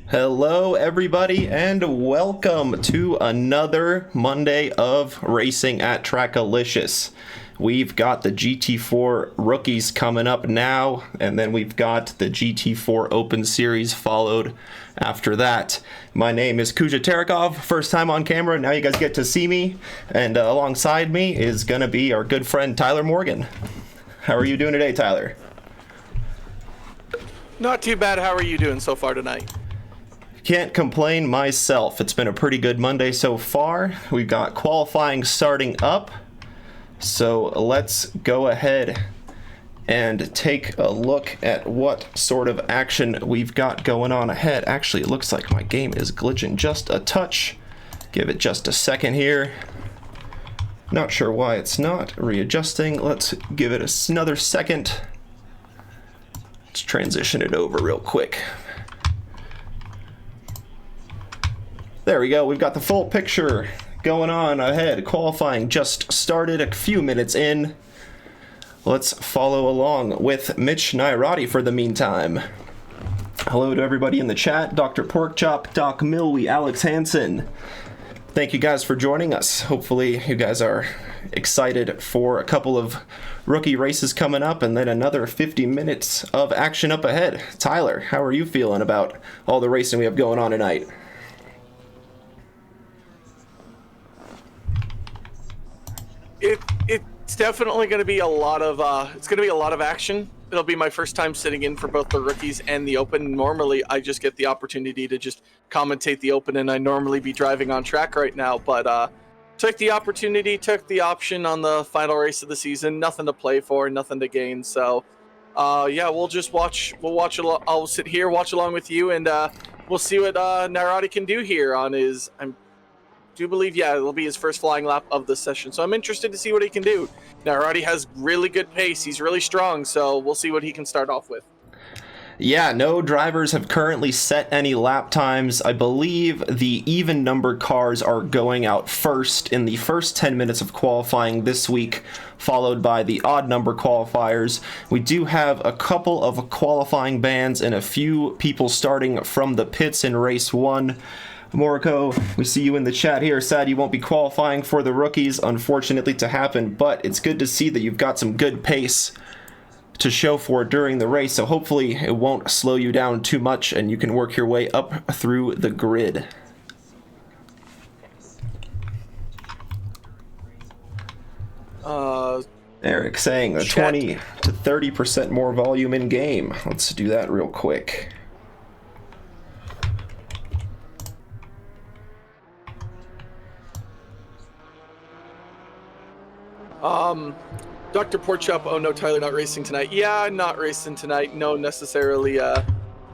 Hello, everybody, and welcome to another Monday of Racing at Trackalicious. We've got the GT4 rookies coming up now, and then we've got the GT4 Open Series followed after that. My name is Kuja Terekov, first time on camera. Now you guys get to see me, and alongside me is going to be our good friend Tyler Morgan. How are you doing today, Tyler? Not too bad. How are you doing so far tonight? Can't complain myself. It's been a pretty good Monday so far. We've got qualifying starting up. So let's go ahead and take a look at what sort of action we've got going on ahead. Actually, it looks like my game is glitching just a touch. Give it just a second here. Not sure why it's not readjusting. Let's give it another second. Let's transition it over real quick. There we go. We've got the full picture going on ahead. Qualifying just started a few minutes in. Let's follow along with Mitch Nairati for the meantime. Hello to everybody in the chat. Dr. Porkchop, Doc Milwee, Alex Hansen. Thank you guys for joining us. Hopefully you guys are excited for a couple of rookie races coming up and then another 50 minutes of action up ahead. Tyler, how are you feeling about all the racing we have going on tonight? It's definitely going to be a lot of action. It'll be my first time sitting in for both the rookies and the Open. Normally, I just get the opportunity to just commentate the Open, and I normally be driving on track right now. But took the option on the final race of the season. Nothing to play for, nothing to gain. So, yeah, we'll just watch. I'll sit here, watch along with you, and we'll see what Nairati can do here on his. Do believe, yeah, it'll be his first flying lap of the session. So I'm interested to see what he can do. Nairati has really good pace. He's really strong, so we'll see what he can start off with. Yeah, no drivers have currently set any lap times. I believe the even numbered cars are going out first in the first 10 minutes of qualifying this week, followed by the odd number qualifiers. We do have a couple of qualifying bans and a few people starting from the pits in race 1. Moriko, we see you in the chat here. Sad you won't be qualifying for the rookies, unfortunately to happen, but it's good to see that you've got some good pace to show for during the race, so hopefully it won't slow you down too much and you can work your way up through the grid. Eric saying a 20 to 30% more volume in game. Let's do that real quick. Dr. Porkchop, oh no, Tyler not racing tonight. Yeah, not racing tonight. No, necessarily,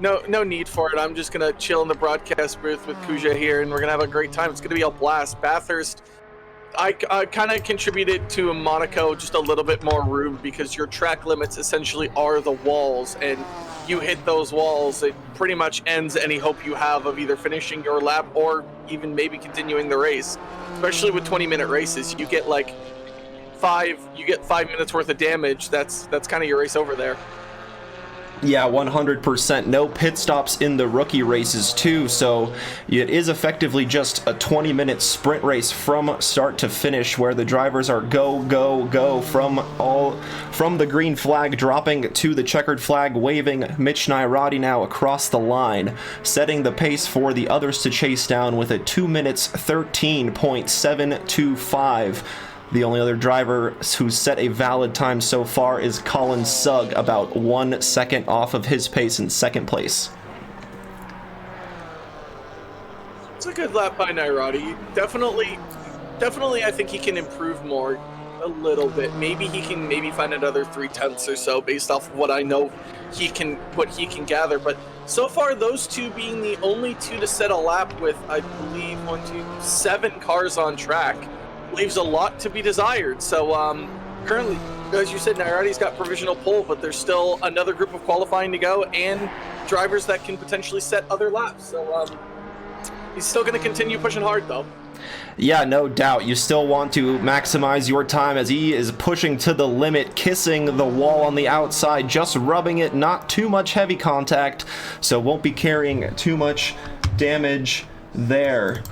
no need for it. I'm just gonna chill in the broadcast booth with Kuja here, and we're gonna have a great time. It's gonna be a blast. Bathurst, I kind of contributed to Monaco just a little bit more room because your track limits essentially are the walls, and you hit those walls, it pretty much ends any hope you have of either finishing your lap or even maybe continuing the race. Especially with 20-minute races, you get like 5 minutes worth of damage. That's kind of your race over there. Yeah, 100%. No pit stops in the rookie races too, so it is effectively just a 20-minute sprint race from start to finish where the drivers are go, go, go from the green flag dropping to the checkered flag waving. Mitch Nairati now across the line, setting the pace for the others to chase down with a 2 minutes 13.725. The only other driver who's set a valid time so far is Colin Sugg, about 1 second off of his pace in second place. It's a good lap by Nairati. Definitely, I think he can improve more a little bit. Maybe he can find another 3/10 or so based off of what I know what he can gather. But so far, those two being the only two to set a lap with, I believe, 7 cars on track, leaves a lot to be desired. So currently, as you said, Nairati's got provisional pole, but there's still another group of qualifying to go and drivers that can potentially set other laps. So he's still going to continue pushing hard, though. Yeah, no doubt. You still want to maximize your time as he is pushing to the limit, kissing the wall on the outside, just rubbing it, not too much heavy contact, so won't be carrying too much damage there.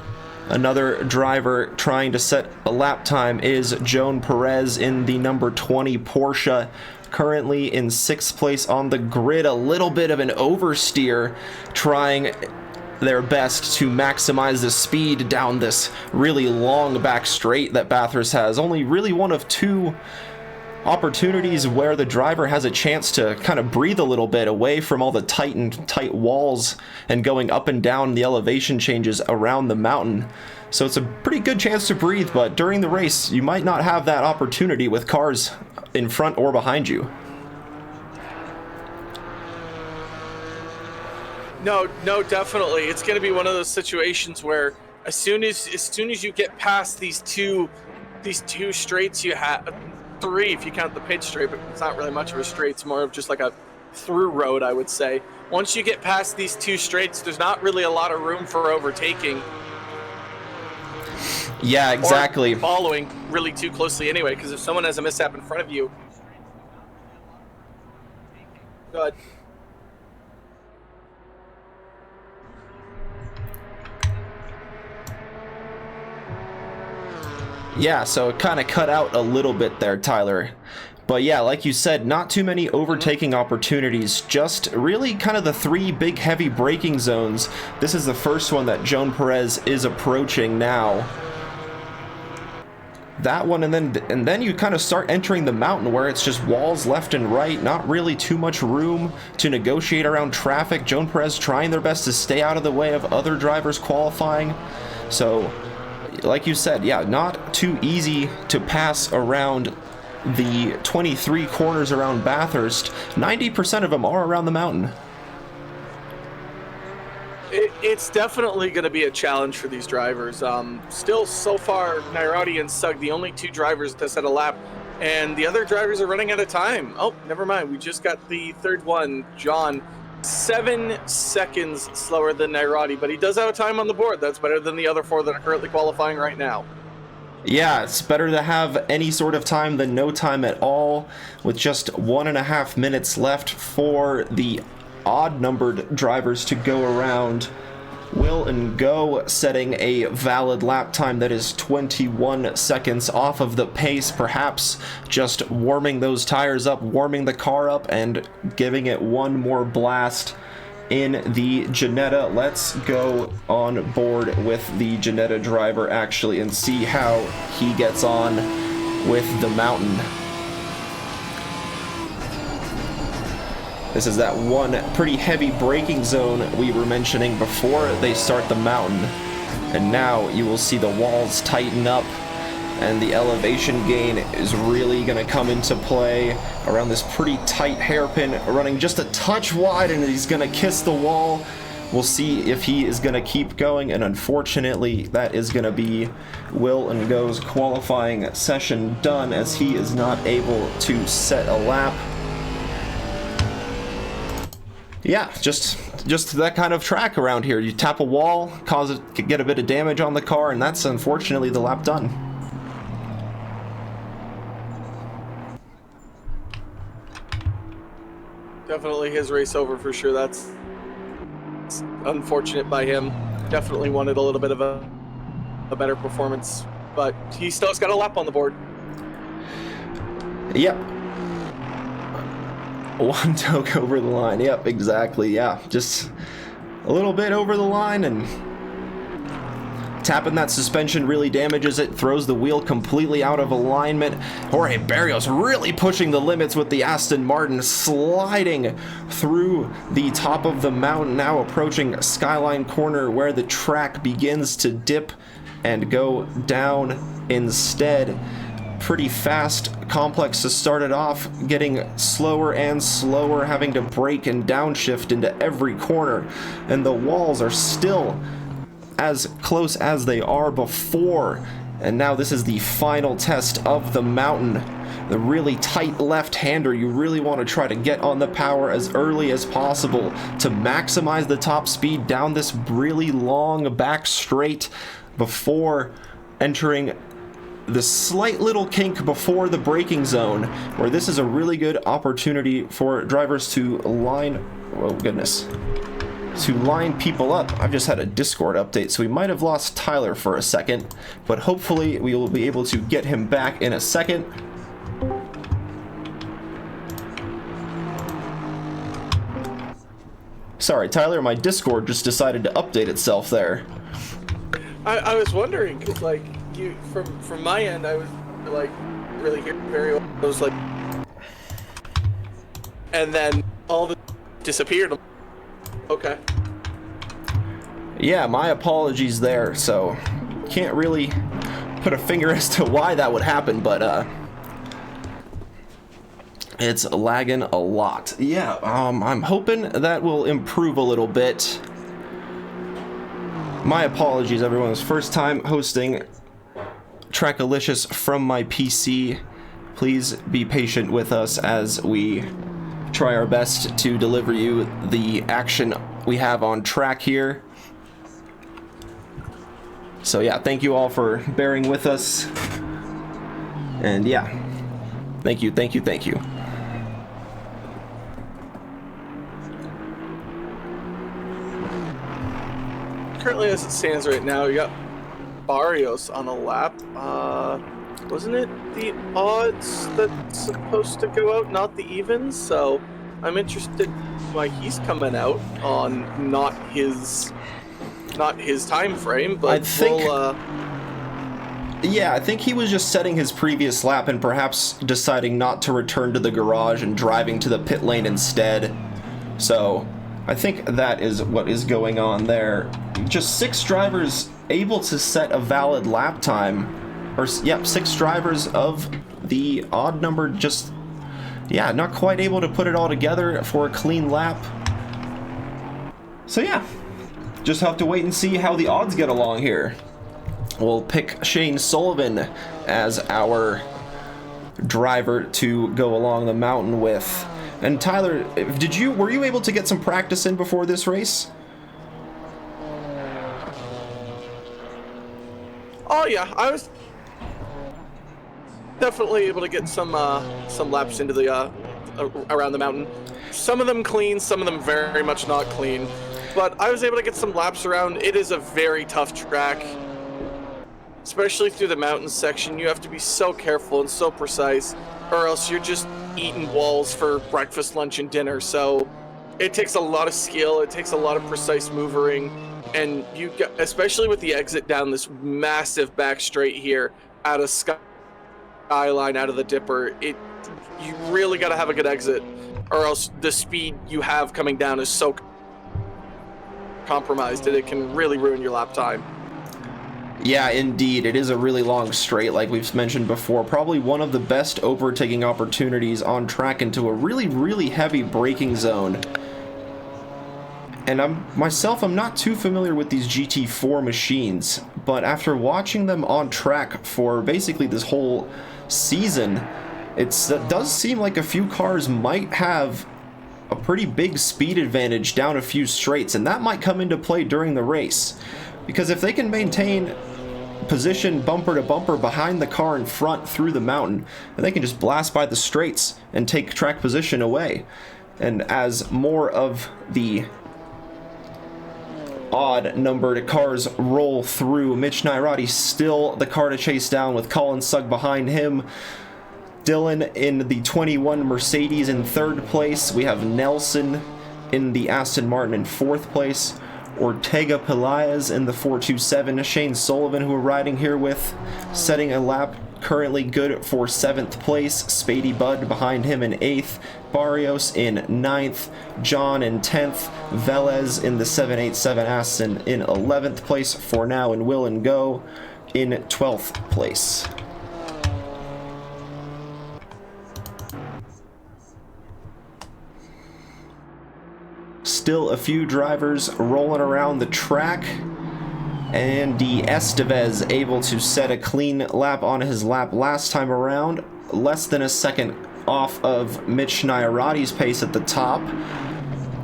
Another driver trying to set a lap time is Joan Perez in the number 20 Porsche, currently in 6th place on the grid. A little bit of an oversteer, trying their best to maximize the speed down this really long back straight that Bathurst has. Only really one of two opportunities where the driver has a chance to kind of breathe a little bit away from all the tight walls and going up and down the elevation changes around the mountain. So it's a pretty good chance to breathe, but during the race you might not have that opportunity with cars in front or behind you. No, definitely. It's going to be one of those situations where as soon as you get past these two straights, you have three if you count the pitch straight, but it's not really much of a straight. It's more of just like a through road, I would say. Once you get past these two straights, there's not really a lot of room for overtaking. Yeah, exactly. Or following really too closely anyway, because if someone has a mishap in front of you, good. Yeah, so it kind of cut out a little bit there, Tyler. But yeah, like you said, not too many overtaking opportunities, just really kind of the three big heavy braking zones. This is the first one that Joan Perez is approaching now. That one, and then you kind of start entering the mountain where it's just walls left and right, not really too much room to negotiate around traffic. Joan Perez trying their best to stay out of the way of other drivers qualifying. So, like you said, yeah, not too easy to pass around the 23 corners around Bathurst. 90% of them are around the mountain. It's definitely going to be a challenge for these drivers. Still, so far, Nairati and Sugg, the only two drivers to set a lap, and the other drivers are running out of time. Oh, never mind. We just got the third one, John. 7 seconds slower than Nairati, but he does have a time on the board. That's better than the other four that are currently qualifying right now. Yeah, it's better to have any sort of time than no time at all, with just 1.5 minutes left for the odd-numbered drivers to go around. Will and Go setting a valid lap time that is 21 seconds off of the pace, perhaps just warming those tires up, warming the car up, and giving it one more blast in the Ginetta. Let's go on board with the Ginetta driver actually and see how he gets on with the mountain. This is that one pretty heavy braking zone we were mentioning before they start the mountain. And now you will see the walls tighten up and the elevation gain is really going to come into play around this pretty tight hairpin, running just a touch wide, and he's going to kiss the wall. We'll see if he is going to keep going, and unfortunately that is going to be Will and Go's qualifying session done, as he is not able to set a lap. Yeah, just that kind of track around here. You tap a wall, cause it to get a bit of damage on the car, and that's unfortunately the lap done. Definitely his race over for sure. That's unfortunate by him. Definitely wanted a little bit of a better performance, but he still's got a lap on the board. Yep. One toke over the line. Yep, exactly. Yeah, just a little bit over the line, and tapping that suspension really damages it, throws the wheel completely out of alignment. Jorge Barrios really pushing the limits with the Aston Martin, sliding through the top of the mountain, now approaching Skyline Corner where the track begins to dip and go down instead. Pretty fast complex to start it off, getting slower and slower, having to brake and downshift into every corner, and the walls are still as close as they are before. And now this is the final test of the mountain. The really tight left-hander, you really want to try to get on the power as early as possible to maximize the top speed down this really long back straight. before entering the slight little kink before the braking zone, where this is a really good opportunity for drivers to line, oh goodness, to line people up. I've just had a Discord update, so we might have lost Tyler for a second, but hopefully we will be able to get him back in a second. Sorry, Tyler, my Discord just decided to update itself there. I was wondering, because, like, you, from my end, I was, like, really hearing very well. I was like, and then all the disappeared. Okay. Yeah, my apologies there, so can't really put a finger as to why that would happen, but it's lagging a lot. Yeah, I'm hoping that will improve a little bit. My apologies, everyone. It's first time hosting Trackalicious from my PC. Please be patient with us as we try our best to deliver you the action we have on track here. So yeah, thank you all for bearing with us. And yeah, thank you. Currently, as it stands right now, you got Barrios on a lap. Wasn't it the odds that's supposed to go out, not the evens? So I'm interested why he's coming out on not his time frame. But I think, yeah, I think he was just setting his previous lap and perhaps deciding not to return to the garage and driving to the pit lane instead. So I think that is what is going on there. Just 6 drivers able to set a valid lap time. Or, yep, 6 drivers of the odd number just, yeah, not quite able to put it all together for a clean lap. So, yeah, just have to wait and see how the odds get along here. We'll pick Shane Sullivan as our driver to go along the mountain with. And Tyler, were you able to get some practice in before this race? Oh yeah, I was definitely able to get some laps into the around the mountain. Some of them clean, some of them very much not clean. But I was able to get some laps around. It is a very tough track, especially through the mountain section. You have to be so careful and so precise, or else you're just eating walls for breakfast, lunch, and dinner. So it takes a lot of skill. It takes a lot of precise maneuvering, and you get, especially with the exit down this massive back straight here out of Skyline, out of the Dipper. You really got to have a good exit, or else the speed you have coming down is so compromised that it can really ruin your lap time. Yeah, indeed. It is a really long straight, like we've mentioned before. Probably one of the best overtaking opportunities on track into a really, really heavy braking zone. And I'm not too familiar with these GT4 machines, but after watching them on track for basically this whole season, it does seem like a few cars might have a pretty big speed advantage down a few straights, and that might come into play during the race. Because if they can maintain position bumper to bumper behind the car in front through the mountain, and they can just blast by the straights and take track position away. And as more of the odd numbered cars roll through, Mitch Nairati still the car to chase down with Colin Sugg behind him. Dylan in the 21 Mercedes in 3rd place. We have Nelson in the Aston Martin in 4th place. Ortega Pelaez in the 427. Shane Sullivan, who we're riding here with, setting a lap currently good for 7th place. Spady Bud behind him in 8th. Barrios in 9th. John in 10th. Velez in the 787 Aston in 11th place for now. And Will and Go in 12th place. Still a few drivers rolling around the track. Andy Estevez able to set a clean lap on his lap last time around. Less than a second off of Mitch Nairati's pace at the top.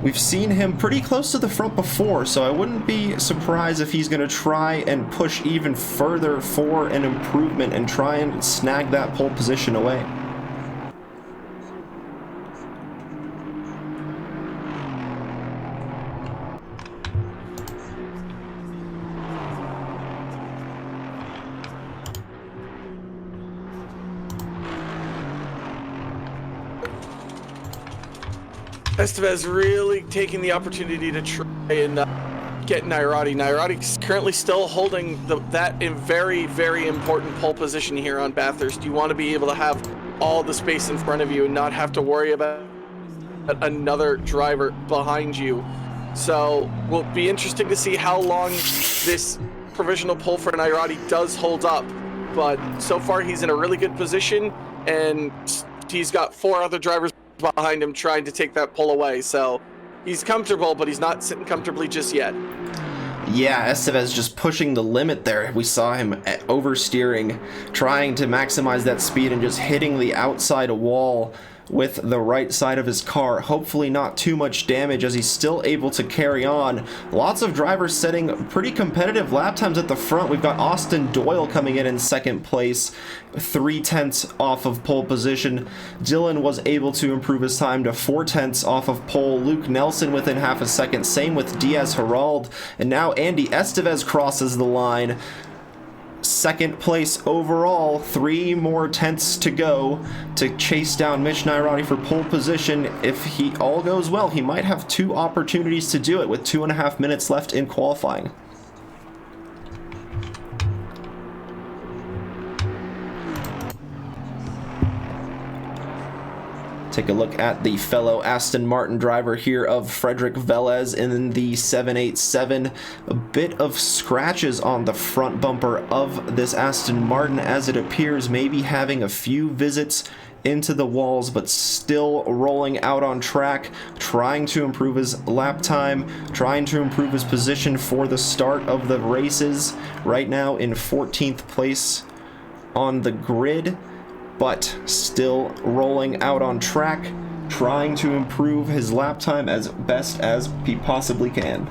We've seen him pretty close to the front before, so I wouldn't be surprised if he's going to try and push even further for an improvement and try and snag that pole position away. Estevez really taking the opportunity to try and get Nairati. Nairati's currently still holding that in very, very important pole position here on Bathurst. You want to be able to have all the space in front of you and not have to worry about another driver behind you. So will be interesting to see how long this provisional pole for Nairati does hold up. But so far he's in a really good position, and he's got 4 other drivers behind him trying to take that pull away. So he's comfortable, but he's not sitting comfortably just yet. Yeah, Estevez just pushing the limit there. We saw him oversteering, trying to maximize that speed and just hitting the outside wall with the right side of his car. Hopefully not too much damage as he's still able to carry on. Lots of drivers setting pretty competitive lap times at the front. We've got Austin Doyle coming in second place, 3/10 off of pole position. Dylan was able to improve his time to 4/10 off of pole. Luke Nelson within half a second, same with Diaz Herald, and now Andy Estevez crosses the line. Second place overall, 3 more tenths to go to chase down Mitch Nairati for pole position. If he all goes well, he might have 2 opportunities to do it with 2.5 minutes left in qualifying. Take a look at the fellow Aston Martin driver here of Frederick Velez in the 787. A bit of scratches on the front bumper of this Aston Martin, as it appears maybe having a few visits into the walls, but still rolling out on track, trying to improve his lap time, trying to improve his position for the start of the races. Right now in 14th place on the grid, but still rolling out on track, trying to improve his lap time as best as he possibly can.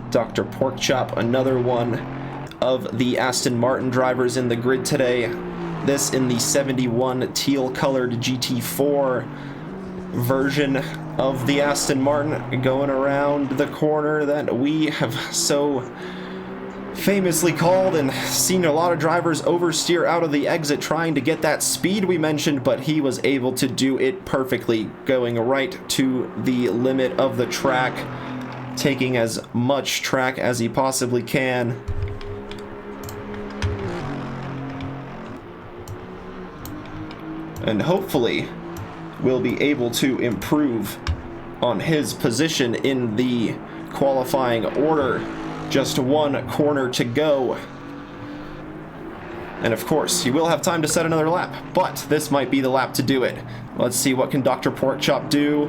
Dr. Porkchop, another one of the Aston Martin drivers in the grid today. This in the 71 teal-colored GT4 version of the Aston Martin, going around the corner that we have so famously called and seen a lot of drivers oversteer out of the exit trying to get that speed we mentioned, but he was able to do it perfectly, going right to the limit of the track, taking as much track as he possibly can. And hopefully will be able to improve on his position in the qualifying order. Just 1 corner to go. And of course, he will have time to set another lap, but this might be the lap to do it. Let's see what can Dr. Porkchop do.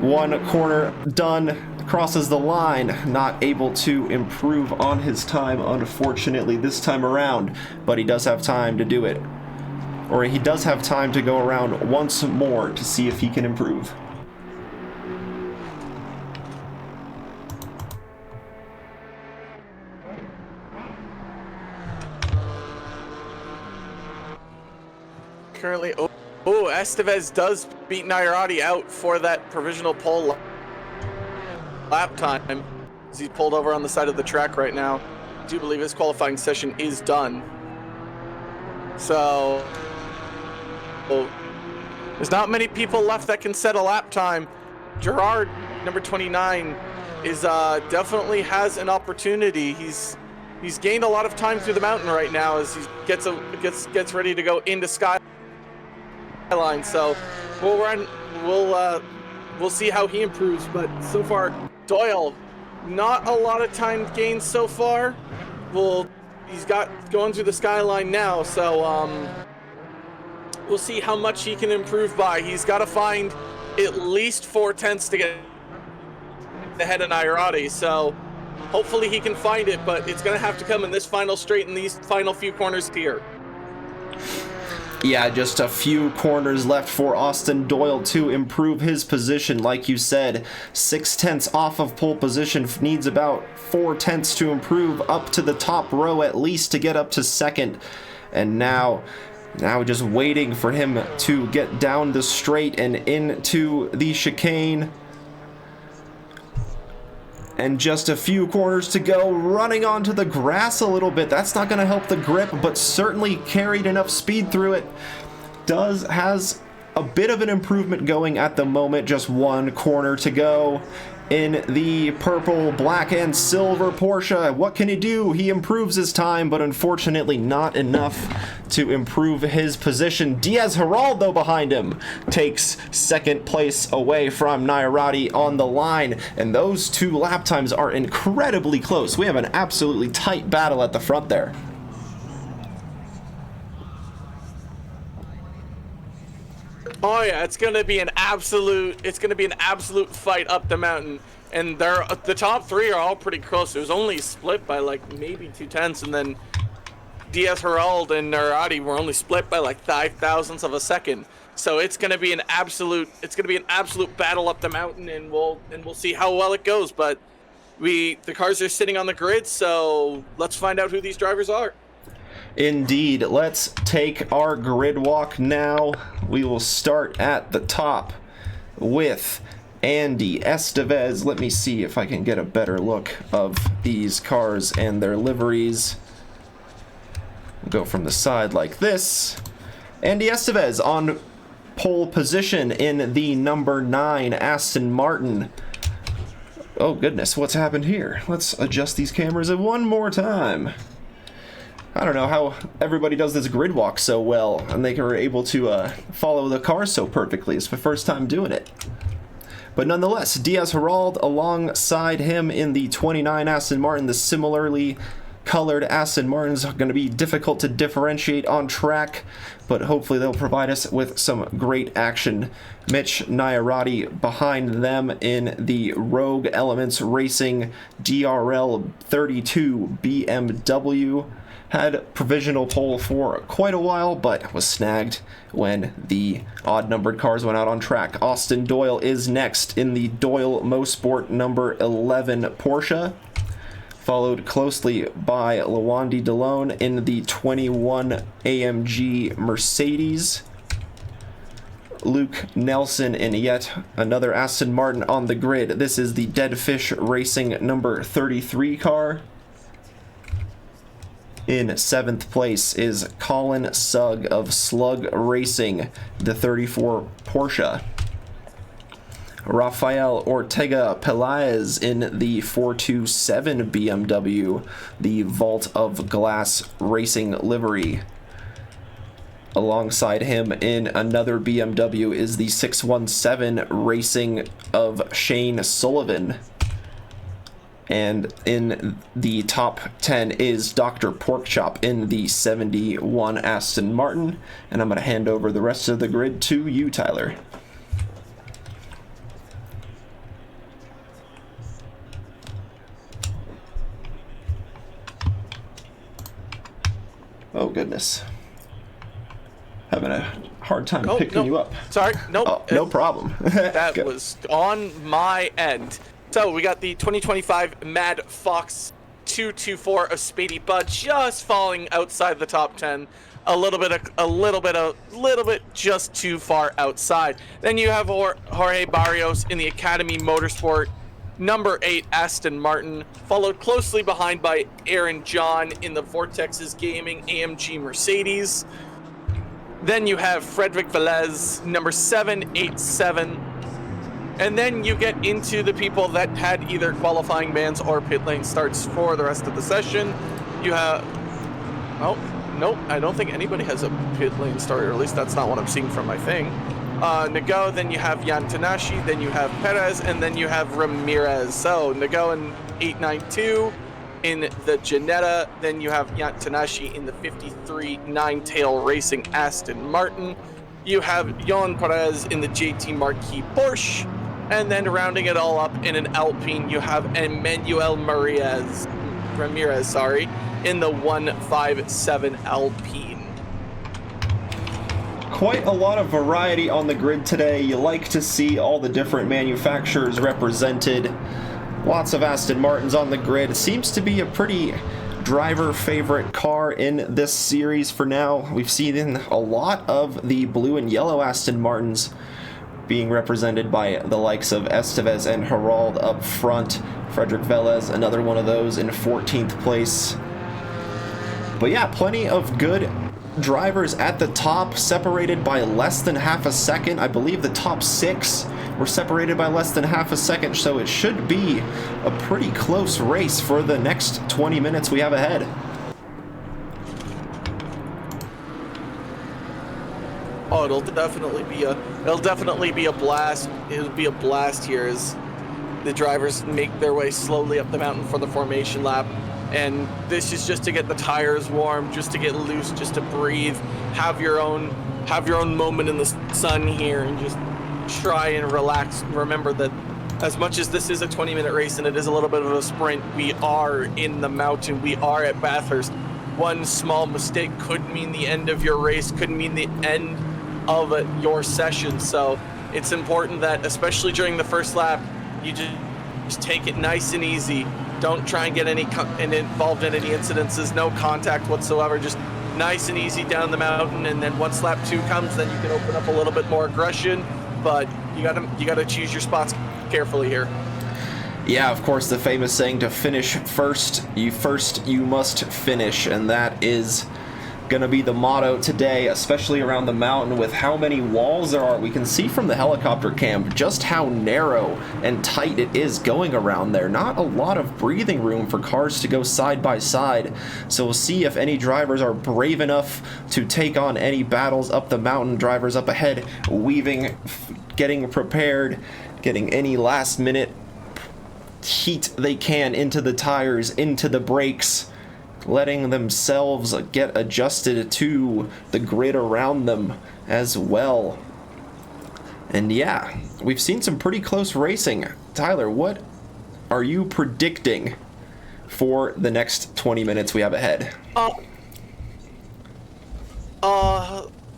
1 corner done, crosses the line, not able to improve on his time, unfortunately, this time around, but he does have time to do it. Or he does have time to go around once more to see if he can improve. Currently, Estevez does beat Nairati out for that provisional pole lap time, as he's pulled over on the side of the track right now. I do believe his qualifying session is done. So there's not many people left that can set a lap time. Gerard, number 29, is definitely has an opportunity. He's gained a lot of time through the mountain right now as he gets ready to go into Skyline. So we'll see how he improves. But so far, Doyle, not a lot of time gained so far. He's got going through the Skyline now. So we'll see how much he can improve by. He's got to find at least 4 tenths to get ahead of Nairati. So Hopefully he can find it, but it's going to have to come in this final straight in these final few corners here. Yeah, just a few corners left for Austin Doyle to improve his position. Like you said, 6/10 off of pole position, needs about 4/10 to improve up to the top row at least to get up to second. And now just waiting for him to get down the straight and into the chicane. And just a few corners to go, running onto the grass a little bit. That's not going to help the grip, but certainly carried enough speed through it. Has a bit of an improvement going at the moment. Just one corner to go in the purple, black, and silver Porsche. What can he do? He improves his time, but unfortunately not enough to improve his position. Diaz Geraldo behind him takes second place away from Nairati on the line, and those two lap times are incredibly close. We have an absolutely tight battle at the front there. Oh yeah, it's gonna be an absolute fight up the mountain, and the top three are all pretty close. It was only split by like maybe 2/10, and then Diaz Herald and Nairati were only split by like 5,000ths of a second. So it's gonna be an absolute battle up the mountain, and we'll see how well it goes. But the cars are sitting on the grid, so let's find out who these drivers are. Indeed, let's take our grid walk now. We will start at the top with Andy Estevez. Let me see if I can get a better look of these cars and their liveries. We'll go from the side like this. Andy Estevez on pole position in the number 9 Aston Martin. Oh goodness, what's happened here? Let's adjust these cameras one more time. I don't know how everybody does this grid walk so well, and they are able to follow the car so perfectly. It's my first time doing it. But nonetheless, Diaz Herald alongside him in the 29 Aston Martin. The similarly colored Aston Martins are going to be difficult to differentiate on track, but hopefully they'll provide us with some great action. Mitch Nairati behind them in the Rogue Elements Racing DRL 32 BMW. Had provisional pole for quite a while, but was snagged when the odd-numbered cars went out on track. Austin Doyle is next in the Doyle Mosport number 11 Porsche, followed closely by Lawandi Delone in the 21 AMG Mercedes. Luke Nelson in yet another Aston Martin on the grid. This is the Dead Fish Racing number 33 car. In 7th place is Colin Sugg of Slug Racing, the 34 Porsche. Rafael Ortega Pelaez in the 427 BMW, the Vault of Glass Racing livery. Alongside him in another BMW is the 617 Racing of Shane Sullivan. And in the top 10 is Dr. Porkchop in the 71 Aston Martin. And I'm going to hand over the rest of the grid to you, Tyler. Oh, goodness. Having a hard time picking you up. Sorry, nope. Oh, no problem. That was on my end. So we got the 2025 Mad Fox 224 of Spady Bud just falling outside the top 10, a little bit just too far outside. Then you have Jorge Barrios in the Academy Motorsport number 8 Aston Martin, followed closely behind by Aaron John in the Vortex's Gaming AMG Mercedes. Then you have Frederic Velez number 787. And then you get into the people that had either qualifying bans or pit lane starts for the rest of the session. You have... Oh, nope, I don't think anybody has a pit lane start, or at least that's not what I'm seeing from my thing. Nago, then you have Yan Tanashi, then you have Perez, and then you have Ramirez. So, Nago in 892 in the Janetta, then you have Yan Tanashi in the 53 Nine-Tail Racing Aston Martin. You have Yon Perez in the JT Marquis Porsche. And then rounding it all up in an Alpine, you have Emmanuel Ramirez, sorry, in the 157 Alpine. Quite a lot of variety on the grid today. You like to see all the different manufacturers represented. Lots of Aston Martins on the grid. It seems to be a pretty driver favorite car in this series for now. We've seen a lot of the blue and yellow Aston Martins being represented by the likes of Estevez and Herald up front. Frederic Velez, another one of those in 14th place. But yeah, plenty of good drivers at the top, separated by less than half a second. I believe the top 6 were separated by less than half a second, so it should be a pretty close race for the next 20 minutes we have ahead. Oh, it'll definitely be a blast. It'll be a blast here as the drivers make their way slowly up the mountain for the formation lap. And this is just to get the tires warm, just to get loose, just to breathe, have your own moment in the sun here, and just try and relax. Remember that as much as this is a 20-minute race and it is a little bit of a sprint, we are in the mountain, we are at Bathurst. One small mistake could mean the end of your race, could mean the end of your session. So it's important that, especially during the first lap, you just take it nice and easy. Don't try and get involved in any incidences, no contact whatsoever, just nice and easy down the mountain. And then once lap 2 comes, then you can open up a little bit more aggression, but you gotta choose your spots carefully here. Yeah, of course, the famous saying to finish first, you must finish, and that is going to be the motto today, especially around the mountain with how many walls there are. We can see from the helicopter cam just how narrow and tight it is going around there. Not a lot of breathing room for cars to go side by side. So we'll see if any drivers are brave enough to take on any battles up the mountain. Drivers up ahead, weaving, getting prepared, getting any last minute heat they can into the tires, into the brakes, letting themselves get adjusted to the grid around them as well. And yeah, we've seen some pretty close racing. Tyler, what are you predicting for the next 20 minutes we have ahead?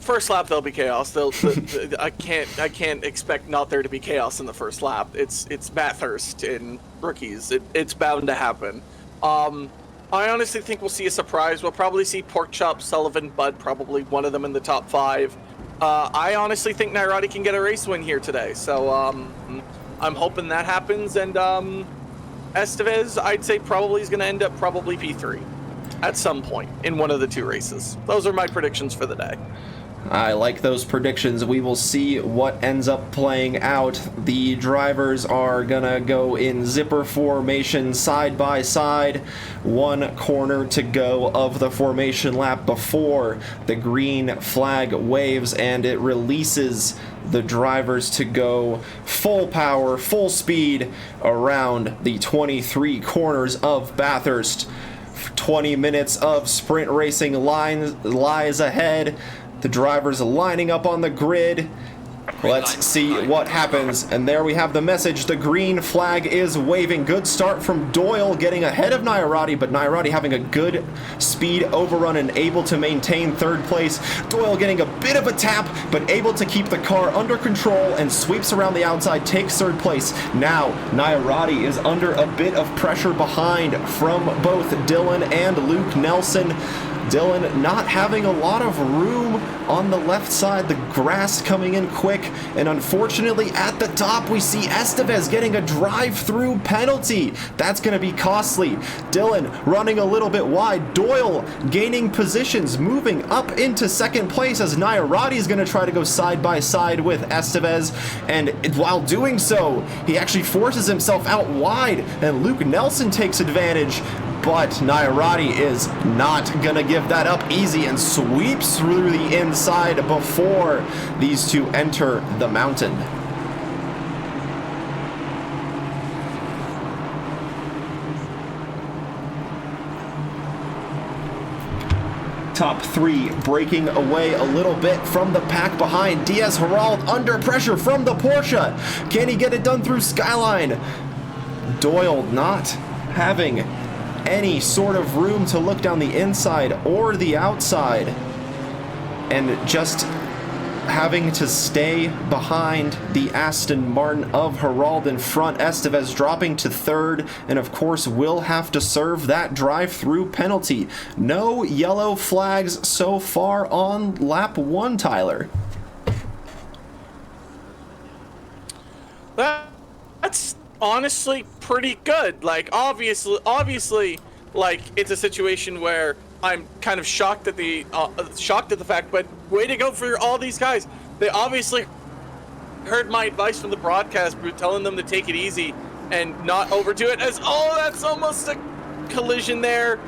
First lap there'll be chaos. I can't expect not there to be chaos in the first lap. It's Bathurst in rookies. It's bound to happen. I honestly think we'll see a surprise. We'll probably see Porkchop, Sullivan, Bud, probably one of them in the top 5. I honestly think Nairati can get a race win here today. So I'm hoping that happens. And Estevez, I'd say probably is going to end up probably P3 at some point in one of the 2 races. Those are my predictions for the day. I like those predictions. We will see what ends up playing out. The drivers are gonna go in zipper formation side by side. 1 corner to go of the formation lap before the green flag waves and it releases the drivers to go full power, full speed around the 23 corners of Bathurst. 20 minutes of sprint racing lies ahead. The drivers lining up on the grid. Let's see what happens. And there we have the message. The green flag is waving. Good start from Doyle, getting ahead of Nairati, but Nairati having a good speed overrun and able to maintain 3rd place. Doyle getting a bit of a tap, but able to keep the car under control and sweeps around the outside, takes 3rd place. Now, Nairati is under a bit of pressure behind from both Dylan and Luke Nelson. Dylan not having a lot of room on the left side, the grass coming in quick, and unfortunately at the top we see Estevez getting a drive-through penalty. That's going to be costly. Dylan running a little bit wide, Doyle gaining positions, moving up into 2nd place as Nairati is going to try to go side by side with Estevez, and while doing so, he actually forces himself out wide, and Luke Nelson takes advantage. But Nairati is not going to give that up easy and sweeps through the inside before these 2 enter the mountain. top three breaking away a little bit from the pack behind. Diaz Herald under pressure from the Porsche. Can he get it done through Skyline? Doyle not having any sort of room to look down the inside or the outside, and just having to stay behind the Aston Martin of Herald in front. Estevez dropping to third, and of course will have to serve that drive-through penalty. No yellow flags so far on lap 1, Tyler. That's honestly pretty good. Like, obviously, like, it's a situation where I'm kind of shocked at the fact, but way to go for all these guys. They obviously heard my advice from the broadcast booth, telling them to take it easy and not overdo it. That's almost a collision there,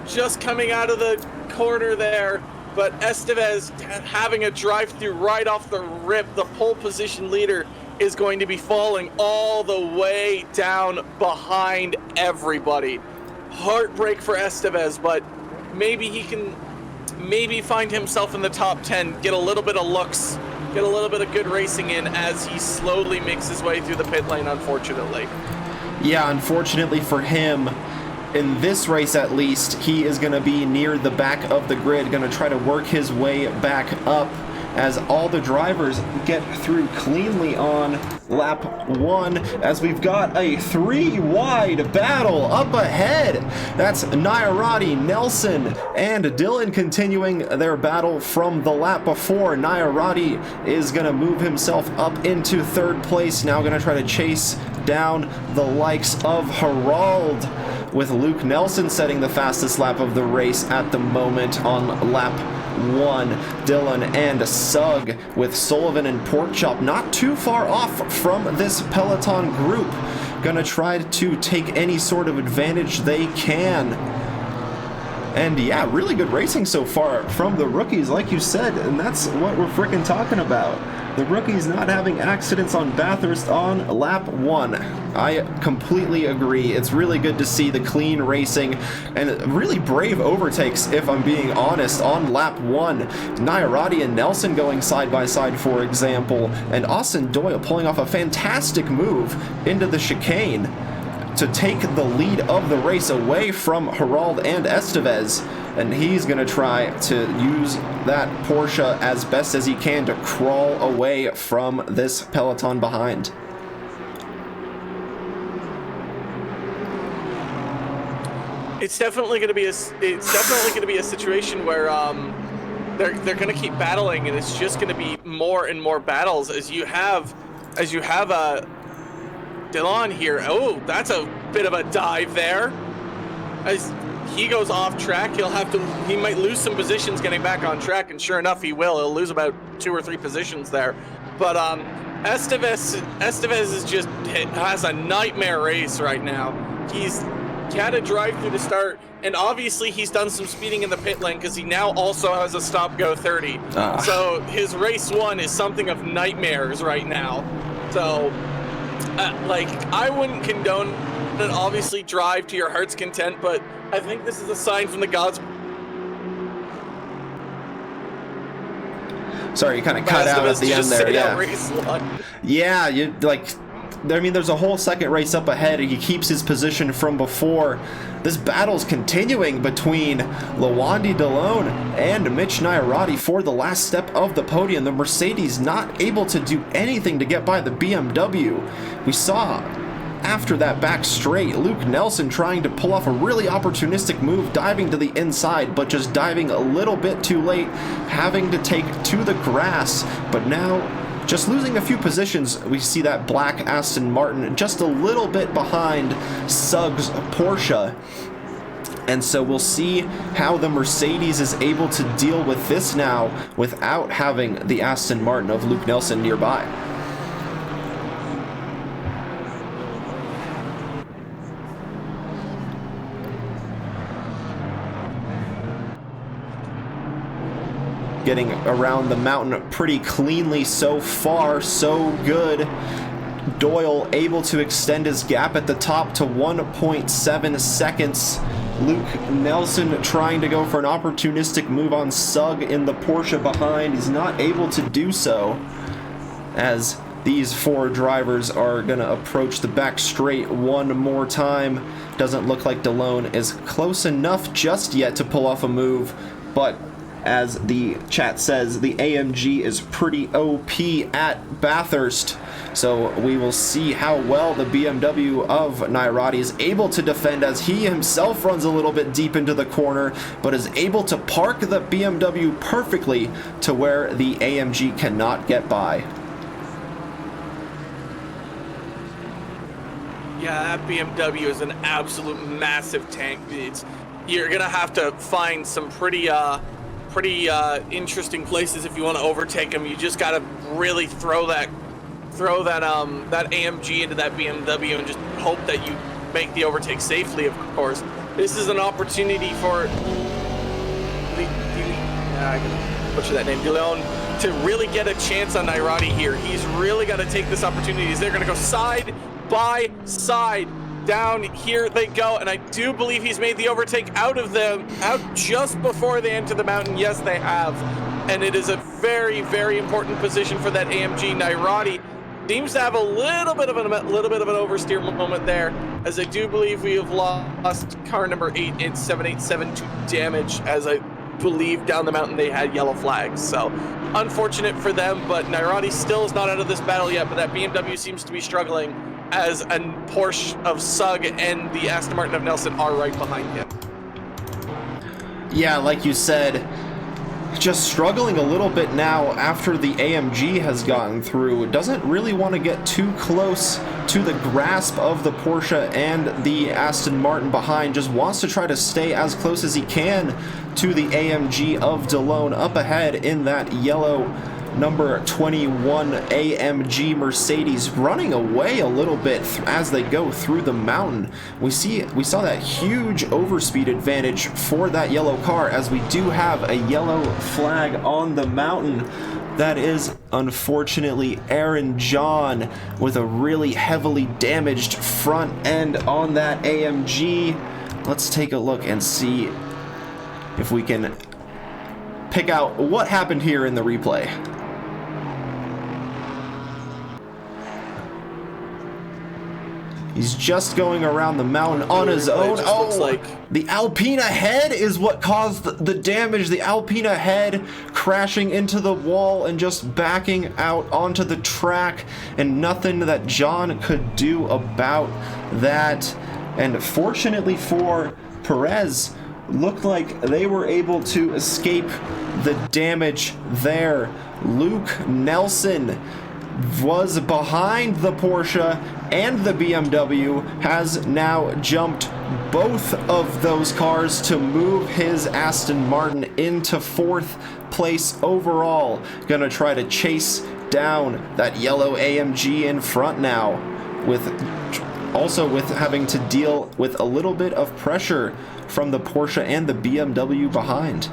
just coming out of the corner there. But Estevez having a drive-through right off the rip. The pole position leader is going to be falling all the way down behind everybody. Heartbreak for Estevez, but maybe he can find himself in the top 10, get a little bit of looks, get a little bit of good racing in as he slowly makes his way through the pit lane, unfortunately. Yeah, unfortunately for him, in this race at least, he is going to be near the back of the grid, going to try to work his way back up as all the drivers get through cleanly on lap 1, as we've got a 3-wide battle up ahead. That's Nairati, Nelson, and Dylan continuing their battle from the lap before. Nairati is going to move himself up into third place, now going to try to chase down the likes of Herald, with Luke Nelson setting the fastest lap of the race at the moment on lap 1. Dylan and Sugg with Sullivan and Porkchop not too far off from this peloton group, gonna try to take any sort of advantage they can. And yeah, really good racing so far from the rookies, like you said, and that's what we're freaking talking about. The rookies not having accidents on Bathurst on lap 1. I completely agree. It's really good to see the clean racing and really brave overtakes, if I'm being honest, on lap 1. Nairati and Nelson going side by side, for example, and Austin Doyle pulling off a fantastic move into the chicane to take the lead of the race away from Herald and Estevez, and he's going to try to use that Porsche as best as he can to crawl away from this peloton behind. It's definitely going to be a situation where they're going to keep battling, and it's just going to be more and more battles as you have a Dylan here. Oh, that's a bit of a dive there. As he goes off track, he might lose some positions getting back on track, and sure enough, he will. He'll lose about 2 or 3 positions there. But Estevez has a nightmare race right now. He had a drive through to start, and obviously he's done some speeding in the pit lane because he now also has a stop-go 30. So his race 1 is something of nightmares right now. So I wouldn't condone it, obviously drive to your heart's content, but I think this is a sign from the gods. Sorry, you kind of cut out at the end there. Yeah. Race 1. Yeah, you I mean, there's a whole second race up ahead, and he keeps his position from before. This battle's continuing between Lawandi Delone and Mitch Nairati for the last step of the podium. The Mercedes not able to do anything to get by the BMW. We saw after that back straight, Luke Nelson trying to pull off a really opportunistic move, diving to the inside, but just diving a little bit too late, having to take to the grass. But now, just losing a few positions, we see that black Aston Martin just a little bit behind Sugg's Porsche. And so we'll see how the Mercedes is able to deal with this now without having the Aston Martin of Luke Nelson nearby. Getting around the mountain pretty cleanly so far, so good. Doyle able to extend his gap at the top to 1.7 seconds. Luke Nelson trying to go for an opportunistic move on Sugg in the Porsche behind. He's not able to do so, as these four drivers are going to approach the back straight one more time. Doesn't look like DeLone is close enough just yet to pull off a move, but as the chat says, the AMG is pretty OP at Bathurst. So we will see how well the BMW of Nairati is able to defend, as he himself runs a little bit deep into the corner, but is able to park the BMW perfectly to where the AMG cannot get by. Yeah, that BMW is an absolute massive tank. You're gonna have to find some pretty interesting places if you want to overtake him. You just gotta really throw that AMG into that BMW and just hope that you make the overtake safely. Of course, this is an opportunity for I can butcher that name, DeLone, to really get a chance on Nairati here. He's really got to take this opportunity. They're going to go side by side. Down here they go, and I do believe he's made the overtake out just before they enter the mountain. Yes, they have, and it is a very, very important position for that AMG. Nairati seems to have a little bit of an oversteer moment there, as I do believe we have lost car number 8 in 787 to damage, as I believe down the mountain they had yellow flags. So unfortunate for them, but Nairati still is not out of this battle yet, but that BMW seems to be struggling, as a Porsche of Sugg and the Aston Martin of Nelson are right behind him. Yeah, like you said, just struggling a little bit now after the AMG has gotten through. Doesn't really want to get too close to the grasp of the Porsche and the Aston Martin behind. Just wants to try to stay as close as he can to the AMG of DeLone up ahead in that yellow number 21 AMG Mercedes, running away a little bit as they go through the mountain. We saw that huge overspeed advantage for that yellow car, as we do have a yellow flag on the mountain. That is unfortunately Aaron John with a really heavily damaged front end on that AMG. Let's take a look and see if we can pick out what happened here in the replay. He's just going around the mountain on his own. The Alpina head is what caused the damage. The Alpina head crashing into the wall and just backing out onto the track, and nothing that John could do about that. And fortunately for Perez, looked like they were able to escape the damage there. Luke Nelson was behind the Porsche, and the BMW has now jumped both of those cars to move his Aston Martin into 4th place overall. Gonna try to chase down that yellow AMG in front now, with having to deal with a little bit of pressure from the Porsche and the BMW behind.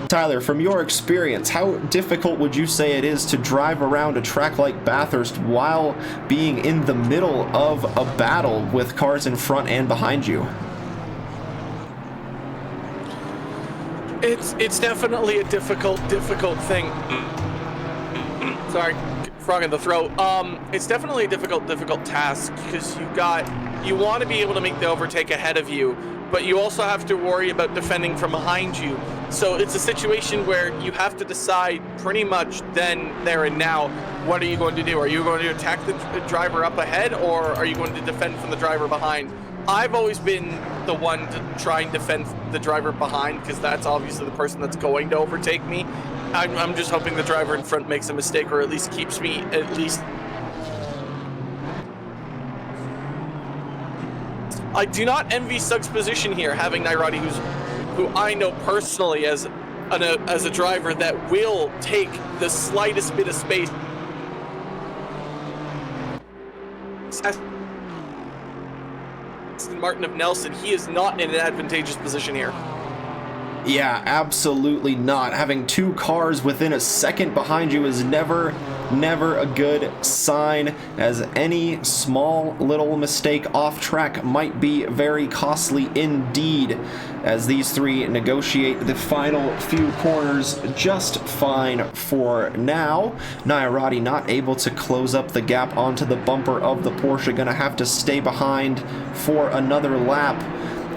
Tyler, from your experience, how difficult would you say it is to drive around a track like Bathurst while being in the middle of a battle with cars in front and behind you? It's definitely a difficult thing. Sorry, frog in the throat. It's definitely a difficult task, because you want to be able to make the overtake ahead of you, but you also have to worry about defending from behind you. So it's a situation where you have to decide pretty much then, there and now, what are you going to do? Are you going to attack the driver up ahead, or are you going to defend from the driver behind? I've always been the one to try and defend the driver behind, because that's obviously the person that's going to overtake me. I'm just hoping the driver in front makes a mistake, or at least keeps me I do not envy Sugg's position here, having Nairati, who I know personally as a driver that will take the slightest bit of space. Aston Martin of Nelson, he is not in an advantageous position here. Yeah, absolutely not. Having two cars within a second behind you is never never a good sign, as any small little mistake off track might be very costly indeed, as these three negotiate the final few corners just fine for now. Nairati not able to close up the gap onto the bumper of the Porsche, gonna have to stay behind for another lap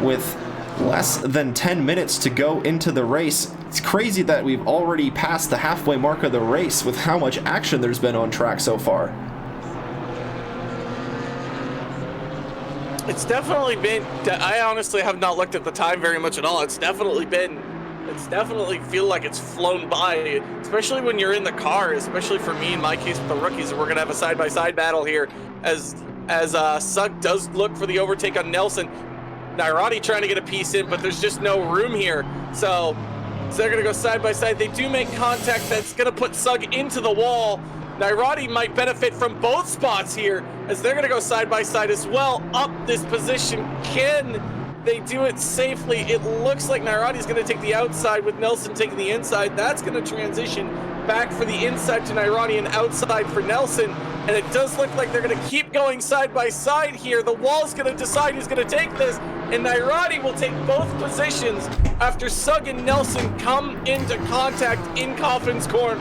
with less than 10 minutes to go into the race. It's crazy that we've already passed the halfway mark of the race with how much action there's been on track so far. It's definitely been, I honestly have not looked at the time very much at all. It's definitely feel like it's flown by, especially when you're in the car, especially for me in my case with the rookies. We're gonna have a side-by-side battle here as Sugg does look for the overtake on Nelson. Nairati trying to get a piece in, but there's just no room here. So they're going to go side by side. They do make contact that's going to put Sugg into the wall. Nairati might benefit from both spots here as they're going to go side by side as well. Up this position. Can they do it safely? It looks like Nairati's going to take the outside with Nelson taking the inside. That's going to transition back for the inside to Nairati and outside for Nelson. And it does look like they're going to keep going side by side here. The wall's going to decide who's going to take this. And Nairati will take both positions after Sugg and Nelson come into contact in Coffin's corner.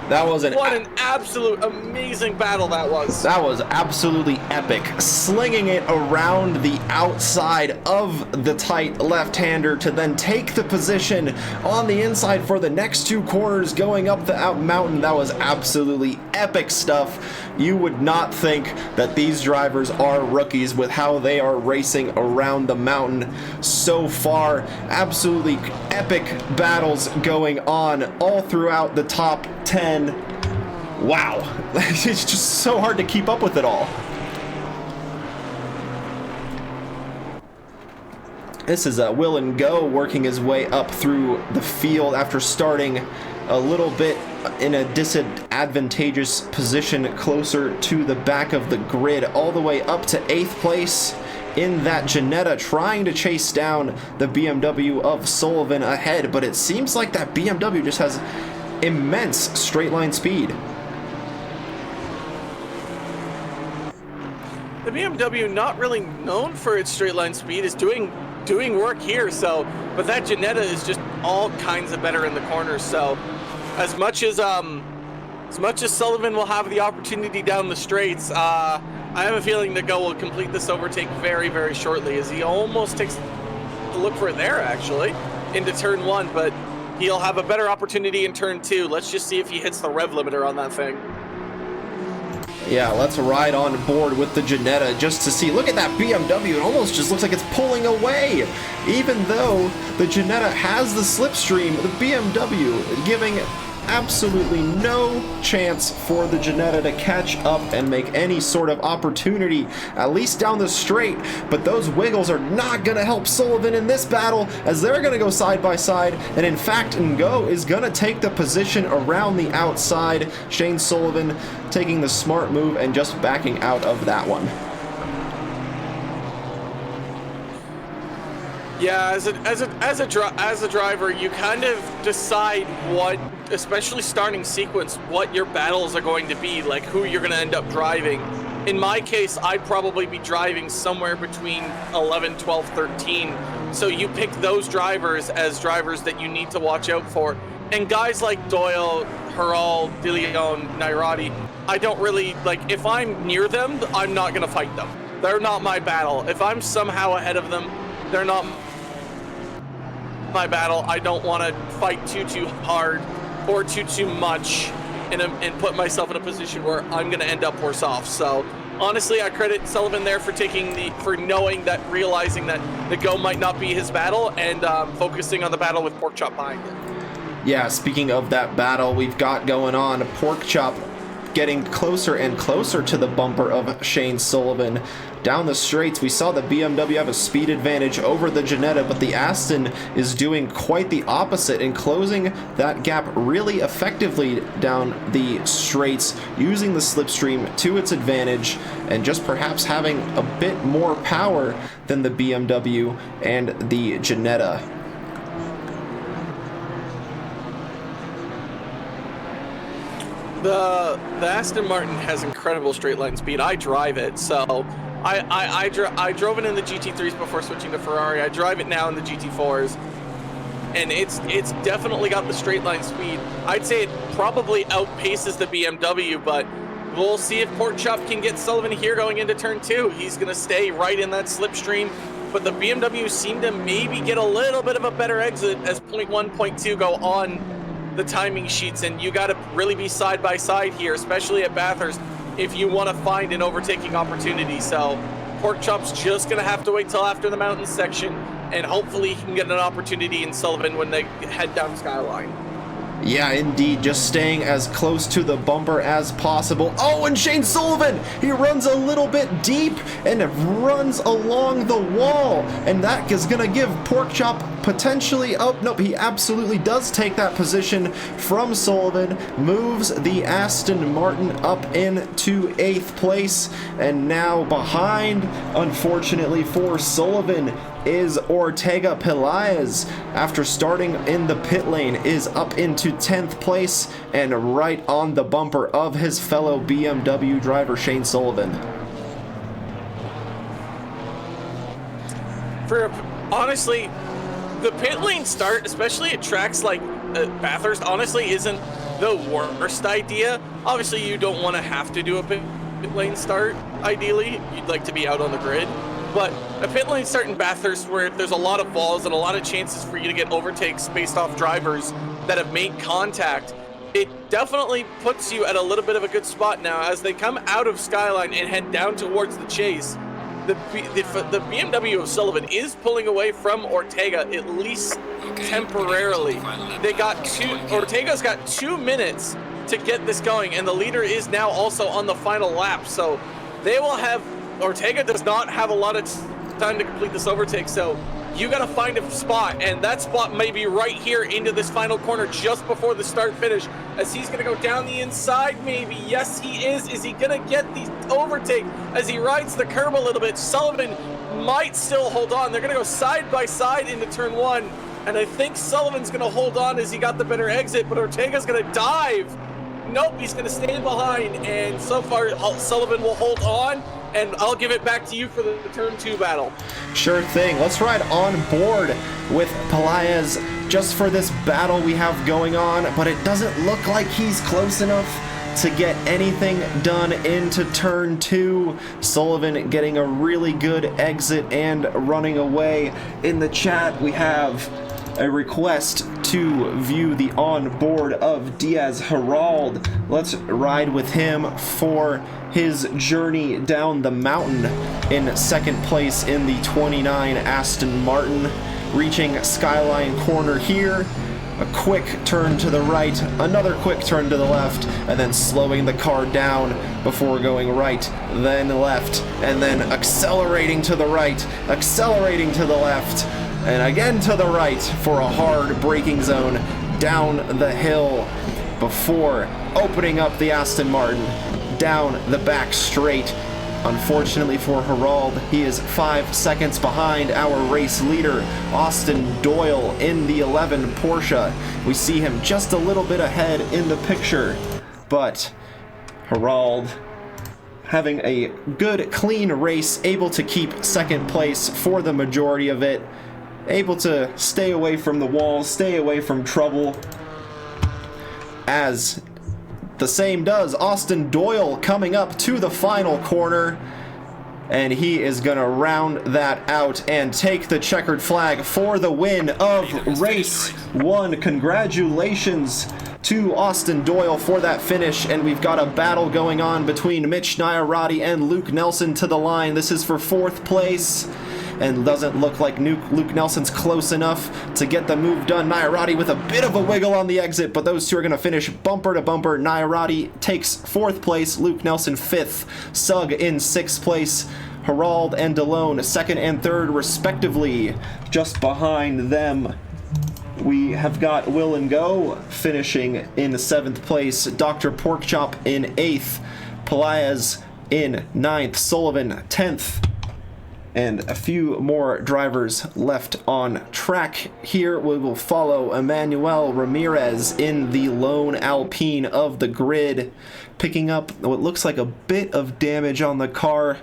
That was what an absolute amazing battle that was. That was absolutely epic. Slinging it around the outside of the tight left-hander to then take the position on the inside for the next two corners going up the mountain. That was absolutely epic stuff. You would not think that these drivers are rookies with how they are racing around the mountain so far. Absolutely epic battles going on all throughout the top 10. Wow, it's just so hard to keep up with it all. This is Will and Go working his way up through the field after starting a little bit in a disadvantageous position closer to the back of the grid, all the way up to 8th place in that Ginetta, trying to chase down the BMW of Sullivan ahead, but it seems like that BMW just has immense straight line speed. The BMW, not really known for its straight line speed, is doing work here. So, but that Ginetta is just all kinds of better in the corners. So, as much as Sullivan will have the opportunity down the straights, I have a feeling that Go will complete this overtake very, very shortly, as he almost takes a look for it there actually into turn 1, but he'll have a better opportunity in turn 2. Let's just see if he hits the rev limiter on that thing. Yeah, let's ride on board with the Ginetta just to see. Look at that BMW. It almost just looks like it's pulling away. Even though the Ginetta has the slipstream, the BMW giving absolutely no chance for the Ginetta to catch up and make any sort of opportunity, at least down the straight. But those wiggles are not going to help Sullivan in this battle, as they're going to go side by side. And in fact, Ngo is going to take the position around the outside. Shane Sullivan taking the smart move and just backing out of that one. Yeah, as a driver, you kind of decide what, especially starting sequence, what your battles are going to be, like who you're going to end up driving. In my case, I'd probably be driving somewhere between 11, 12, 13. So you pick those drivers as drivers that you need to watch out for. And guys like Doyle, Herald, DeLeon, Nairati, I don't really, like, if I'm near them, I'm not going to fight them. They're not my battle. If I'm somehow ahead of them, they're not my battle. I don't want to fight too hard or too much and put myself in a position where I'm going to end up worse off. So honestly, I credit Sullivan there for knowing that, realizing that the Go might not be his battle, and focusing on the battle with Porkchop behind it. Yeah, speaking of that battle we've got going on, Porkchop getting closer and closer to the bumper of Shane Sullivan. Down the straights, we saw the BMW have a speed advantage over the Ginetta, but the Aston is doing quite the opposite and closing that gap really effectively down the straights, using the slipstream to its advantage and just perhaps having a bit more power than the BMW and the Ginetta. The Aston Martin has incredible straight line speed. I drive it, so I drove it in the GT3s before switching to Ferrari. I drive it now in the GT4s, and it's definitely got the straight line speed. I'd say it probably outpaces the BMW, but we'll see if Porkchop can get Sullivan here going into turn 2. He's going to stay right in that slipstream, but the BMW seem to maybe get a little bit of a better exit as point 1, point 2 go on the timing sheets, and you got to really be side by side here, especially at Bathurst, if you want to find an overtaking opportunity. So Porkchop's just going to have to wait till after the mountain section, and hopefully he can get an opportunity in Sullivan when they head down Skyline. Yeah, indeed, just staying as close to the bumper as possible. Oh, and Shane Sullivan, he runs a little bit deep and runs along the wall, and that is going to give Porkchop potentially, oh, nope, he absolutely does take that position from Sullivan, moves the Aston Martin up into 8th place, and now behind, unfortunately for Sullivan, is Ortega Pelaez. After starting in the pit lane, is up into 10th place and right on the bumper of his fellow BMW driver Shane Sullivan. Honestly, the pit lane start, especially at tracks like Bathurst, honestly isn't the worst idea. Obviously, you don't want to have to do a pit lane start. Ideally, you'd like to be out on the grid. But a pit lane start in Bathurst, where there's a lot of balls and a lot of chances for you to get overtakes based off drivers that have made contact, it definitely puts you at a little bit of a good spot now. As they come out of Skyline and head down towards the chase, the BMW of Sullivan is pulling away from Ortega, at least temporarily. Ortega's got 2 minutes to get this going, and the leader is now also on the final lap, so they will have, Ortega does not have a lot of time to complete this overtake, so you got to find a spot, and that spot may be right here into this final corner just before the start finish, as he's going to go down the inside maybe. Yes, he is. Is he going to get the overtake as he rides the curb a little bit? Sullivan might still hold on. They're going to go side by side into turn 1, and I think Sullivan's going to hold on as he got the better exit, but Ortega's going to dive. Nope, he's going to stand behind, and so far Sullivan will hold on, and I'll give it back to you for the turn 2 battle. Sure thing. Let's ride on board with Pelaez just for this battle we have going on, but it doesn't look like he's close enough to get anything done into turn 2. Sullivan getting a really good exit and running away. In the chat, we have a request to view the onboard of Diaz Herald. Let's ride with him for his journey down the mountain in 2nd place in the 29 Aston Martin, reaching Skyline corner here. A quick turn to the right, another quick turn to the left, and then slowing the car down before going right, then left, and then accelerating to the right, accelerating to the left, and again to the right for a hard braking zone down the hill before opening up the Aston Martin down the back straight. Unfortunately for Herald, he is 5 seconds behind our race leader, Austin Doyle, in the 11 Porsche. We see him just a little bit ahead in the picture, but Herald having a good, clean race, able to keep 2nd place for the majority of it, able to stay away from the walls, stay away from trouble, as the same does Austin Doyle coming up to the final corner, and he is gonna round that out and take the checkered flag for the win of race 1. Congratulations to Austin Doyle for that finish, and we've got a battle going on between Mitch Nyarati and Luke Nelson to the line. This is for 4th place, and doesn't look like Luke Nelson's close enough to get the move done. Nyarati with a bit of a wiggle on the exit, but those two are going to finish bumper to bumper. Nyarati takes 4th place, Luke Nelson 5th, Sugg in 6th place, Herald and DeLone 2nd and 3rd respectively. Just behind them, we have got Will and Go finishing in 7th place, Dr. Porkchop in 8th, Pelaez in 9th, Sullivan 10th. and a few more drivers left on track. Here we will follow Emmanuel Ramirez in the lone Alpine of the grid, picking up what looks like a bit of damage on the car,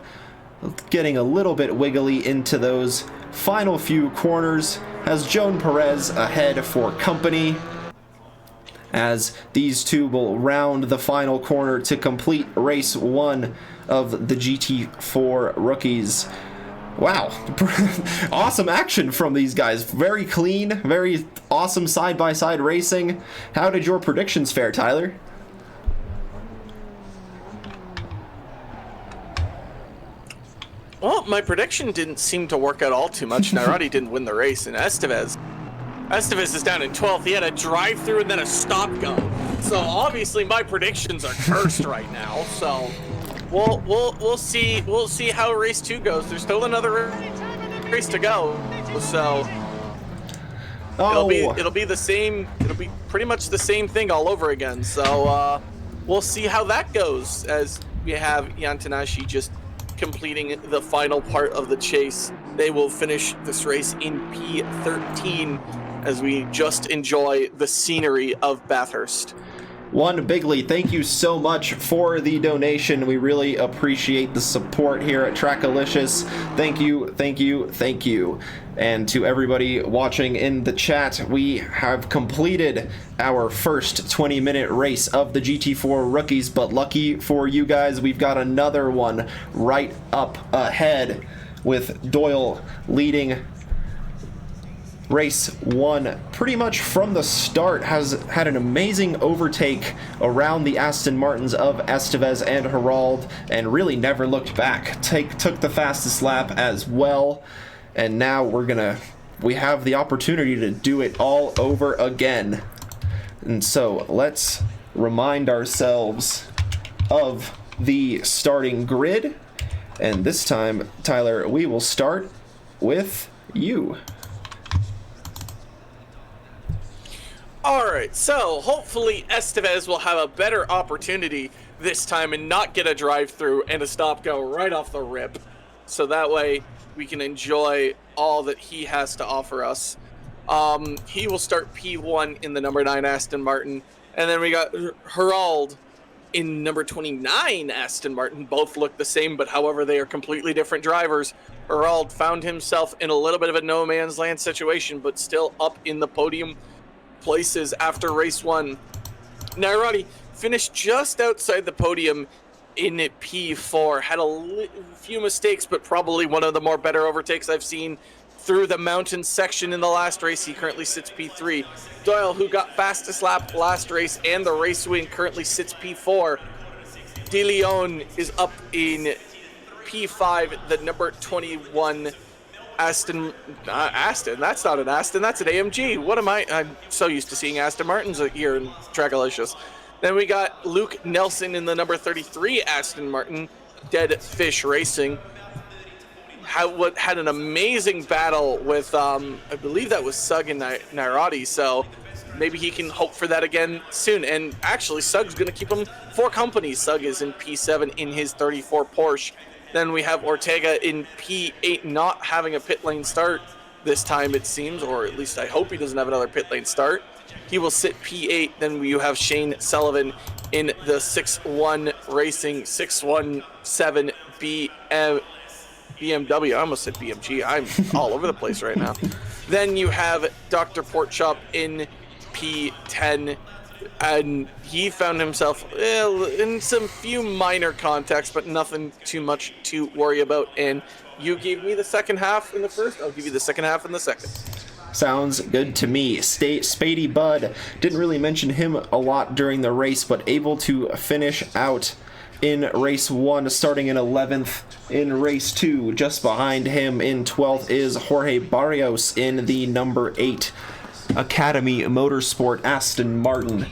getting a little bit wiggly into those final few corners, as Joan Perez ahead for company, as these two will round the final corner to complete race 1 of the GT4 rookies. Wow, awesome action from these guys. Very clean, very awesome side-by-side racing. How did your predictions fare, Tyler? Well, my prediction didn't seem to work out all too much. Nairati didn't win the race, and Estevez is down in 12th. He had a drive-through and then a stop-go. So obviously my predictions are cursed right now. So we'll see how race 2 goes. There's still another race to go. So it'll be the same. It'll be pretty much the same thing all over again. So we'll see how that goes, as we have Jan Tanashi just completing the final part of the chase. They will finish this race in P13 as we just enjoy the scenery of Bathurst. One Bigley, thank you so much for the donation. We really appreciate the support here at Trackalicious. Thank you, thank you, thank you. And to everybody watching in the chat, we have completed our first 20-minute race of the GT4 rookies, but lucky for you guys, we've got another one right up ahead, with Doyle leading race 1 pretty much from the start. Has had an amazing overtake around the Aston Martins of Estevez and Herald, and really never looked back. Took the fastest lap as well, and now we have the opportunity to do it all over again. And so let's remind ourselves of the starting grid, and this time, Tyler, we will start with you. Alright, so hopefully Estevez will have a better opportunity this time and not get a drive-through and a stop-go right off the rip. So that way we can enjoy all that he has to offer us. He will start P1 in the number 9 Aston Martin. And then we got Herald in number 29 Aston Martin. Both look the same, but however, they are completely different drivers. Herald found himself in a little bit of a no-man's land situation, but still up in the podium places after race 1. Nairati finished just outside the podium in P4. Had a few mistakes, but probably one of the more better overtakes I've seen through the mountain section in the last race. He currently sits P3. Doyle, who got fastest lap last race and the race win, currently sits P4. De Leon is up in P5, the number 21 Aston, that's not an Aston, that's an AMG. What am I'm so used to seeing Aston Martins here in Trackalicious. Then we got Luke Nelson in the number 33 Aston Martin, Dead Fish Racing. Had an amazing battle with, I believe that was Sugg and Nairati, so maybe he can hope for that again soon. And actually, Sugg's going to keep him for company. Sugg is in P7 in his 34 Porsche. Then we have Ortega in P8, not having a pit lane start this time, it seems, or at least I hope he doesn't have another pit lane start. He will sit P8. Then you have Shane Sullivan in the 6-1 Racing 617 BMW. I almost said BMG. I'm all over the place right now. Then you have Dr. Porkchop in P10. And he found himself in some few minor contacts, but nothing too much to worry about. And you gave me the second half in the first, I'll give you the second half in the second. Sounds good to me. Spady Bud, didn't really mention him a lot during the race, but able to finish out in race 1, starting in 11th in race 2. Just behind him in 12th is Jorge Barrios in the number 8 Academy Motorsport Aston Martin.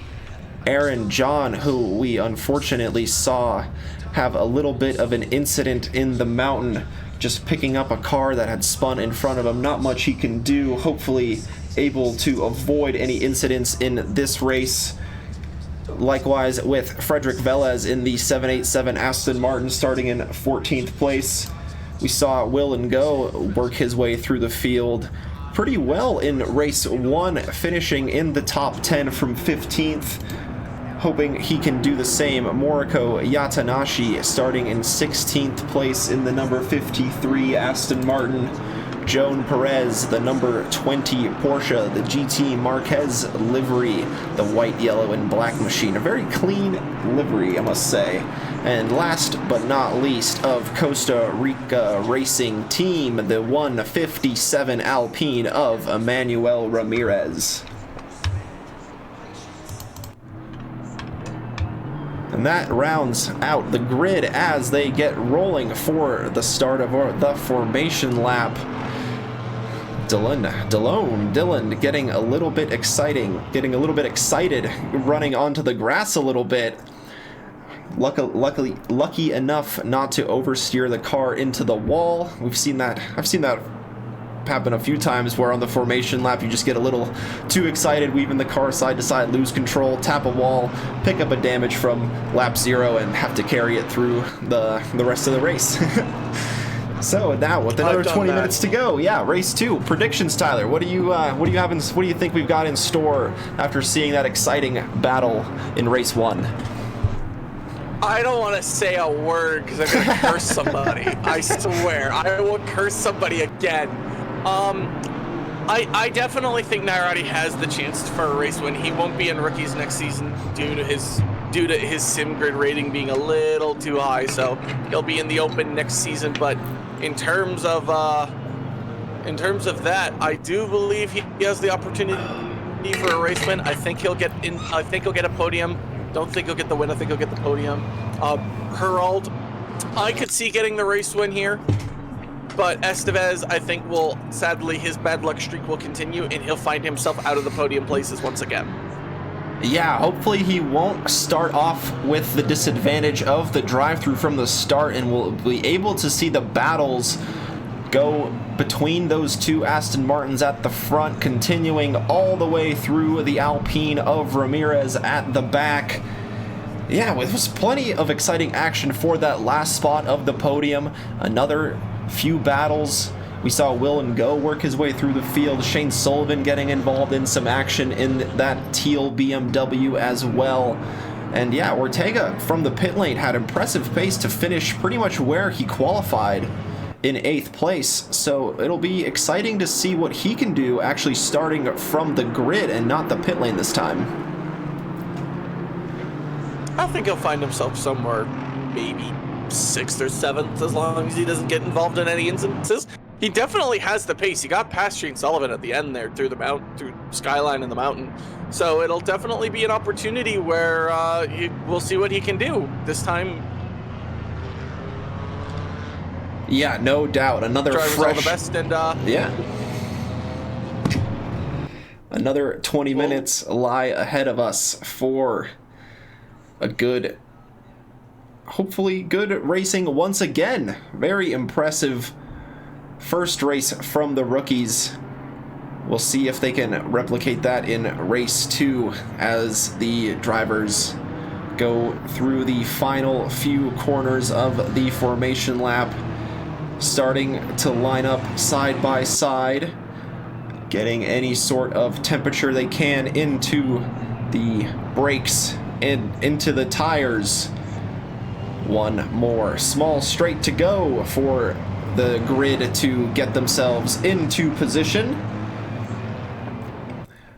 Aaron John, who we unfortunately saw have a little bit of an incident in the mountain, just picking up a car that had spun in front of him. Not much he can do. Hopefully able to avoid any incidents in this race. Likewise with Frederick Velez in the 787 Aston Martin, starting in 14th place. We saw Will and Go work his way through the field pretty well in race 1, finishing in the top 10 from 15th. Hoping he can do the same. Moriko Yatanashi starting in 16th place in the number 53 Aston Martin. Joan Perez, the number 20 Porsche, the GT Marquez livery, the white, yellow, and black machine. A very clean livery, I must say. And last but not least of Costa Rica Racing Team, the 157 Alpine of Emmanuel Ramirez. And that rounds out the grid as they get rolling for the start of the formation lap. Dylan getting a little bit excited, running onto the grass a little bit. Lucky enough not to oversteer the car into the wall. I've seen that happen a few times where on the formation lap you just get a little too excited, weaving the car side to side, lose control, tap a wall, pick up a damage from lap 0, and have to carry it through the rest of the race. So now with another 20 minutes to go, yeah, race 2 predictions. Tyler, what do you think we've got in store after seeing that exciting battle in race 1? I don't want to say a word because I'm gonna curse somebody. I swear, I will curse somebody again. I definitely think Nairati has the chance for a race win. He won't be in rookies next season due to his sim grid rating being a little too high. So he'll be in the open next season. But in terms of that, I do believe he has the opportunity for a race win. I think he'll get in. I think he'll get a podium. Don't think he'll get the win. I think he'll get the podium. Herald, I could see getting the race win here. But Estevez, I think sadly, his bad luck streak will continue, and he'll find himself out of the podium places once again. Yeah, hopefully he won't start off with the disadvantage of the drive-through from the start, and we'll be able to see the battles go between those two Aston Martins at the front, continuing all the way through the Alpine of Ramirez at the back. Yeah, it was plenty of exciting action for that last spot of the podium. Another few battles. We saw Will and Go work his way through the field. Shane Sullivan getting involved in some action in that teal BMW as well. And yeah, Ortega from the pit lane had impressive pace to finish pretty much where he qualified in 8th place. So it'll be exciting to see what he can do actually starting from the grid and not the pit lane this time. I think he'll find himself somewhere maybe 6th or 7th as long as he doesn't get involved in any instances. He definitely has the pace. He got past Shane Sullivan at the end there through Skyline and the mountain. So it'll definitely be an opportunity where we'll see what he can do this time. Yeah, no doubt. Another Drivers fresh. All the best, and yeah. Another 20 minutes lie ahead of us for a good, hopefully good racing once again. Very impressive first race from the rookies. We'll see if they can replicate that in race 2 as the drivers go through the final few corners of the formation lap, starting to line up side by side, getting any sort of temperature they can into the brakes and into the tires. One more small straight to go for the grid to get themselves into position.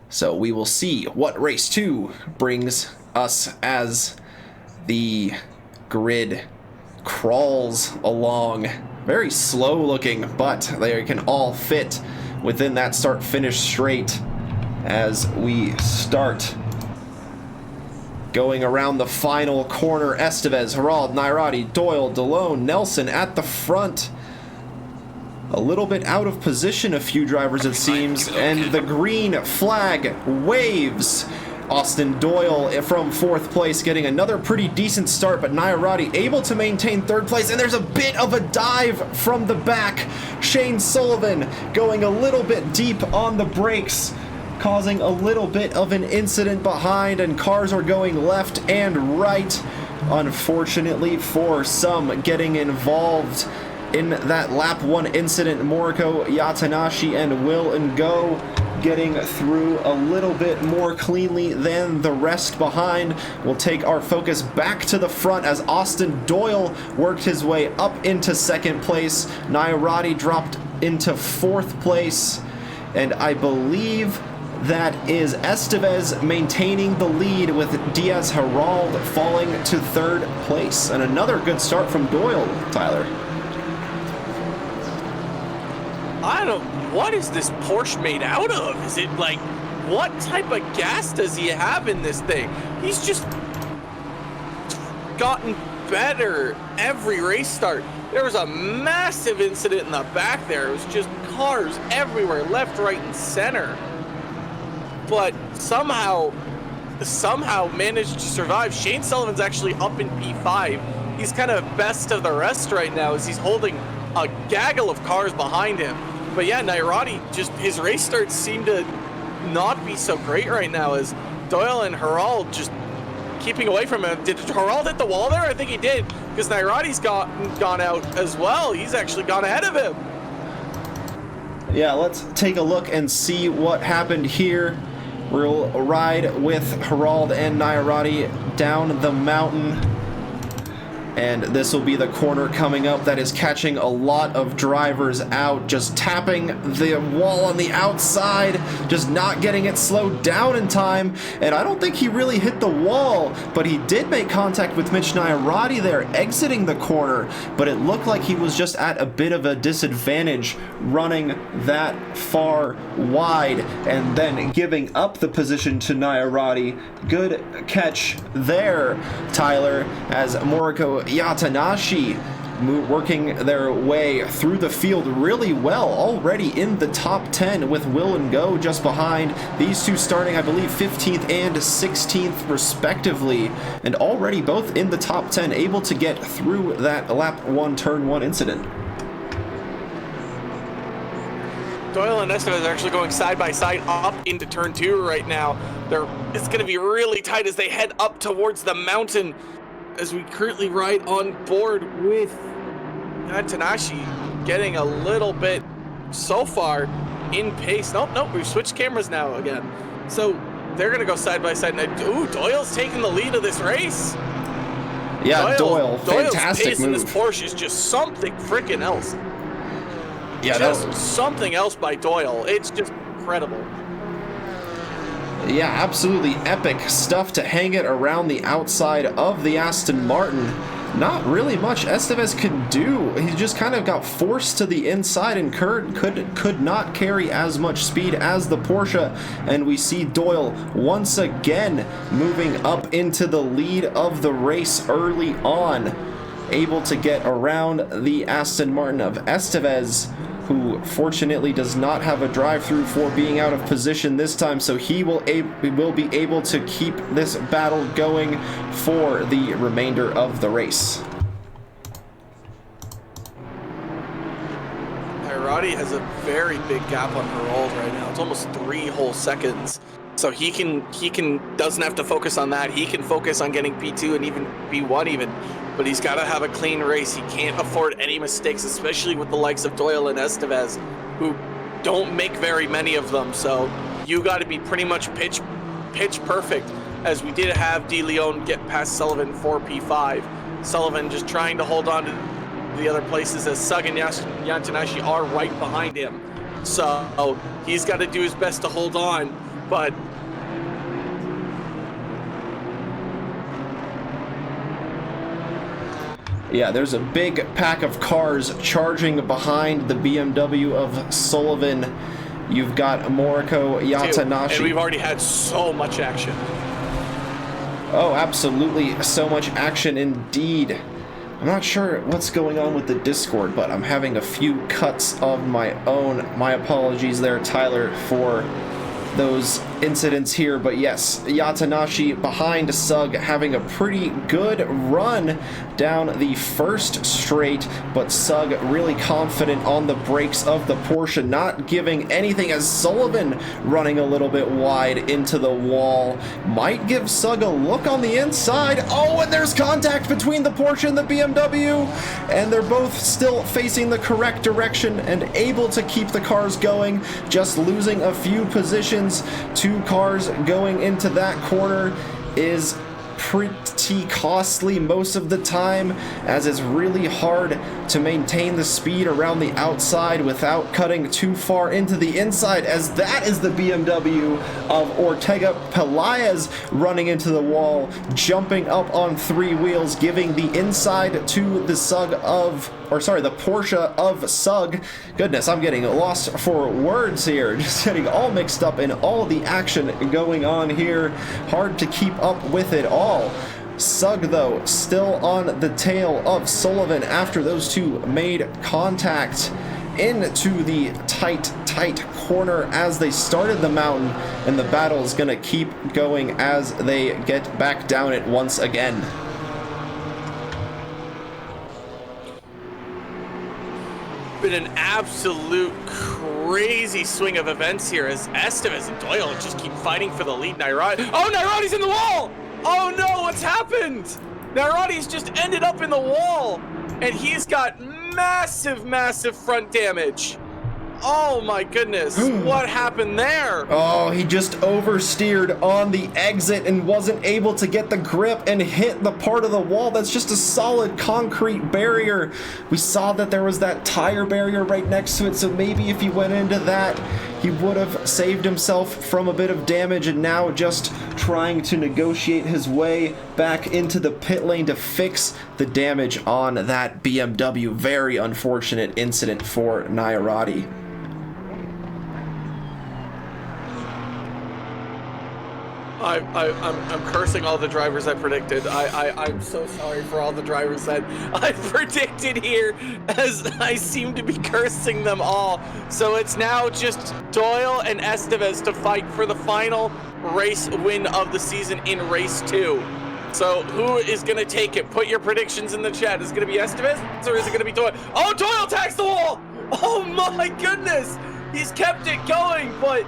So we will see what race 2 brings us as the grid crawls along. Very slow looking, but they can all fit within that start-finish straight as we start going around the final corner. Estevez, Herald, Nairati, Doyle, Delone, Nelson at the front. A little bit out of position, a few drivers it seems, and the green flag waves. Austin Doyle from 4th place getting another pretty decent start, but Nairati able to maintain 3rd place, and there's a bit of a dive from the back. Shane Sullivan going a little bit deep on the brakes, causing a little bit of an incident behind, and cars are going left and right, unfortunately for some getting involved. in that lap 1 incident. Moriko Yatanashi and Will and Go getting through a little bit more cleanly than the rest behind. We'll take our focus back to the front as Austin Doyle worked his way up into 2nd place. Nairati dropped into 4th place, and I believe that is Estevez maintaining the lead with Diaz Herald falling to 3rd place. And another good start from Doyle, Tyler. What is this Porsche made out of? Is it like, what type of gas does he have in this thing? He's just gotten better every race start. There was a massive incident in the back there. It was just cars everywhere, left, right, and center. But somehow managed to survive. Shane Sullivan's actually up in P5. He's kind of best of the rest right now as he's holding a gaggle of cars behind him. But yeah, Nairati, just his race starts seem to not be so great right now as Doyle and Herald just keeping away from him. Did Herald hit the wall there? I think he did, because Nairati's gone out as well. He's actually gone ahead of him. Yeah, let's take a look and see what happened here. We'll ride with Herald and Nairati down the mountain. And this will be the corner coming up that is catching a lot of drivers out, just tapping the wall on the outside, just not getting it slowed down in time. And I don't think he really hit the wall, but he did make contact with Mitch Nairati there, exiting the corner. But it looked like he was just at a bit of a disadvantage running that far wide and then giving up the position to Nairati. Good catch there, Tyler, as Moriko Yatanashi working their way through the field really well, already in the top 10 with Will and Go just behind. These two starting, I believe, 15th and 16th respectively, and already both in the top 10, able to get through that lap 1 turn 1 incident. Doyle and Estevez are actually going side by side up into turn 2 right now. It's going to be really tight as they head up towards the mountain, as we currently ride on board with Yatanashi getting a little bit so far in pace. Nope, we've switched cameras now again. So they're going to go side by side. Ooh, Doyle's taking the lead of this race. Yeah, Doyle's fantastic pace move. In this Porsche is just something freaking else. Yeah, just something else by Doyle. It's just incredible. Yeah, absolutely epic stuff to hang it around the outside of the Aston Martin. Not really much Estevez could do. He just kind of got forced to the inside and could not carry as much speed as the Porsche. And we see Doyle once again moving up into the lead of the race early on, able to get around the Aston Martin of Estevez, who fortunately does not have a drive-through for being out of position this time, so he will be able to keep this battle going for the remainder of the race. Nairati has a very big gap on Herald right now. It's almost 3 whole seconds. So he doesn't have to focus on that. He can focus on getting P2 and even P1 even. But he's got to have a clean race. He can't afford any mistakes, especially with the likes of Doyle and Estevez, who don't make very many of them. So you got to be pretty much pitch perfect, as we did have De Leon get past Sullivan for P5. Sullivan just trying to hold on to the other places, as Sugg and Yatanashi are right behind him. So he's got to do his best to hold on, but yeah, there's a big pack of cars charging behind the BMW of Sullivan. You've got Moriko Yatanashi. And we've already had so much action. Oh, absolutely. So much action indeed. I'm not sure what's going on with the Discord, but I'm having a few cuts of my own. My apologies there, Tyler, for those incidents here, but yes, Yatanashi behind Sug having a pretty good run down the first straight, but Sug really confident on the brakes of the Porsche, not giving anything, as Sullivan running a little bit wide into the wall. Might give Sug a look on the inside. Oh, and there's contact between the Porsche and the BMW, and they're both still facing the correct direction and able to keep the cars going, just losing a few positions. Two cars going into that corner is pretty costly most of the time, as it's really hard to maintain the speed around the outside without cutting too far into the inside, as that is the BMW of Ortega Pelaez running into the wall, jumping up on three wheels, giving the inside to the the Porsche of Sug. Goodness, I'm getting lost for words here, just getting all mixed up in all the action going on here. Hard to keep up with it all. Sug, though, still on the tail of Sullivan after those two made contact into the tight corner as they started the mountain, and the battle is going to keep going as they get back down it once again. Been an absolute crazy swing of events here as Estevez and Doyle just keep fighting for the lead. Nairati's in the wall! Oh no, what's happened? Nairati's just ended up in the wall, and he's got massive front damage. Oh my goodness, what happened there? Oh, he just oversteered on the exit and wasn't able to get the grip and hit the part of the wall that's just a solid concrete barrier. We saw that there was that tire barrier right next to it, so maybe if he went into that, he would have saved himself from a bit of damage, and now just trying to negotiate his way back into the pit lane to fix the damage on that BMW. Very unfortunate incident for Nairati. I'm cursing all the drivers I predicted. I'm so sorry for all the drivers that I predicted here, as I seem to be cursing them all. So it's now just Doyle and Estevez to fight for the final race win of the season in race 2. So who is going to take it? Put your predictions in the chat. Is it going to be Estevez or is it going to be Doyle? Oh, Doyle tags the wall! Oh my goodness! He's kept it going, but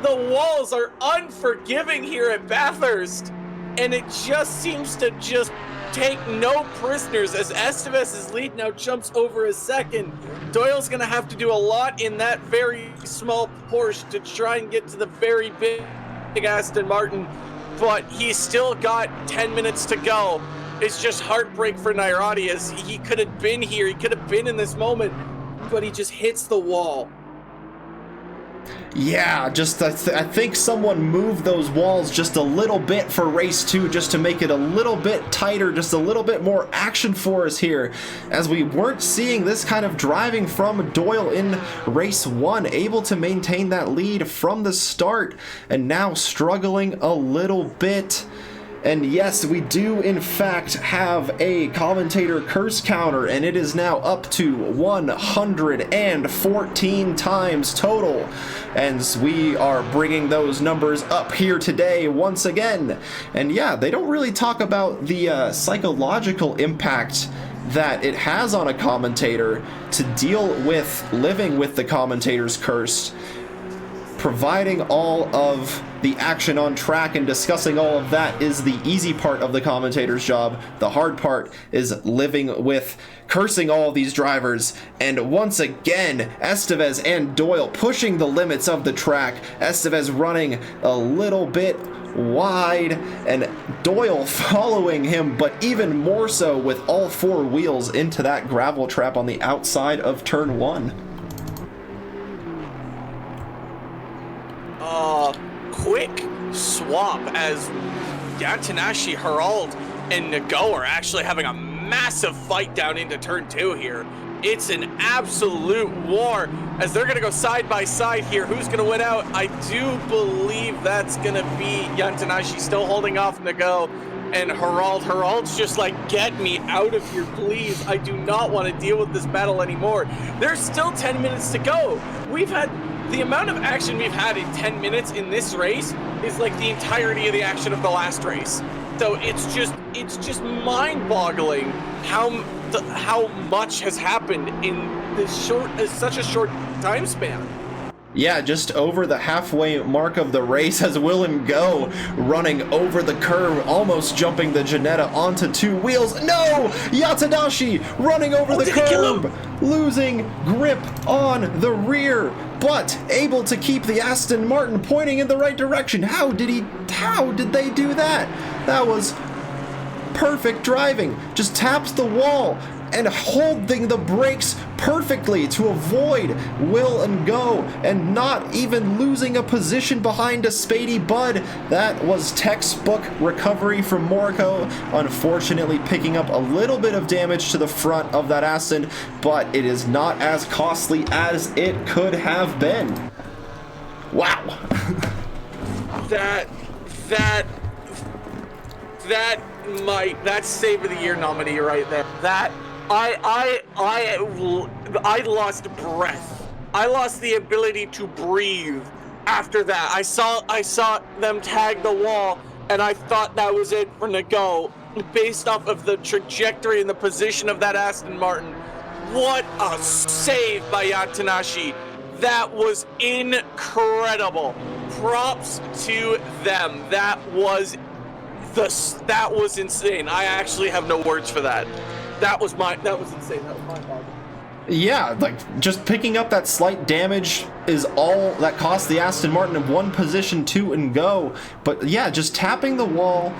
the walls are unforgiving here at Bathurst, and it just seems to just take no prisoners as Estevez's lead now jumps over a second. Doyle's gonna have to do a lot in that very small Porsche to try and get to the very big Aston Martin, but he's still got 10 minutes to go. It's just heartbreak for Nairati, as he could have been here, he could have been in this moment, but he just hits the wall. Yeah, just I think someone moved those walls just a little bit for race 2, just to make it a little bit tighter, just a little bit more action for us here, as we weren't seeing this kind of driving from Doyle in race 1, able to maintain that lead from the start, and now struggling a little bit. And yes, we do in fact have a commentator curse counter, and it is now up to 114 times total. And we are bringing those numbers up here today once again. And yeah, they don't really talk about the psychological impact that it has on a commentator to deal with living with the commentator's curse. Providing all of the action on track and discussing all of that is the easy part of the commentator's job. The hard part is living with cursing all of these drivers. And once again, Estevez and Doyle pushing the limits of the track. Estevez running a little bit wide and Doyle following him, but even more so with all four wheels into that gravel trap on the outside of turn 1. Quick swap as Yatanashi, Herald, and Nago are actually having a massive fight down into turn 2 here. It's an absolute war as they're going to go side by side here. Who's going to win out? I do believe that's going to be Yatanashi still holding off Nago and Herald. Herald's just like, get me out of here, please. I do not want to deal with this battle anymore. There's still 10 minutes to go. We've had the amount of action we've had in 10 minutes in this race is like the entirety of the action of the last race. So it's just mind-boggling how much has happened in such a short time span. Yeah, just over the halfway mark of the race as Will and Go running over the curb, almost jumping the Ginetta onto two wheels. No! Yatadashi running over the curb, losing grip on the rear, but able to keep the Aston Martin pointing in the right direction. How did they do that? That was perfect driving. Just taps the wall and holding the brakes perfectly to avoid Will and Go and not even losing a position behind a Spady Bud. That was textbook recovery from Moriko, unfortunately picking up a little bit of damage to the front of that Aston, but it is not as costly as it could have been. Wow. That's Save of the Year nominee right there. That I lost breath. I lost the ability to breathe after that. I saw them tag the wall, and I thought that was it for Nago. Based off of the trajectory and the position of that Aston Martin, what a save by Yatanashi. That was incredible. Props to them. That was insane. I actually have no words for that. That was insane. That was mind-boggling. Yeah, like just picking up that slight damage is all that cost the Aston Martin in one position to and go. But yeah, just tapping the wall,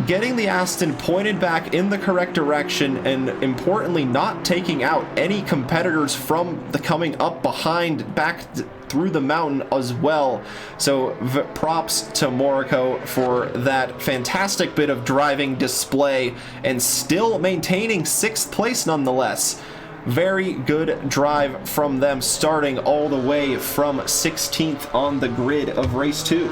getting the Aston pointed back in the correct direction, and importantly, not taking out any competitors from the coming up behind back through the mountain as well. So props to Moriko for that fantastic bit of driving display and still maintaining 6th place nonetheless. Very good drive from them, starting all the way from 16th on the grid of race 2.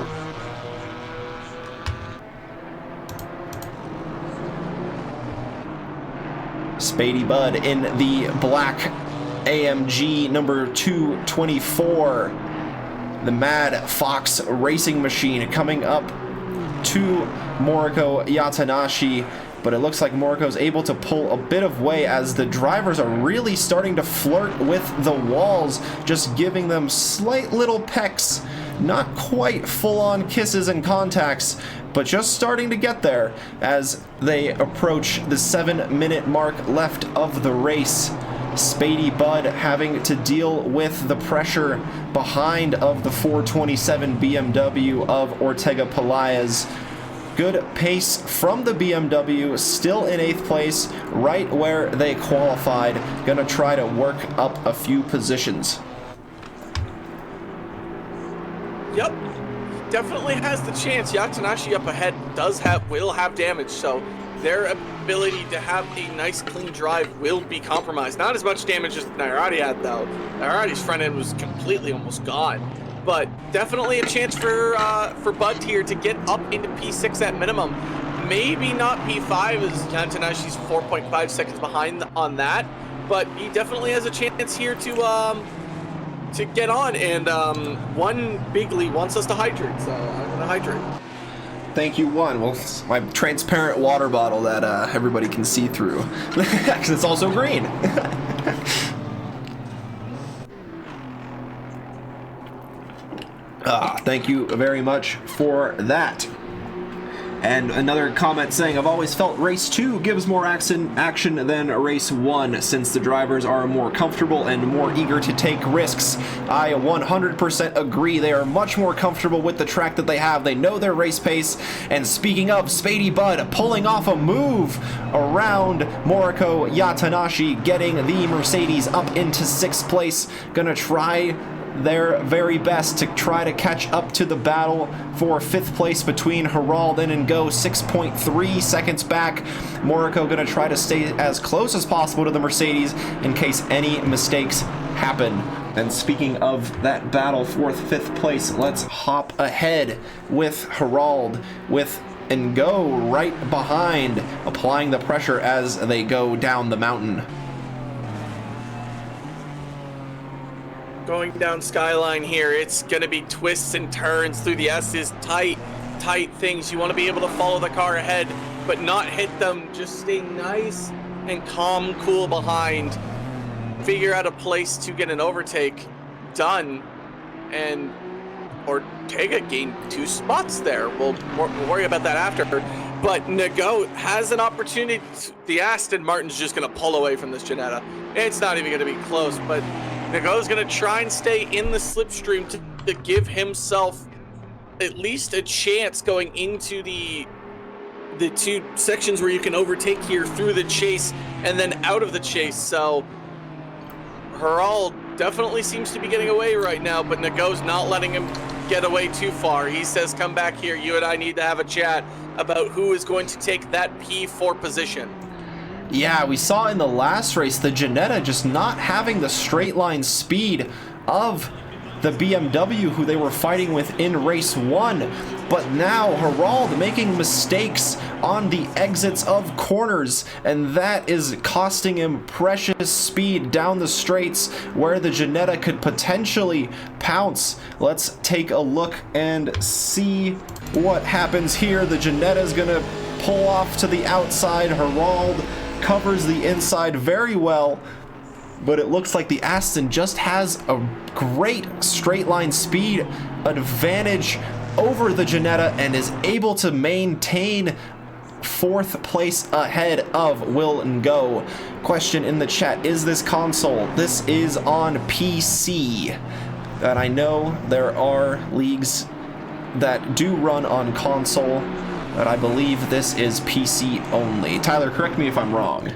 Spady Bud in the black AMG number 224. The Mad Fox racing machine coming up to Moriko Yatanashi, but it looks like Moriko's able to pull a bit of way as the drivers are really starting to flirt with the walls, just giving them slight little pecks, not quite full-on kisses and contacts, but just starting to get there as they approach the 7-minute mark left of the race. Spady Bud having to deal with the pressure behind of the 427 BMW of Ortega Pelaez. Good pace from the BMW, still in 8th place, right where they qualified. Gonna try to work up a few positions. Yep, definitely has the chance. Yatanashi up ahead will have damage, so their ability to have a nice clean drive will be compromised. Not as much damage as Nairati had though. Nairati's front end was completely almost gone. But definitely a chance for Bud here to get up into P6 at minimum. Maybe not P5 as Yatanashi's 4.5 seconds behind on that, but he definitely has a chance here to get on. And one Bigly wants us to hydrate, so I'm gonna hydrate. Thank you, One. Well, it's my transparent water bottle that everybody can see through, because it's also green. Thank you very much for that. And another comment saying, I've always felt race 2 gives more action than race 1 since the drivers are more comfortable and more eager to take risks. I 100% agree. They are much more comfortable with the track that they have. They know their race pace. And speaking of, Spady Bud pulling off a move around Moriko Yatanashi, getting the Mercedes up into 6th place. Gonna try their very best to try to catch up to the battle for 5th place between Herald and Go, 6.3 seconds back. Moriko gonna try to stay as close as possible to the Mercedes in case any mistakes happen. And speaking of that battle for 5th place, let's hop ahead with Herald with Go right behind, applying the pressure as they go down the mountain. Going down Skyline here, it's going to be twists and turns through the S's, tight things. You want to be able to follow the car ahead, but not hit them. Just stay nice and calm, cool behind. Figure out a place to get an overtake done, and Ortega gained 2 spots there. We'll worry about that after. But Nago has an opportunity. The Aston Martin's just going to pull away from this Ginetta. It's not even going to be close, but Nago's going to try and stay in the slipstream to give himself at least a chance going into the 2 sections where you can overtake here through the chase and then out of the chase. So Herald definitely seems to be getting away right now, but Nago's not letting him get away too far. He says, come back here. You and I need to have a chat about who is going to take that P4 position. Yeah, we saw in the last race the Ginetta just not having the straight line speed of the BMW who they were fighting with in race 1. But now Herald making mistakes on the exits of corners, and that is costing him precious speed down the straights where the Ginetta could potentially pounce. Let's take a look and see what happens here. The Ginetta is going to pull off to the outside. Herald covers the inside very well, but it looks like the Aston just has a great straight line speed advantage over the Ginetta and is able to maintain 4th place ahead of Will and Go. Question in the chat, is this console? This is on PC. And I know there are leagues that do run on console, but I believe this is PC only. Tyler, correct me if I'm wrong.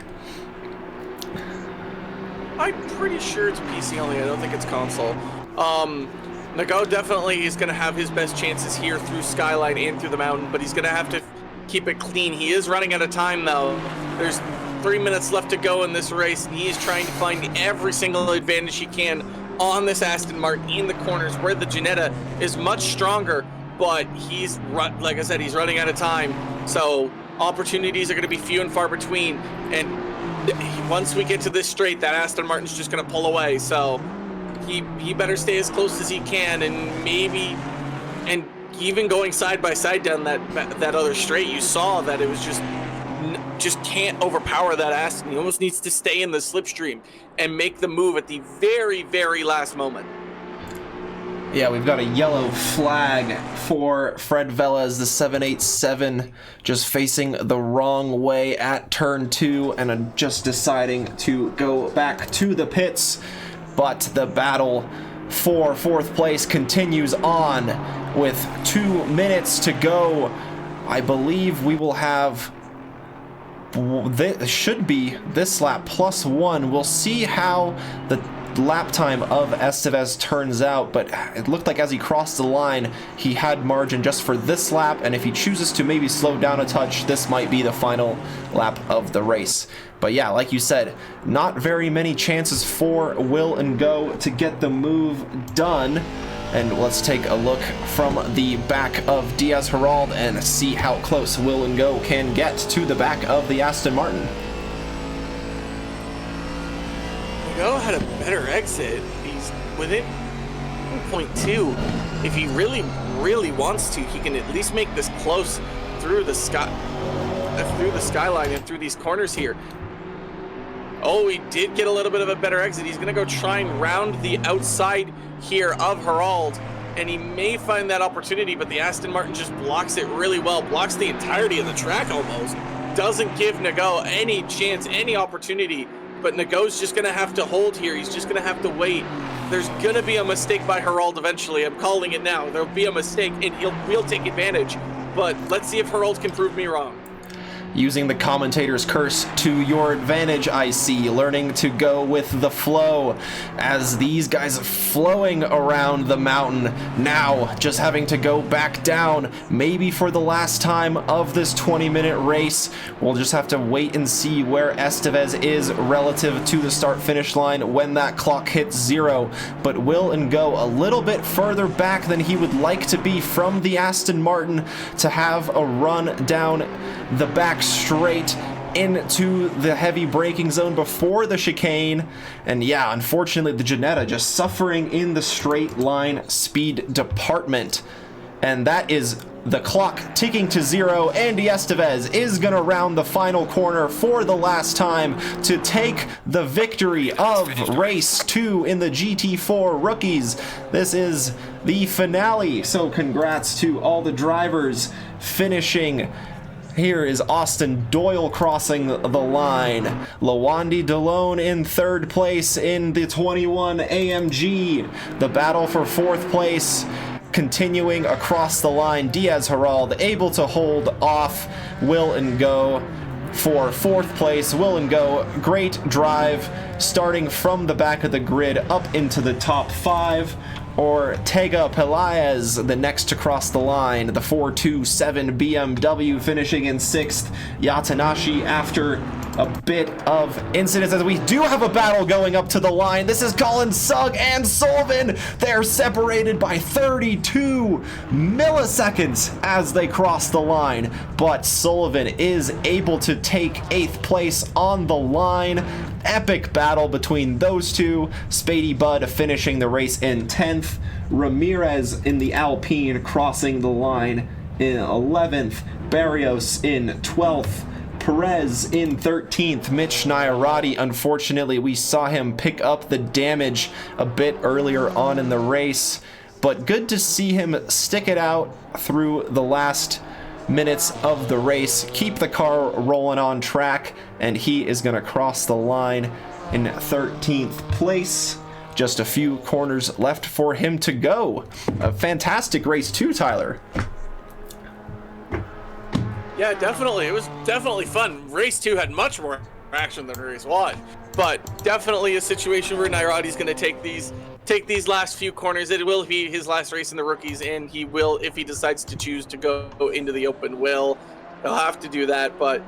I'm pretty sure it's PC only. I don't think it's console. Nago definitely is going to have his best chances here through Skyline and through the mountain, but he's going to have to keep it clean. He is running out of time, though. There's 3 minutes left to go in this race, and he is trying to find every single advantage he can on this Aston Martin in the corners where the Ginetta is much stronger, but he's, like I said, he's running out of time. So opportunities are going to be few and far between, and once we get to this straight, that Aston Martin's just going to pull away. So he better stay as close as he can, and maybe, and even going side by side down that other straight, you saw that it was just can't overpower that Aston. He almost needs to stay in the slipstream and make the move at the very, very last moment. Yeah, we've got a yellow flag for Fred Velez, the 787, just facing the wrong way at turn 2 and just deciding to go back to the pits. But the battle for 4th place continues on with 2 minutes to go. I believe we will have, this should be this lap +1. We'll see how the lap time of Estevez turns out, but it looked like as he crossed the line, he had margin just for this lap, and if he chooses to maybe slow down a touch, this might be the final lap of the race. But yeah, like you said, not very many chances for Will and Go to get the move done. And let's take a look from the back of Diaz Herald and see how close Will and Go can get to the back of the Aston Martin. Nago had a better exit. He's within 1.2. If he really, really wants to, he can at least make this close through the skyline and through these corners here. Oh, he did get a little bit of a better exit. He's going to go try and round the outside here of Herald, and he may find that opportunity, but the Aston Martin just blocks it really well, blocks the entirety of the track almost. Doesn't give Nago any chance, any opportunity, but Nago's just going to have to hold here. He's just going to have to wait. There's going to be a mistake by Herald eventually. I'm calling it now. There'll be a mistake, and we'll take advantage, but let's see if Herald can prove me wrong. Using the commentator's curse to your advantage, I see. Learning to go with the flow as these guys are flowing around the mountain. Now, just having to go back down, maybe for the last time of this 20-minute race. We'll just have to wait and see where Estevez is relative to the start-finish line when that clock hits 0. But Will and Go a little bit further back than he would like to be from the Aston Martin to have a run down the back straight into the heavy braking zone before the chicane. And yeah, unfortunately, the Ginetta just suffering in the straight line speed department. And that is the clock ticking to 0. Andy Estevez is going to round the final corner for the last time to take the victory of race 2 in the GT4 rookies. This is the finale, so congrats to all the drivers finishing. Here is Austin Doyle crossing the line. Lawandi DeLone in 3rd place in the 21 AMG. The battle for 4th place continuing across the line. Diaz Herald able to hold off Will and Go for 4th place. Will and Go, great drive starting from the back of the grid up into the top 5. Ortega Pelaez, the next to cross the line, the 427 BMW finishing in 6th. Yatanashi after a bit of incidents, as we do have a battle going up to the line. This is Colin Sugg and Sullivan. They're separated by 32 milliseconds as they cross the line, but Sullivan is able to take 8th place on the line. Epic battle between those two. Spady Bud finishing the race in 10th. Ramirez in the Alpine crossing the line in 11th. Barrios in 12th. Perez in 13th. Mitch Nairati, unfortunately, we saw him pick up the damage a bit earlier on in the race, but good to see him stick it out through the last minutes of the race, keep the car rolling on track, and he is going to cross the line in 13th place. Just a few corners left for him to go. A fantastic race too, Tyler. Yeah, definitely. It was definitely fun. Race 2 had much more action than race 1, but definitely a situation where Nairati's going to take these last few corners. It will be his last race in the rookies, and he will, if he decides to choose to go into the open, he'll have to do that. But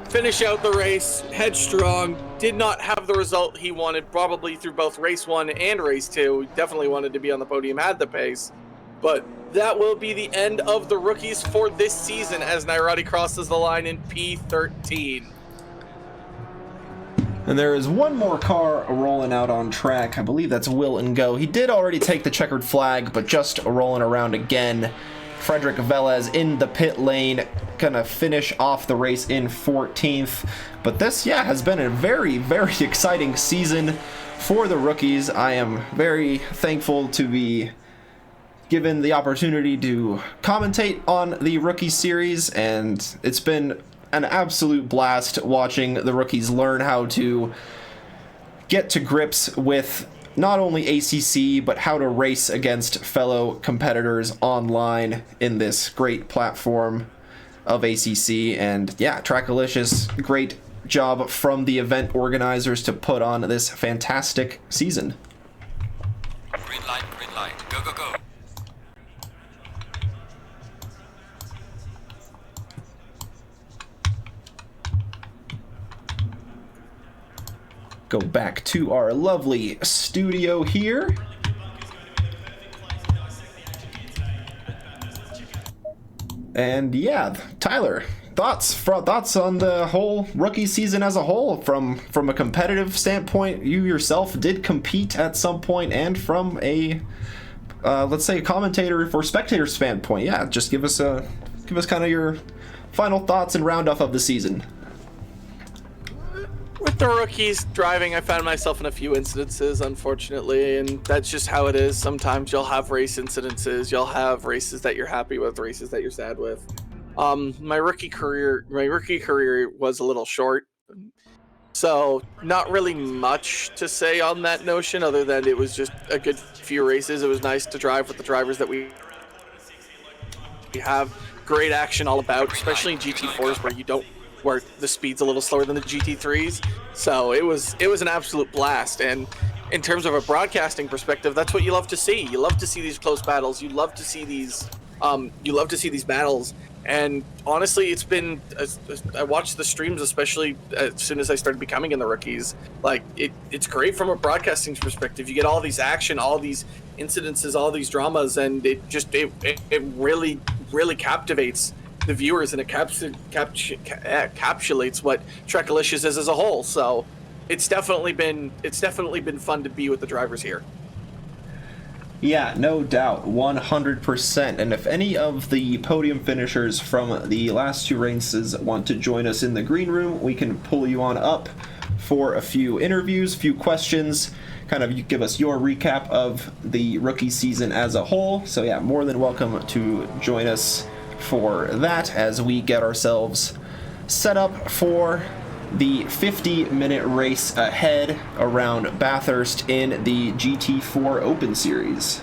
finish out the race headstrong. Did not have the result he wanted, probably through both race 1 and race 2. Definitely wanted to be on the podium, had the pace, but that will be the end of the rookies for this season as Nairati crosses the line in P13. And there is one more car rolling out on track. I believe that's Will and Go. He did already take the checkered flag, but just rolling around again. Frederick Velez in the pit lane, gonna finish off the race in 14th. But this, has been a very, very exciting season for the rookies. I am very thankful to be given the opportunity to commentate on the rookie series, and it's been an absolute blast watching the rookies learn how to get to grips with not only ACC, but how to race against fellow competitors online in this great platform of ACC. And yeah, Trackalicious, great job from the event organizers to put on this fantastic season. Green light, go, go, go. Go back to our lovely studio here. And yeah, Tyler, thoughts on the whole rookie season as a whole, from a competitive standpoint. You yourself did compete at some point, and from a let's say a commentator or spectator standpoint. Yeah, just give us kind of your final thoughts and roundup of the season. With the rookies driving, I found myself in a few incidences, unfortunately, and that's just how it is. Sometimes you'll have race incidences, you'll have races that you're happy with, races that you're sad with. My rookie career was a little short, so not really much to say on that notion, other than it was just a good few races. It was nice to drive with the drivers that we have. Great action all about, especially in GT4s where the speed's a little slower than the GT3s. So it was an absolute blast. And in terms of a broadcasting perspective, that's what you love to see. You love to see these close battles. You love to see these battles. And honestly, it's been, I watched the streams, especially as soon as I started becoming in the rookies. Like, it's great from a broadcasting perspective. You get all these action, all these incidences, all these dramas, and it really, really captivates the viewers, and it encapsulates what Trekalicious is as a whole. So it's definitely been fun to be with the drivers here. Yeah, no doubt, 100%. And if any of the podium finishers from the last two races want to join us in the green room, we can pull you on up for a few interviews, few questions, kind of you give us your recap of the rookie season as a whole. So yeah, more than welcome to join us for that as we get ourselves set up for the 50-minute race ahead around Bathurst in the GT4 Open Series.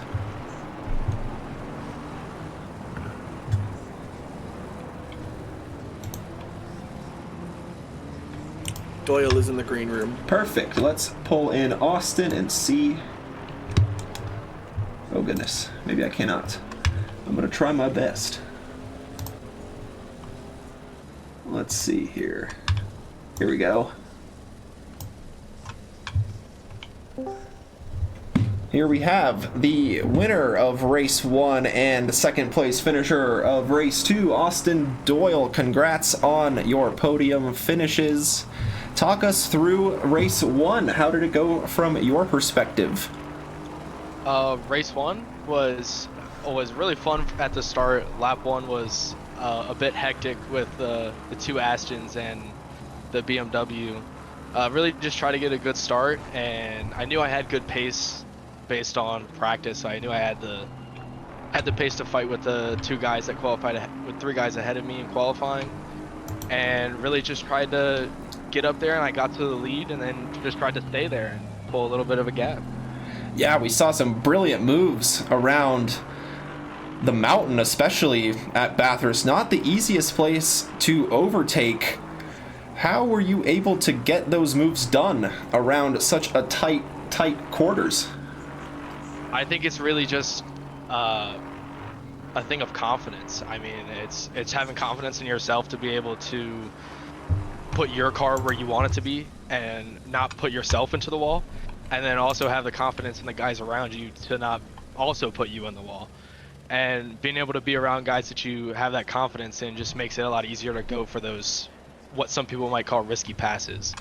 Doyle is in the green room. Perfect. Let's pull in Austin and see. Oh goodness, maybe I cannot. I'm gonna try my best. Let's see here. Here we go. Here we have the winner of race 1 and second place finisher of race 2, Austin Doyle. Congrats on your podium finishes. Talk us through race 1. How did it go from your perspective? Race 1 was really fun at the start. Lap 1 was a bit hectic with the two Astons and the BMW. Really just try to get a good start, and I knew I had good pace based on practice. So I knew I had the pace to fight with the two guys that qualified, with three guys ahead of me in qualifying, and really just tried to get up there, and I got to the lead, and then just tried to stay there and pull a little bit of a gap. Yeah, we saw some brilliant moves around the mountain, especially at Bathurst. Not the easiest place to overtake. How were you able to get those moves done around such a tight quarters? I think it's really just a thing of confidence. I mean, it's having confidence in yourself to be able to put your car where you want it to be and not put yourself into the wall, and then also have the confidence in the guys around you to not also put you in the wall. And being able to be around guys that you have that confidence in just makes it a lot easier to go for those, what some people might call risky passes.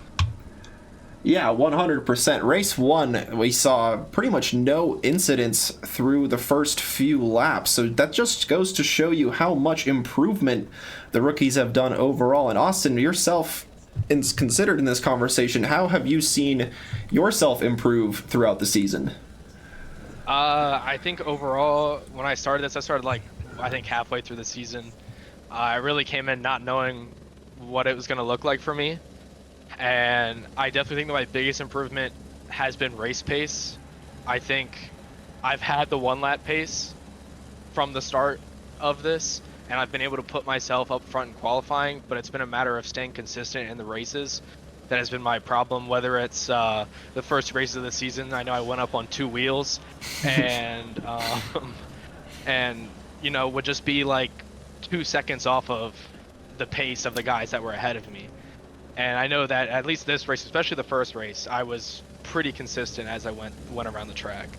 Yeah, 100%. Race 1, we saw pretty much no incidents through the first few laps, so that just goes to show you how much improvement the rookies have done overall. And Austin, yourself is considered in this conversation. How have you seen yourself improve throughout the season? I think overall, when I started this, I think halfway through the season. I really came in not knowing what it was going to look like for me. And I definitely think that my biggest improvement has been race pace. I think I've had the 1 lap pace from the start of this, and I've been able to put myself up front in qualifying, but it's been a matter of staying consistent in the races. That has been my problem, whether it's the first race of the season. I know I went up on 2 wheels and would just be like 2 seconds off of the pace of the guys that were ahead of me. And I know that at least this race, especially the first race, I was pretty consistent as I went around the track.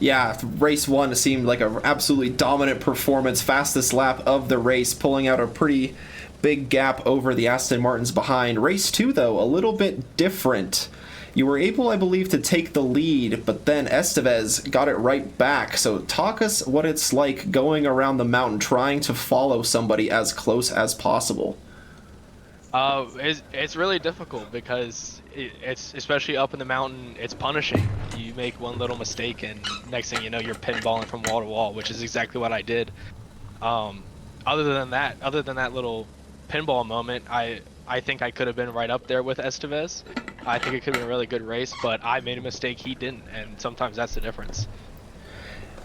Yeah, race 1 seemed like an absolutely dominant performance, fastest lap of the race, pulling out a pretty big gap over the Aston Martins behind. Race 2, though, a little bit different. You were able, I believe, to take the lead, but then Estevez got it right back. So talk us what it's like going around the mountain, trying to follow somebody as close as possible. It's really difficult because it's especially up in the mountain. It's punishing. You make one little mistake, and next thing you know, you're pinballing from wall to wall, which is exactly what I did. Other than that little pinball moment, I think I could have been right up there with Estevez. I think it could have been a really good race, but I made a mistake, he didn't, and sometimes that's the difference.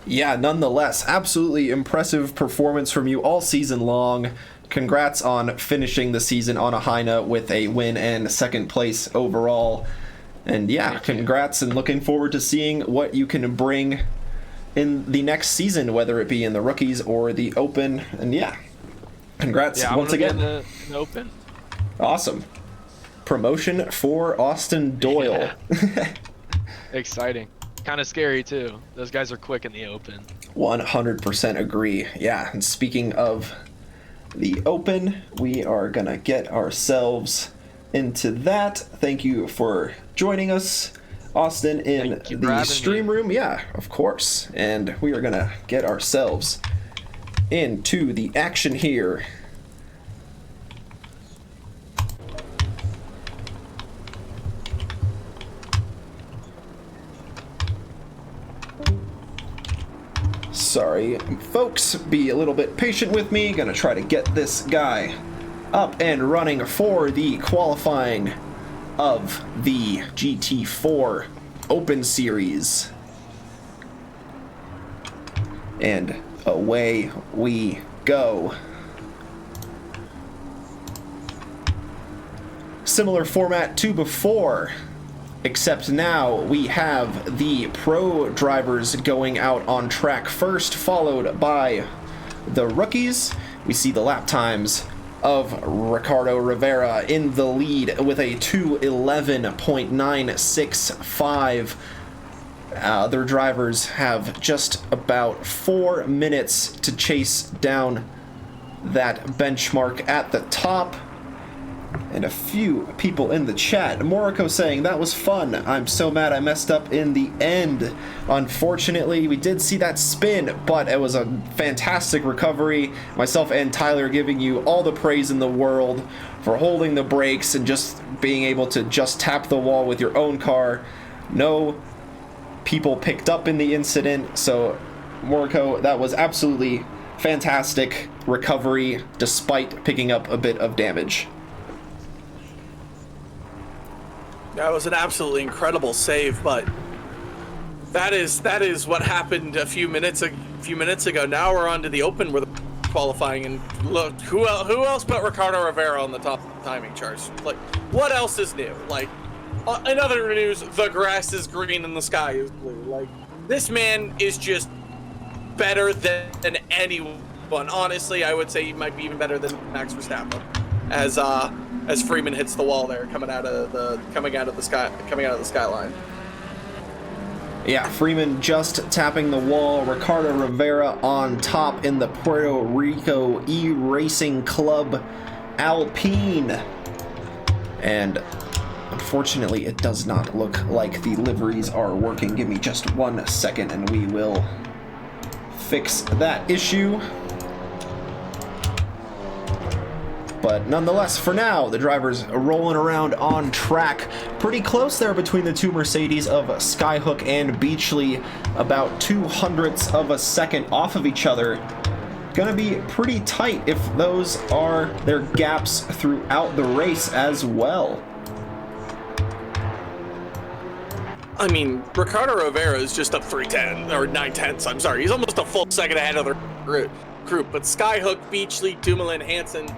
Yeah, nonetheless, absolutely impressive performance from you all season long. Congrats on finishing the season on a high note with a win and second place overall. And yeah, congrats, and looking forward to seeing what you can bring in the next season, whether it be in the rookies or the Open. And yeah, congrats once again. Be in the Open. Awesome. Promotion for Austin Doyle. Yeah. Exciting. Kind of scary too. Those guys are quick in the Open. 100% agree. Yeah, and speaking of the Open. We are gonna get ourselves into that. Thank you for joining us, Austin, in the stream room. Yeah, of course. And we are gonna get ourselves into the action here. Sorry, folks, be a little bit patient with me. Gonna try to get this guy up and running for the qualifying of the GT4 Open Series. And away we go. Similar format to before, except now we have the pro drivers going out on track first, followed by the rookies. We see the lap times of Ricardo Rivera in the lead with a 2:11.965. Other drivers have just about 4 minutes to chase down that benchmark at the top. And a few people in the chat. Moriko saying, that was fun. I'm so mad I messed up in the end. Unfortunately, we did see that spin, but it was a fantastic recovery. Myself and Tyler giving you all the praise in the world for holding the brakes and just being able to just tap the wall with your own car. No people picked up in the incident, so Moriko, that was absolutely fantastic recovery despite picking up a bit of damage. That was an absolutely incredible save, but that is what happened a few minutes ago. Now we're on to the Open where the qualifying, and look, who else but Ricardo Rivera on the top timing charts? Like, what else is new? Like, in other news, the grass is green and the sky is blue. Like, this man is just better than anyone. Honestly, I would say he might be even better than Max Verstappen. As Freeman hits the wall there, coming out of the skyline. Yeah, Freeman just tapping the wall. Ricardo Rivera on top in the Puerto Rico E-Racing Club Alpine. And unfortunately, it does not look like the liveries are working. Give me just 1 second and we will fix that issue. But nonetheless, for now, the drivers are rolling around on track. Pretty close there between the two Mercedes of Skyhook and Beachley. About 0.02 of a second off of each other. Gonna be pretty tight if those are their gaps throughout the race as well. I mean, Ricardo Rivera is just up 3/10 or 9/10. I'm sorry, he's almost a full second ahead of the group. But Skyhook, Beachley, Dumoulin, Hansen,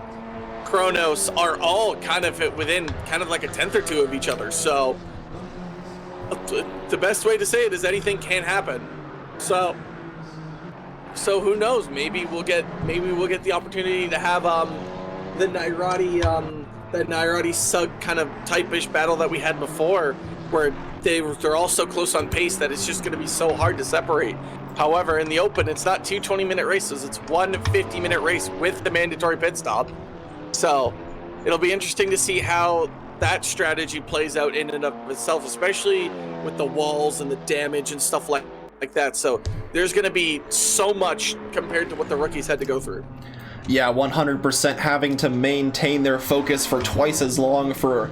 Kronos are all kind of within kind of like a 10th or 2 of each other. So the best way to say it is anything can happen. So who knows? Maybe we'll get the opportunity to have the Nairati Sug kind of type-ish battle that we had before, where they're all so close on pace that it's just going to be so hard to separate. However, in the Open, it's not 2 20-minute races. It's 1 50-minute race with the mandatory pit stop. So it'll be interesting to see how that strategy plays out in and of itself, especially with the walls and the damage and stuff like that. So there's going to be so much compared to what the rookies had to go through. Yeah, 100% having to maintain their focus for twice as long for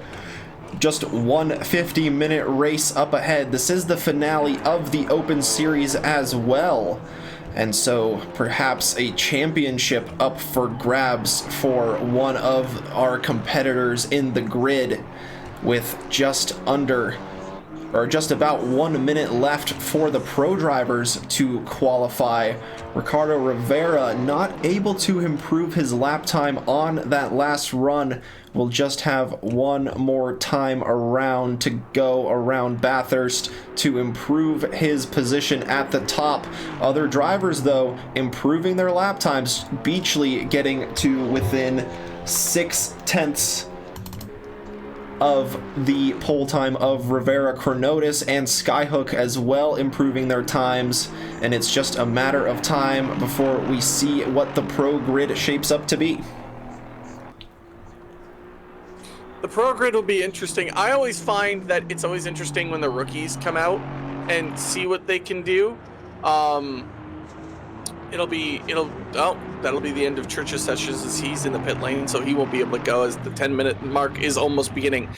just 1 50-minute race up ahead. This is the finale of the Open Series as well. And so perhaps a championship up for grabs for one of our competitors in the grid with just about 1 minute left for the pro drivers to qualify. Ricardo Rivera not able to improve his lap time on that last run. Will just have one more time around to go around Bathurst to improve his position at the top. Other drivers, though, improving their lap times. Beachley getting to within 0.6 of the pole time of Rivera, Chronotis, and Skyhook as well, improving their times, and it's just a matter of time before we see what the pro grid shapes up to be. The pro grid will be interesting. I always find that it's always interesting when the rookies come out and see what they can do. That'll be the end of Church's sessions as he's in the pit lane, so he won't be able to go as the 10-minute mark is almost beginning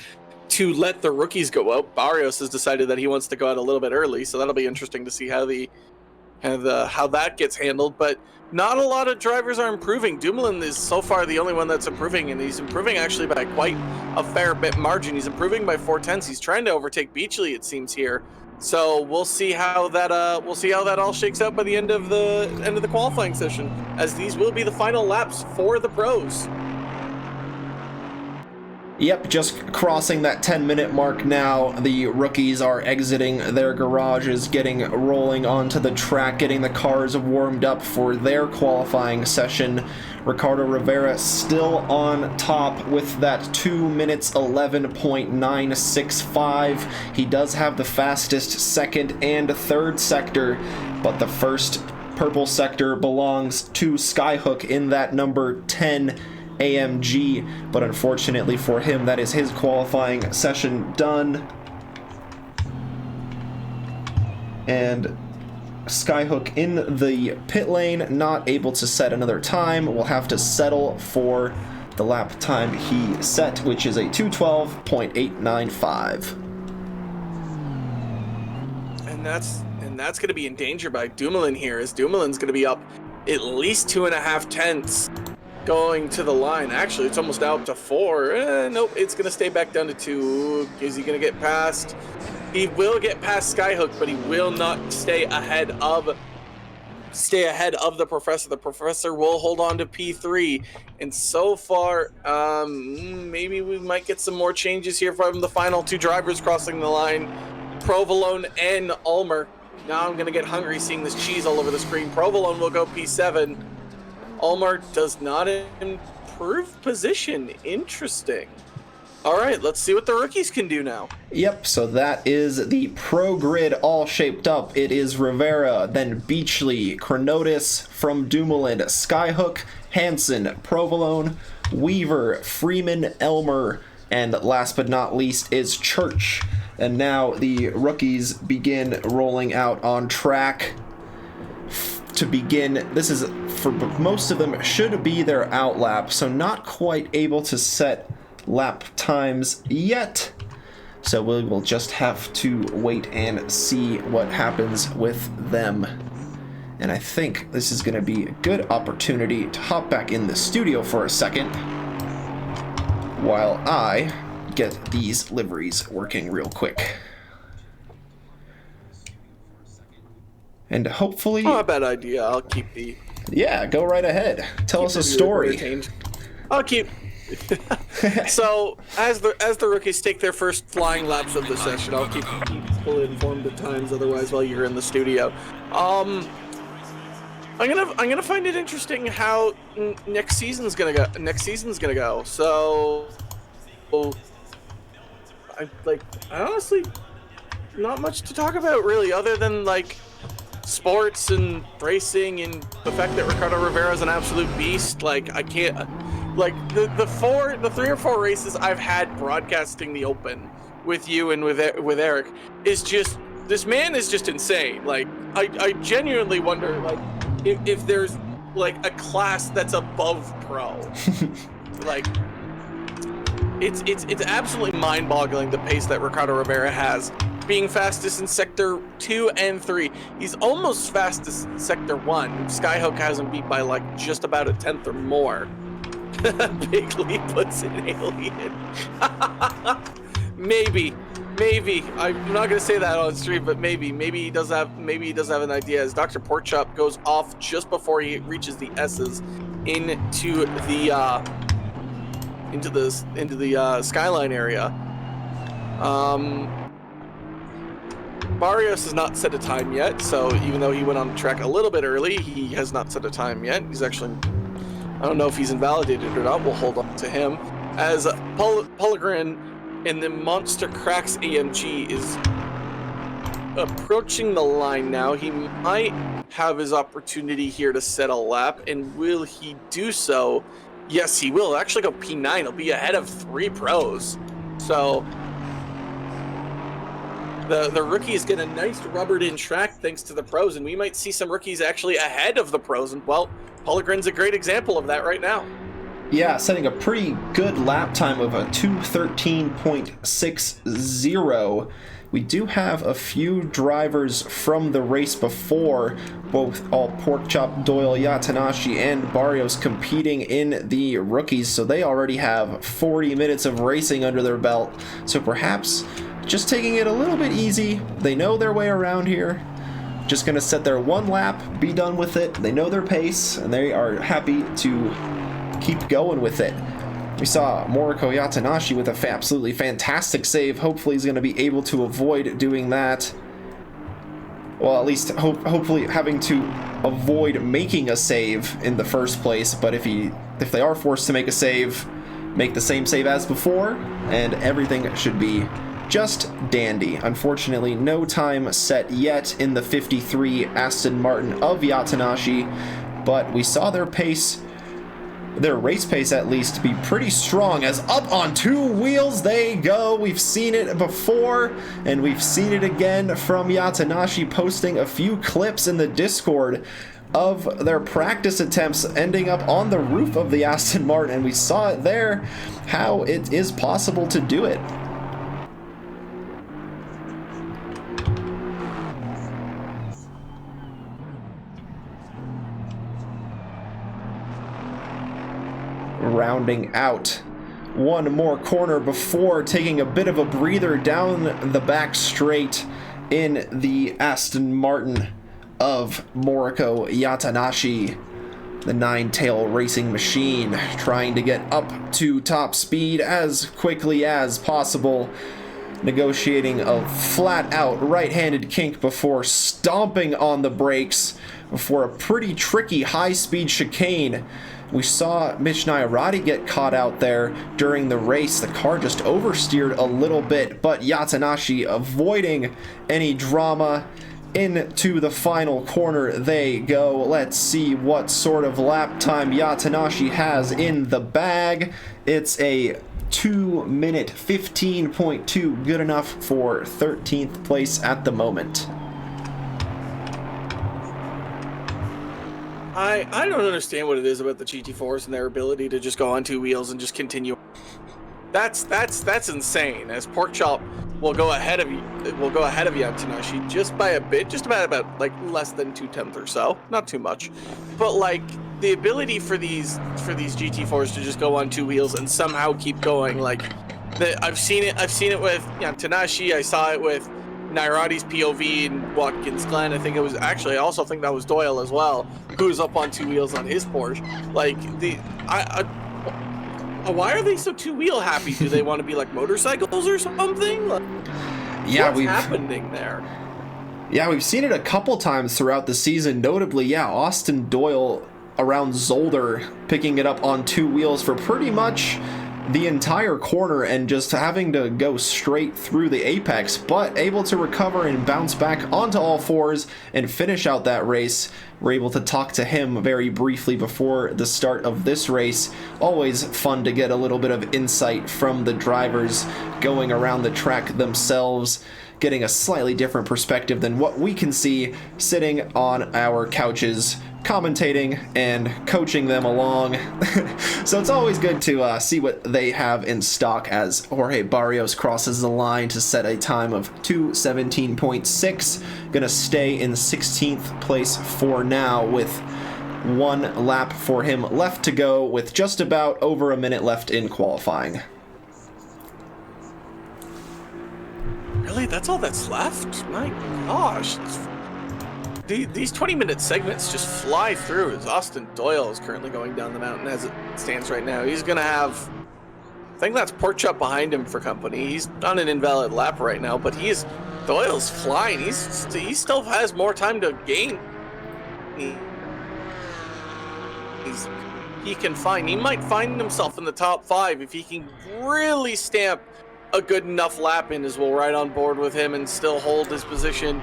to let the rookies go out. Barrios has decided that he wants to go out a little bit early, so that'll be interesting to see how that gets handled. But not a lot of drivers are improving. Dumoulin is so far the only one that's improving, and he's improving actually by quite a fair bit margin. He's improving by 4/10. He's trying to overtake Beachley, it seems here. So we'll see how that all shakes out by the end of the qualifying session, as these will be the final laps for the pros. Yep, just crossing that 10-minute mark now. The rookies are exiting their garages, getting rolling onto the track, getting the cars warmed up for their qualifying session. Ricardo Rivera still on top with that 2 minutes 11.965. He does have the fastest second and third sector, but the first purple sector belongs to Skyhook in that number 10 AMG, but unfortunately for him, that is his qualifying session done. And Skyhook in the pit lane, not able to set another time, will have to settle for the lap time he set, which is a 2:12.895. And that's going to be in danger by Dumoulin here, as Dumoulin's going to be up at least 2.5 tenths going to the line. Actually, it's almost out to 4. Nope, it's going to stay back down to 2. Is he going to get past? He will get past Skyhook, but he will not stay ahead of the Professor. The Professor will hold on to P3. And so far, maybe we might get some more changes here from the final two drivers crossing the line, Provolone and Ulmer. Now I'm going to get hungry seeing this cheese all over the screen. Provolone will go P7. Ulmer does not improve position. Interesting. All right, let's see what the rookies can do now. Yep, so that is the pro grid all shaped up. It is Rivera, then Beachley, Chronotis from Dumoulin, Skyhook, Hansen, Provolone, Weaver, Freeman, Elmer, and last but not least is Church. And now the rookies begin rolling out on track. To begin, this is, for most of them, should be their out lap, so not quite able to set lap times yet. So we will just have to wait and see what happens with them. And I think this is going to be a good opportunity to hop back in the studio for a second while I get these liveries working real quick. And hopefully... Not a bad idea. I'll keep the... Yeah, go right ahead. Tell us a story. I'll keep... So, as the rookies take their first flying laps of the session, I'll keep people informed of times otherwise while you're in the studio. I'm gonna find it interesting how next season's gonna go. So, I honestly not much to talk about really, other than like sports and racing and the fact that Ricardo Rivera is an absolute beast. Like, I can't, like, the 3 or 4 races I've had broadcasting the Open with you and with Eric is just, this man is just insane. Like, I genuinely wonder, like, if there's like a class that's above pro. Like, it's absolutely mind-boggling the pace that Ricardo Rivera has, being fastest in sector 2 and 3. He's almost fastest in sector 1. Skyhook has him beat by like just about a tenth or more. Big Lee puts in alien. maybe I'm not gonna say that on stream, but maybe he does have an idea, as Dr. Porkchop goes off just before he reaches the S's into the Skyline area. Barrios has not set a time yet, so even though he went on the track a little bit early, he has not set a time yet. He's actually, I don't know if he's invalidated or not. We'll hold on to him. As Polygrin and then Monster Cracks AMG is approaching the line now. He might have his opportunity here to set a lap, and will he do so? Yes, he will. He'll actually go P9. He'll be ahead of 3 pros. So the rookies get a nice rubbered-in track thanks to the pros, and we might see some rookies actually ahead of the pros. And, well, Polygren's a great example of that right now. Yeah, setting a pretty good lap time of a 2:13.60. We do have a few drivers from the race before, both all Porkchop, Doyle, Yatanashi, and Barrios competing in the rookies, so they already have 40 minutes of racing under their belt. So perhaps just taking it a little bit easy. They know their way around here. Just going to set their one lap, be done with it. They know their pace, and they are happy to keep going with it. We saw Moriko Yatanashi with a absolutely fantastic save. Hopefully he's going to be able to avoid doing that. Well, at least hopefully having to avoid making a save in the first place. But if they are forced to make a save, make the same save as before, and everything should be just dandy. Unfortunately, no time set yet in the 53 Aston Martin of Yatanashi, but we saw their pace, their race pace at least, be pretty strong, as up on 2 wheels they go. We've seen it before, and we've seen it again from Yatanashi posting a few clips in the Discord of their practice attempts ending up on the roof of the Aston Martin, and we saw it there, how it is possible to do it. Rounding out one more corner before taking a bit of a breather down the back straight in the Aston Martin of Moriko Yatanashi, the 9-tail racing machine, trying to get up to top speed as quickly as possible, negotiating a flat-out right-handed kink before stomping on the brakes before a pretty tricky high-speed chicane. We saw Mitch Nairati get caught out there during the race. The car just oversteered a little bit, but Yatanashi avoiding any drama. Into the final corner they go. Let's see what sort of lap time Yatanashi has in the bag. It's a 2-minute 15.2, good enough for 13th place at the moment. I don't understand what it is about the GT4s and their ability to just go on 2 wheels and just continue. That's insane. As Porkchop will go ahead of Yatanashi just by a bit, just about like less than 2/10 or so, not too much. But like the ability for these GT4s to just go on 2 wheels and somehow keep going, like I've seen it with Yatanashi. I saw it with Nairati's POV in Watkins Glen. I also think that was Doyle as well, who's up on 2 wheels on his Porsche. Like why are they so 2-wheel happy? Do they want to be like motorcycles or something? Like, yeah, what's happening there? Yeah, we've seen it a couple times throughout the season. Notably, Austin Doyle around Zolder picking it up on 2 wheels for pretty much the entire corner and just having to go straight through the apex, but able to recover and bounce back onto all 4s and finish out that race. We're able to talk to him very briefly before the start of this race. Always fun to get a little bit of insight from the drivers going around the track themselves, getting a slightly different perspective than what we can see sitting on our couches commentating and coaching them along. So it's always good to see what they have in stock as Jorge Barrios crosses the line to set a time of 2:17.6. Gonna stay in 16th place for now with 1 lap for him left to go, with just about over a minute left in qualifying. Really? That's all that's left? My gosh. These 20-minute segments just fly through as Austin Doyle is currently going down the mountain as it stands right now. He's going to have, I think that's Porkchop behind him for company. He's on an invalid lap right now, but Doyle's flying. He still has more time to gain. He might find himself in the top 5 if he can really stamp a good enough lap in as we'll ride on board with him and still hold his position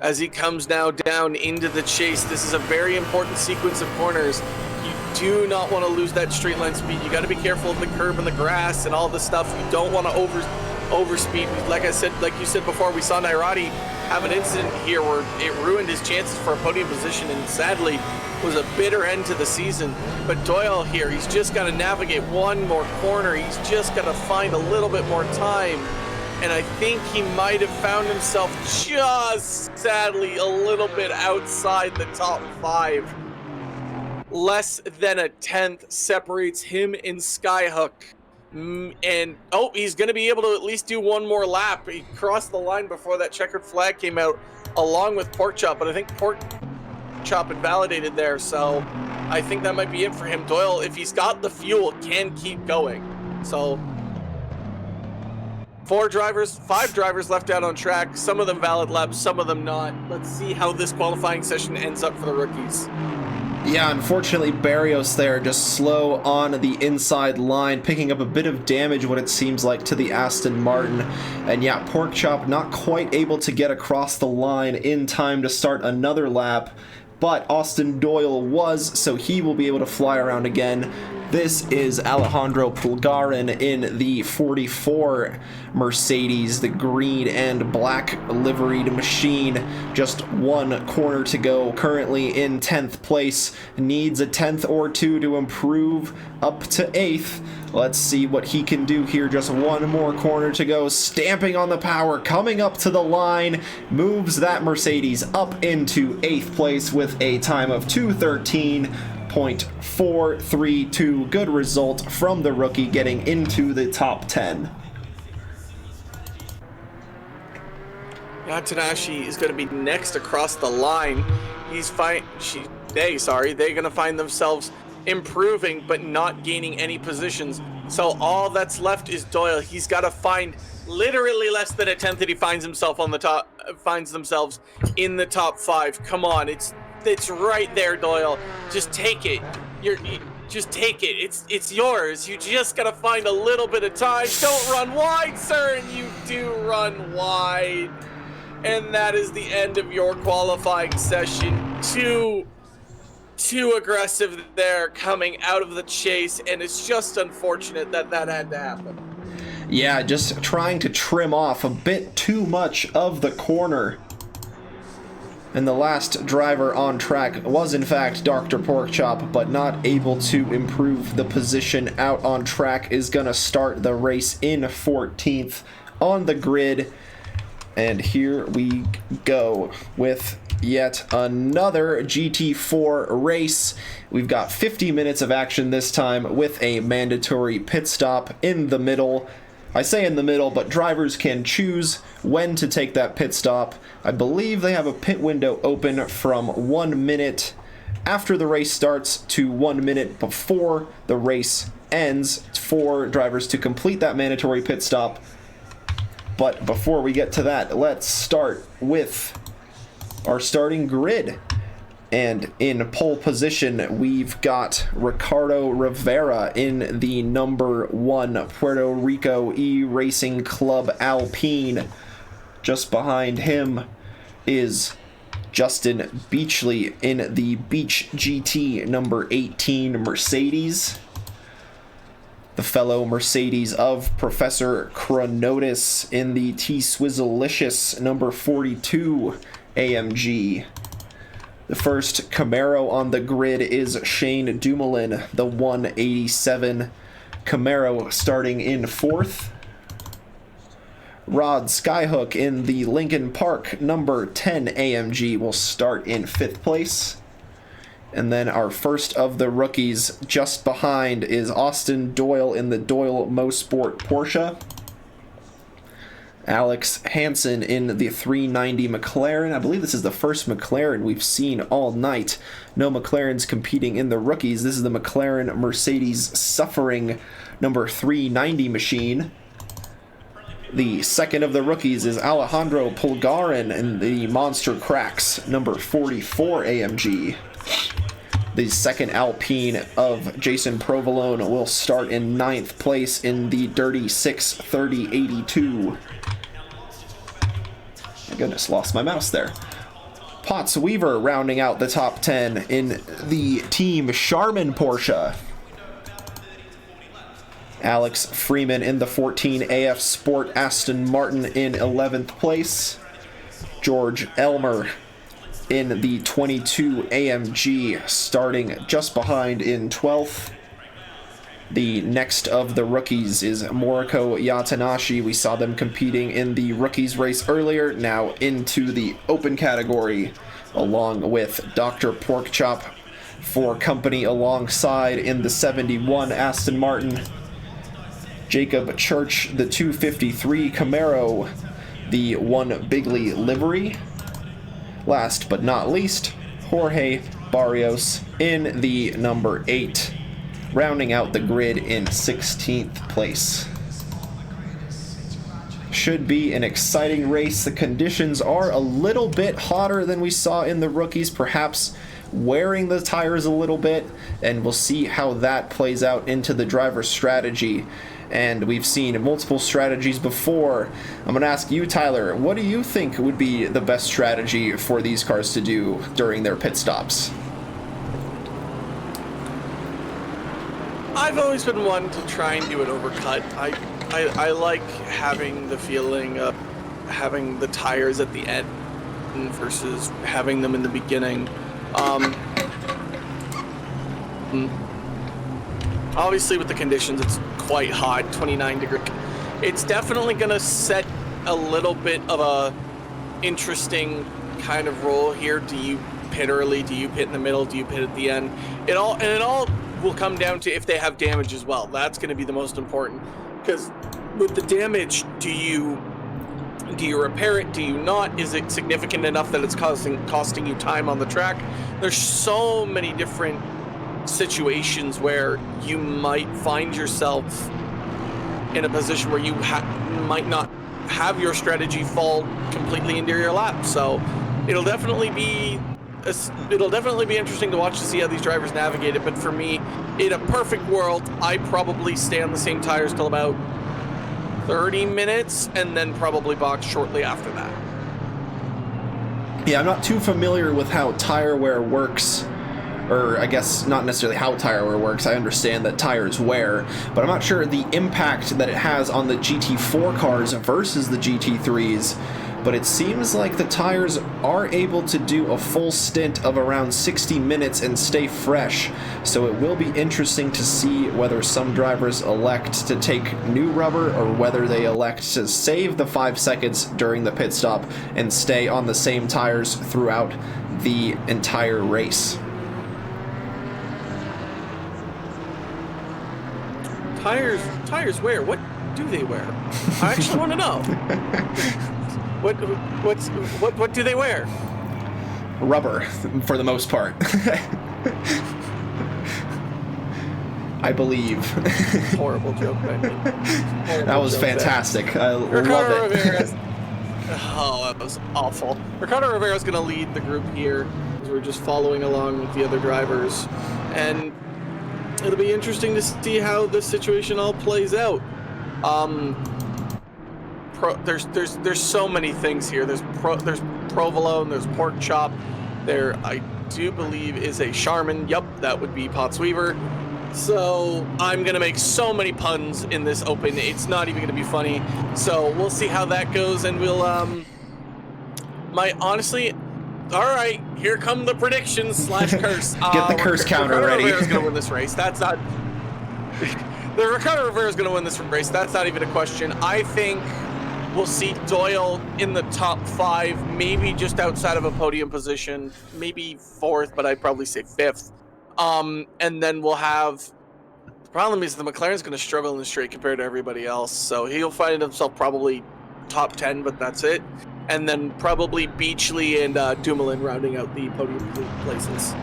as he comes now down into the chase. This is a very important sequence of corners. You do not want to lose that straight line speed. You got to be careful of the curb and the grass and all the stuff. You don't want to overspeed. Like I said, like you said before, we saw Nairati have an incident here where it ruined his chances for a podium position, and sadly was a bitter end to the season. But Doyle here, he's just got to navigate one more corner. He's just got to find a little bit more time. And I think he might have found himself just, sadly, a little bit outside the top 5. Less than a tenth separates him and Skyhook. And, oh, he's going to be able to at least do one more lap. He crossed the line before that checkered flag came out, along with Porkchop. But I think Porkchop invalidated there, so I think that might be it for him. Doyle, if he's got the fuel, can keep going. So 5 drivers left out on track. Some of them valid laps, some of them not. Let's see how this qualifying session ends up for the rookies. Yeah, unfortunately, Barrios there just slow on the inside line, picking up a bit of damage, what it seems like, to the Aston Martin. And yeah, Porkchop not quite able to get across the line in time to start another lap, but Austin Doyle was, so he will be able to fly around again. This is Alejandro Pulgarin in the 44 Mercedes, the green and black liveried machine. Just one corner to go, currently in 10th place. Needs a 10th or 2 to improve up to 8th. Let's see what he can do here. Just one more corner to go. Stamping on the power, coming up to the line. Moves that Mercedes up into 8th place with a time of 2:13.432. Good result from the rookie, getting into the top 10. Yatanashi is going to be next across the line. They're going to find themselves improving but not gaining any positions. So all that's left is Doyle. He's got to find literally less than a tenth that he finds himself on the top, finds themselves in the top 5. Come on, it's right there, Doyle. Just take it. Just take it. It's yours. You just gotta find a little bit of time. Don't run wide, sir, and you do run wide. And that is the end of your qualifying session. Too aggressive there coming out of the chase, and it's just unfortunate that had to happen. Yeah, just trying to trim off a bit too much of the corner. And the last driver on track was in fact Dr. Porkchop, but not able to improve the position out on track. Is gonna start the race in 14th on the grid. And here we go with yet another GT4 race. We've got 50 minutes of action this time with a mandatory pit stop in the middle. I say in the middle, but drivers can choose when to take that pit stop. I believe they have a pit window open from 1 minute after the race starts to 1 minute before the race ends for drivers to complete that mandatory pit stop. But before we get to that, let's start with our starting grid. And in pole position, we've got Ricardo Rivera in the number 1 Puerto Rico E-Racing Club Alpine. Just behind him is Justin Beachley in the Beach GT number 18 Mercedes. The fellow Mercedes of Professor Chronotis in the T-Swizzlicious number 42 AMG. The first Camaro on the grid is Shane Dumoulin, the 187 Camaro, starting in 4th. Rod Skyhook in the Lincoln Park number 10 AMG will start in 5th place. And then our first of the rookies just behind is Austin Doyle in the Doyle Mosport Porsche. Alex Hansen in the 390 McLaren. I believe this is the first McLaren we've seen all night. No McLarens competing in the rookies. This is the McLaren Mercedes Suffering number 390 machine. The second of the rookies is Alejandro Pulgarin in the Monster Cracks number 44 AMG. The second Alpine of Jason Provolone will start in 9th place in the dirty 6:30.82. My goodness, lost my mouse there. Potts Weaver rounding out the top 10 in the Team Charmin Porsche. Alex Freeman in the 14 AF Sport Aston Martin in 11th place. George Elmer in the 22 AMG starting just behind in 12th. The next of the rookies is Moriko Yatanashi. We saw them competing in the rookies race earlier, now into the open category, along with Dr. Porkchop for company alongside in the 71 Aston Martin. Jacob Church, the 253 Camaro, the 1 Bigley livery. Last but not least, Jorge Barrios in the number 8, rounding out the grid in 16th place. Should be an exciting race. The conditions are a little bit hotter than we saw in the rookies, perhaps wearing the tires a little bit, and we'll see how that plays out into the driver's strategy. And we've seen multiple strategies before. I'm going to ask you, Tyler, what do you think would be the best strategy for these cars to do during their pit stops? I've always been one to try and do an overcut. I like having the feeling of having the tires at the end versus having them in the beginning. Obviously with the conditions, it's quite hot, 29 degrees. It's definitely going to set a little bit of a interesting kind of role here. Do you pit early? Do you pit in the middle? Do you pit at the end? It all will come down to if they have damage as well. That's going to be the most important, because with the damage, do you repair it? Do you not? Is it significant enough that it's costing you time on the track? There's so many different situations where you might find yourself in a position where you might not have your strategy fall completely into your lap. So it'll definitely be interesting to watch to see how these drivers navigate it. But for me, in a perfect world, I probably stay on the same tires till about 30 minutes and then probably box shortly after that. Yeah, I'm not too familiar with how tire wear works, or I guess not necessarily how tire wear works. I understand that tires wear, but I'm not sure the impact that it has on the GT4 cars versus the GT3s. But it seems like the tires are able to do a full stint of around 60 minutes and stay fresh. So it will be interesting to see whether some drivers elect to take new rubber or whether they elect to save the 5 seconds during the pit stop and stay on the same tires throughout the entire race. Tires wear? What do they wear? I actually want to know. What do they wear? Rubber, for the most part. I believe. Horrible joke, I mean. That was fantastic. I love it. Rivera's, oh, that was awful. Ricardo Rivera's going to lead the group here as we're just following along with the other drivers. And it'll be interesting to see how this situation all plays out. There's so many things here. There's provolone, there's pork chop. There, I do believe, is a Charmin. Yep, that would be Potts Weaver. So I'm gonna make so many puns in this open. It's not even gonna be funny. So we'll see how that goes, and we'll honestly. All right, here come the predictions / curse. Get the curse counter Ricardo ready. Rivera's gonna win this race. That's not. The Ricardo Rivera's gonna win this race. That's not even a question. I think we'll see Doyle in the top 5, maybe just outside of a podium position, maybe 4th, but I'd probably say 5th. And then we'll have. The problem is the McLaren's gonna struggle in the straight compared to everybody else, so he'll find himself probably top 10, but that's it. And then probably Beachley and Dumoulin rounding out the podium places.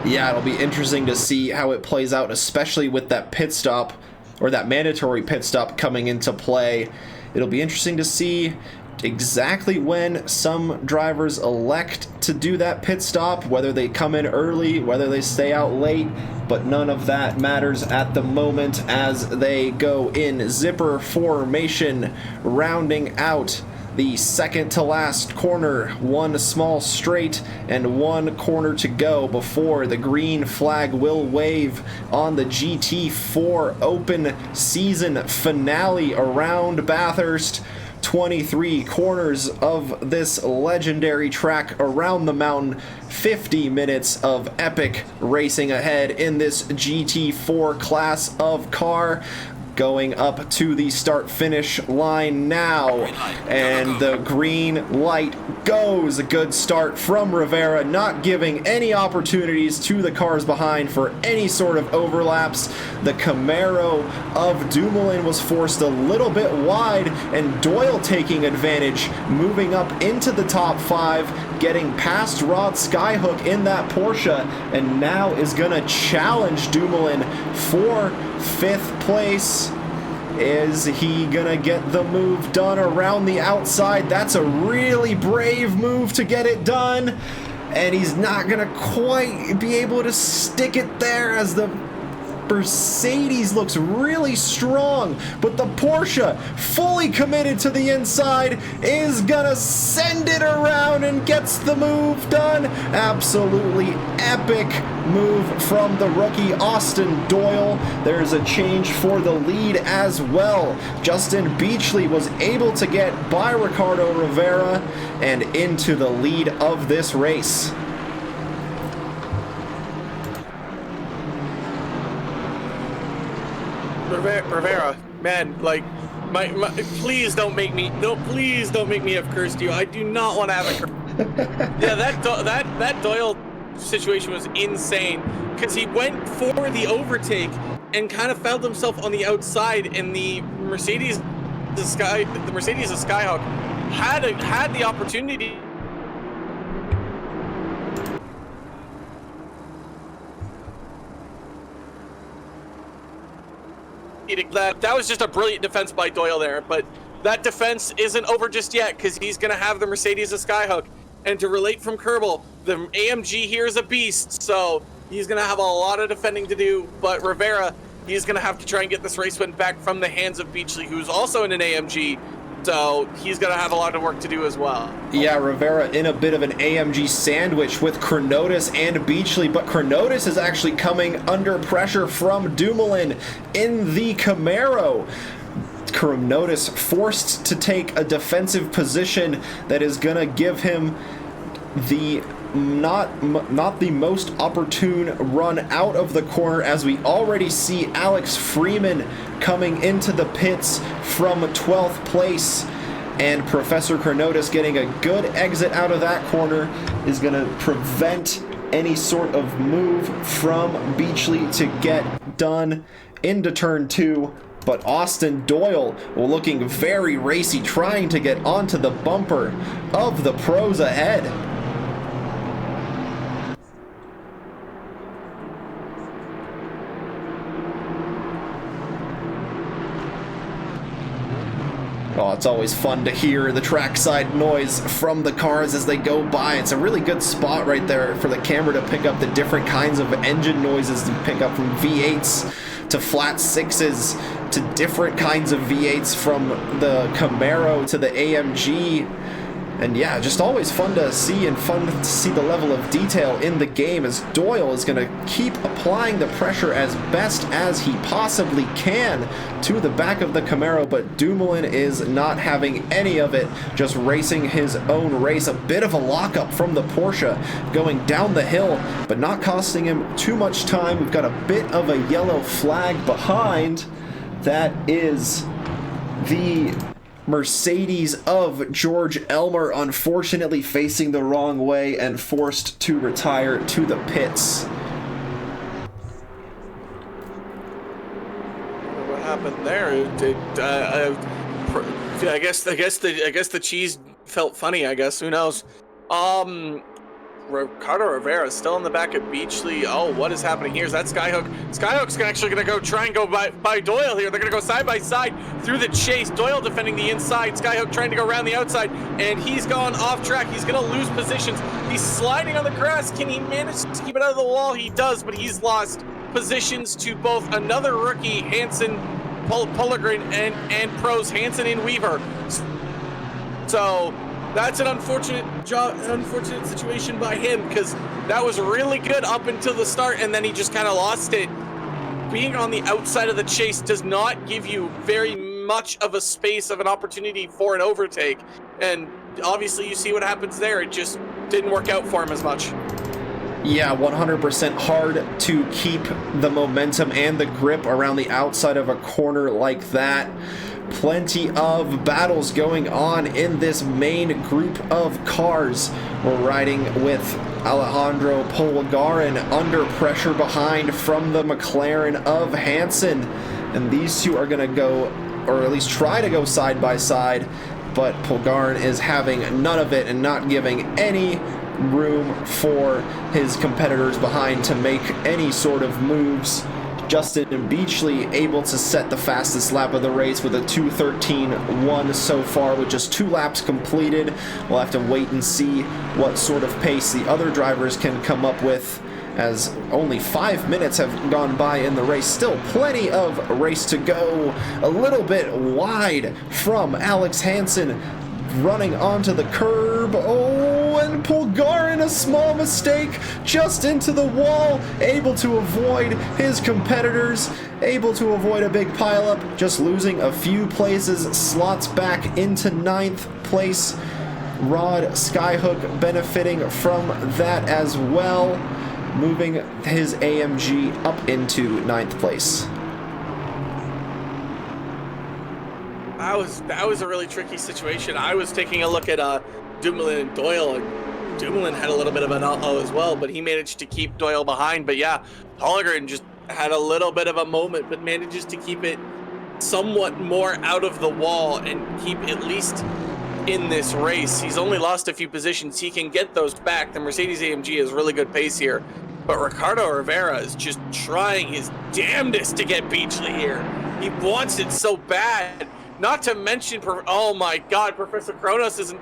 Yeah, it'll be interesting to see how it plays out, especially with that pit stop, or that mandatory pit stop coming into play. It'll be interesting to see, exactly when some drivers elect to do that pit stop, whether they come in early, whether they stay out late, but none of that matters at the moment as they go in zipper formation, rounding out the second to last corner. One small straight and one corner to go before the green flag will wave on the GT4 Open season finale around Bathurst. 23 corners of this legendary track around the mountain. 50 minutes of epic racing ahead in this GT4 class of car. Going up to the start-finish line now, and the green light goes. A good start from Rivera, not giving any opportunities to the cars behind for any sort of overlaps. The Camaro of Dumoulin was forced a little bit wide, and Doyle taking advantage, moving up into the top 5, getting past Rod Skyhook in that Porsche, and now is going to challenge Dumoulin for 5th place. Is he gonna get the move done around the outside? That's a really brave move to get it done, and he's not gonna quite be able to stick it there as the Mercedes looks really strong, but the Porsche, fully committed to the inside, is gonna send it around and gets the move done. Absolutely epic move from the rookie Austin Doyle. There's a change for the lead as well. Justin Beachley was able to get by Ricardo Rivera and into the lead of this race. Rivera, man, like, please don't make me, please don't make me have cursed you. I do not want to have a curse. Yeah, that Doyle situation was insane, because he went for the overtake and kind of found himself on the outside, and the Mercedes of Skyhawk had the opportunity. That was just a brilliant defense by Doyle there, but that defense isn't over just yet, because he's going to have the Mercedes of Skyhook. And to relate from Kerbal, the AMG here is a beast, so he's going to have a lot of defending to do. But Rivera, he's going to have to try and get this race win back from the hands of Beachley, who's also in an AMG. So he's going to have a lot of work to do as well. Yeah, Rivera in a bit of an AMG sandwich with Chronotis and Beachley, but Chronotis is actually coming under pressure from Dumoulin in the Camaro. Chronotis forced to take a defensive position that is going to give him the not the most opportune run out of the corner, as we already see Alex Freeman coming into the pits from 12th place, and Professor Chronotis getting a good exit out of that corner is going to prevent any sort of move from Beachley to get done into turn 2. But Austin Doyle looking very racy, trying to get onto the bumper of the pros ahead. Oh, it's always fun to hear the trackside noise from the cars as they go by. It's a really good spot right there for the camera to pick up the different kinds of engine noises to pick up from V8s to flat 6s to different kinds of V8s, from the Camaro to the AMG. And yeah, just always fun to see, and fun to see the level of detail in the game as Doyle is going to keep applying the pressure as best as he possibly can to the back of the Camaro, but Dumoulin is not having any of it, just racing his own race. A bit of a lockup from the Porsche going down the hill, but not costing him too much time. We've got a bit of a yellow flag behind. That is the Mercedes of George Elmer, unfortunately facing the wrong way and forced to retire to the pits. What happened there? I guess the cheese felt funny. I guess, who knows? Ricardo Rivera is still in the back of Beachley. Oh, what is happening here? Is that Skyhook? Skyhook's actually going to go try and go by Doyle here. They're going to go side by side through the chase. Doyle defending the inside. Skyhook trying to go around the outside, and he's gone off track. He's going to lose positions. He's sliding on the grass. Can he manage to keep it out of the wall? He does, but he's lost positions to both another rookie, Hansen, Pulligren, and pros Hansen and Weaver. So that's an unfortunate situation by him, because that was really good up until the start, and then he just kind of lost it. Being on the outside of the chase does not give you very much of a space of an opportunity for an overtake, and obviously you see what happens there. It just didn't work out for him as much. Yeah, 100% hard to keep the momentum and the grip around the outside of a corner like that. Plenty of battles going on in this main group of cars. We're riding with Alejandro Pulgarin under pressure behind from the McLaren of Hansen. And these two are going to go, or at least try to go side by side, but Pulgarin is having none of it and not giving any room for his competitors behind to make any sort of moves. Justin Beachley able to set the fastest lap of the race with a 2:13.1 so far with just 2 laps completed. We'll have to wait and see what sort of pace the other drivers can come up with, as only 5 minutes have gone by in the race. Still plenty of race to go. A little bit wide from Alex Hansen, running onto the curb. Oh, and Pulgarin, a small mistake, just into the wall, able to avoid his competitors, able to avoid a big pileup, just losing a few places, slots back into 9th place. Rod Skyhook benefiting from that as well, moving his AMG up into 9th place. That was a really tricky situation. I was taking a look at Dumoulin and Doyle, and Dumoulin had a little bit of an uh-oh as well, but he managed to keep Doyle behind. But yeah, Pulligren just had a little bit of a moment, but manages to keep it somewhat more out of the wall and keep at least in this race. He's only lost a few positions. He can get those back. The Mercedes AMG has really good pace here, but Ricardo Rivera is just trying his damnedest to get Beachley here. He wants it so bad. Not to mention, oh my God, Professor Kronos isn't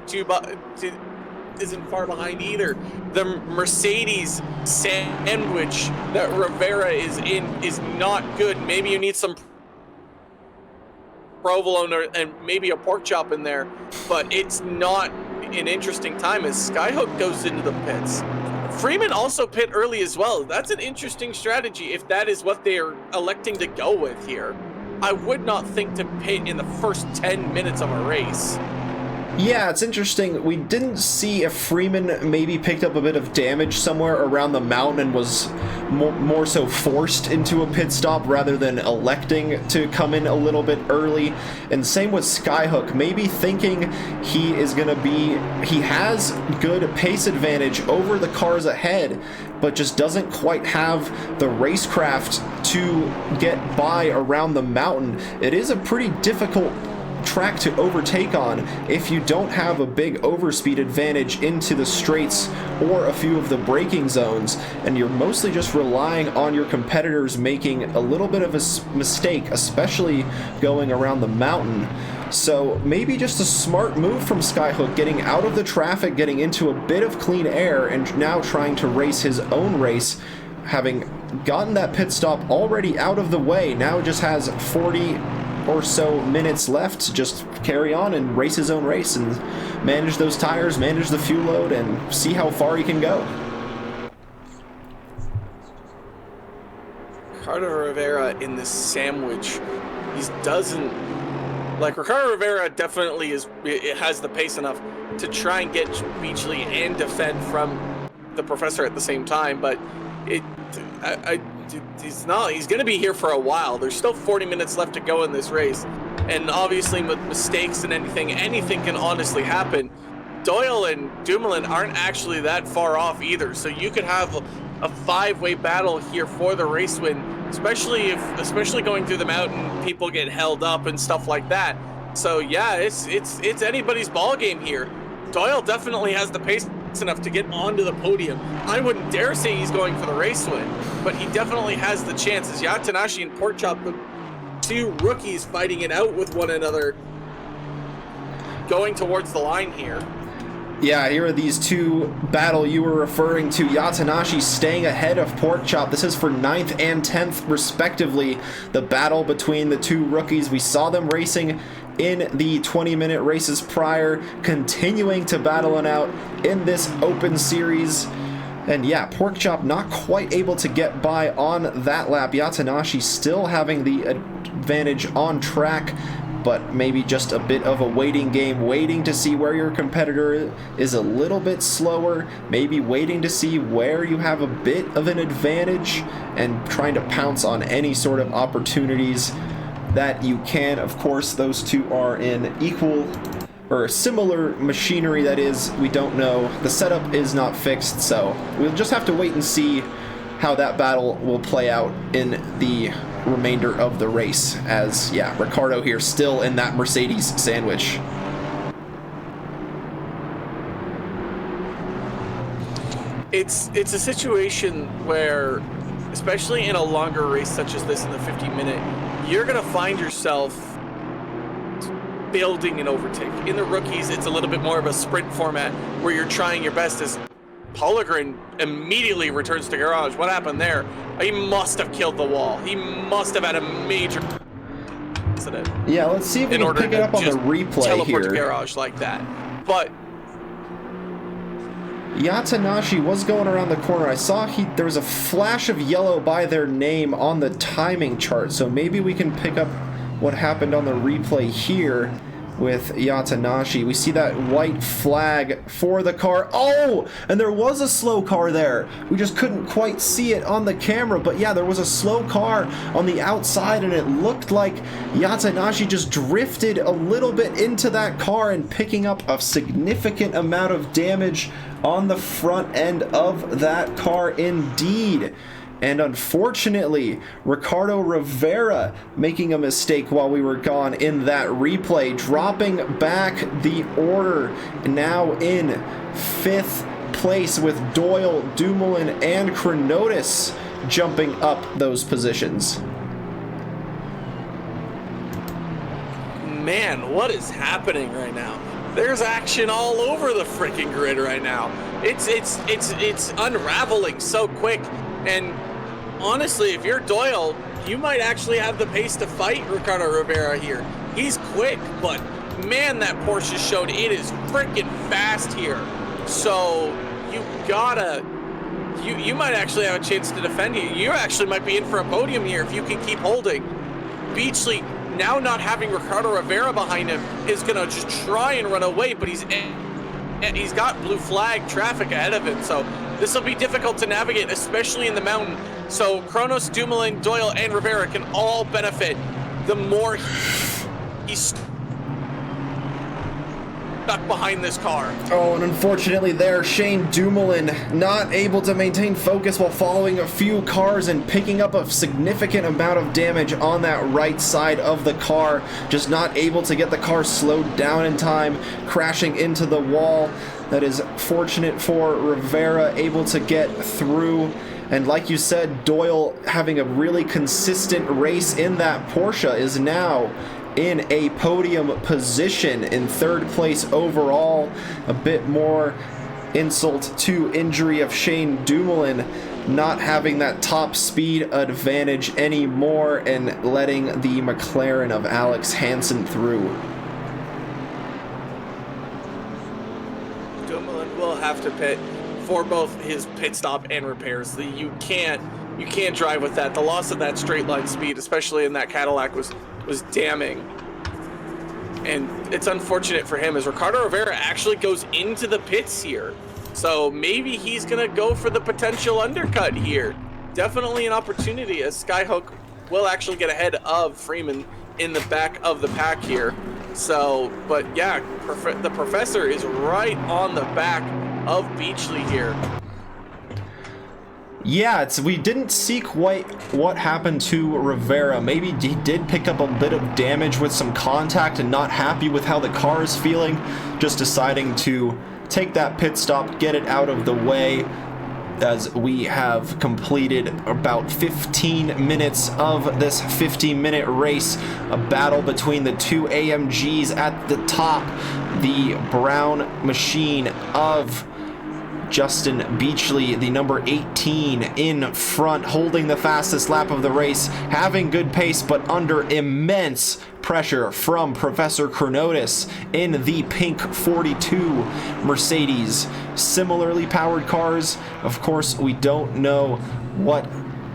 far behind either. The Mercedes sandwich that Rivera is in is not good. Maybe you need some provolone and maybe a pork chop in there, but it's not an interesting time as Skyhook goes into the pits. Freeman also pit early as well. That's an interesting strategy if that is what they are electing to go with here. I would not think to pit in the first 10 minutes of a race. Yeah, it's interesting. We didn't see if Freeman maybe picked up a bit of damage somewhere around the mountain and was more so forced into a pit stop rather than electing to come in a little bit early. And same with Skyhook, maybe thinking he has good pace advantage over the cars ahead, but just doesn't quite have the racecraft to get by around the mountain. It is a pretty difficult track to overtake on if you don't have a big overspeed advantage into the straights or a few of the braking zones, and you're mostly just relying on your competitors making a little bit of a mistake, especially going around the mountain. So maybe just a smart move from Skyhook, getting out of the traffic, getting into a bit of clean air, and now trying to race his own race, having gotten that pit stop already out of the way. Now just has 40 or so minutes left to just carry on and race his own race and manage those tires, manage the fuel load, and see how far he can go. Ricardo Rivera in this sandwich, Ricardo Rivera definitely has the pace enough to try and get Beachley and defend from the Professor at the same time, but he's going to be here for a while. There's still 40 minutes left to go in this race, and obviously with mistakes and anything can honestly happen. Doyle and Dumoulin aren't actually that far off either, so you could have a 5-way battle here for the race win, especially going through the mountain, people get held up and stuff like that. So yeah, it's anybody's ball game here. Doyle definitely has the pace enough to get onto the podium. I wouldn't dare say he's going for the race win, but he definitely has the chances. Yatanashi and Porkchop, the two rookies fighting it out with one another, going towards the line here. Yeah, here are these two battle you were referring to. Yatanashi staying ahead of Porkchop. This is for 9th and 10th respectively. The battle between the two rookies. We saw them racing in the 20-minute races prior, continuing to battle it out in this open series. And yeah, Porkchop not quite able to get by on that lap. Yatanashi still having the advantage on track, but maybe just a bit of a waiting game, waiting to see where your competitor is a little bit slower, maybe waiting to see where you have a bit of an advantage and trying to pounce on any sort of opportunities that you can. Of course, those two are in equal or similar machinery, that is, we don't know. The setup is not fixed, so we'll just have to wait and see how that battle will play out in the remainder of the race, as yeah, Ricardo here still in that Mercedes sandwich. It's a situation where, especially in a longer race such as this in the 50-minute, you're gonna find yourself building an overtake. In the rookies, it's a little bit more of a sprint format where you're trying your best. As Polygren immediately returns to garage. What happened there? He must have killed the wall. He must have had a major accident. Yeah, let's see if we can pick it up on the replay teleport here. To garage like that. But Yatanashi was going around the corner. I saw there was a flash of yellow by their name on the timing chart, so maybe we can pick up what happened on the replay here with Yatanashi. We see that white flag for the car. Oh, and there was a slow car there. We just couldn't quite see it on the camera, but yeah, there was a slow car on the outside, and it looked like Yatanashi just drifted a little bit into that car and picking up a significant amount of damage on the front end of that car indeed. And unfortunately, Ricardo Rivera making a mistake while we were gone in that replay, dropping back the order, now in 5th place with Doyle, Dumoulin, and Chronotis jumping up those positions. Man, what is happening right now? There's action all over the freaking grid right now. It's unraveling so quick. And honestly, if you're Doyle, you might actually have the pace to fight Ricardo Rivera here. He's quick, but man, that Porsche showed it is freaking fast here. So you might actually have a chance to defend here. You actually might be in for a podium here if you can keep holding. Beachley, now not having Ricardo Rivera behind him, is gonna just try and run away, but he's got blue flag traffic ahead of him, so this will be difficult to navigate, especially in the mountain. So Kronos, Dumoulin, Doyle, and Rivera can all benefit the more he's stuck behind this car. Oh, and unfortunately there, Shane Dumoulin not able to maintain focus while following a few cars and picking up a significant amount of damage on that right side of the car. Just not able to get the car slowed down in time, crashing into the wall. That is fortunate for Rivera, able to get through. And like you said, Doyle having a really consistent race in that Porsche is now in a podium position in 3rd place overall. A bit more insult to injury of Shane Dumoulin not having that top speed advantage anymore and letting the McLaren of Alex Hansen through. Dumoulin will have to pit for both his pit stop and repairs. You can't drive with that. The loss of that straight line speed, especially in that Cadillac, was damning. And it's unfortunate for him as Ricardo Rivera actually goes into the pits here. So maybe he's gonna go for the potential undercut here. Definitely an opportunity, as Skyhook will actually get ahead of Freeman in the back of the pack here. So, but yeah, the professor is right on the back of Beachley here. Yeah, we didn't see quite what happened to Rivera. Maybe he did pick up a bit of damage with some contact and not happy with how the car is feeling, just deciding to take that pit stop, get it out of the way, as we have completed about 15 minutes of this 50-minute race, a battle between the two AMGs at the top, the brown machine of Justin Beachley, the number 18 in front, holding the fastest lap of the race, having good pace, but under immense pressure from Professor Chronotis in the pink 42 Mercedes. Similarly powered cars, of course, we don't know what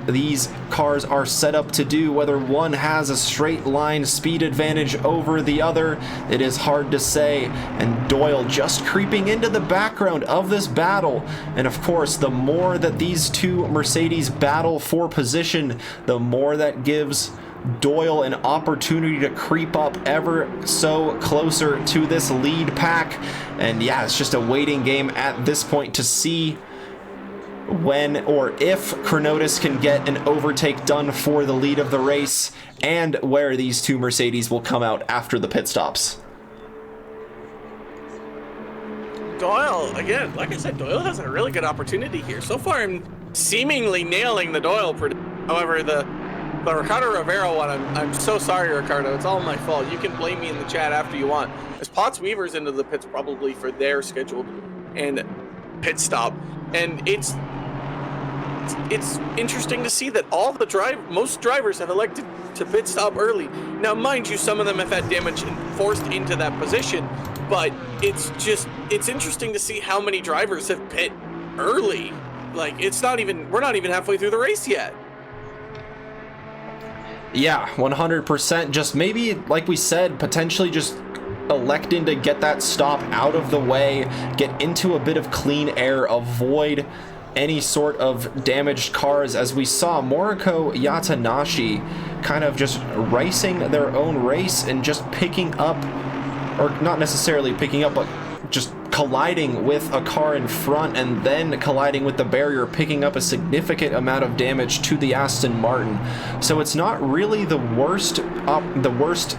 these cars are set up to do, whether one has a straight line speed advantage over the other. It is hard to say, and Doyle just creeping into the background of this battle. And of course, the more that these two Mercedes battle for position, the more that gives Doyle an opportunity to creep up ever so closer to this lead pack. And yeah, it's just a waiting game at this point to see when or if Chronotis can get an overtake done for the lead of the race, and where these two Mercedes will come out after the pit stops. Doyle, again, like I said, Doyle has a really good opportunity here. So far, I'm seemingly nailing the Doyle prediction. However, the Ricardo Rivera one, I'm so sorry, Ricardo. It's all my fault. You can blame me in the chat after you want. As Potts Weaver's into the pits probably for their scheduled and pit stop, and it's interesting to see that most drivers have elected to pit stop early. Now, mind you, some of them have had damage and forced into that position, but it's interesting to see how many drivers have pit early. Like, we're not even halfway through the race yet. Yeah, 100%. Just maybe, like we said, potentially just electing to get that stop out of the way, get into a bit of clean air, avoid any sort of damaged cars, as we saw Moriko Yatanashi kind of just racing their own race and just picking up, or not necessarily picking up, but just colliding with a car in front and then colliding with the barrier, picking up a significant amount of damage to the Aston Martin. So it's not really the worst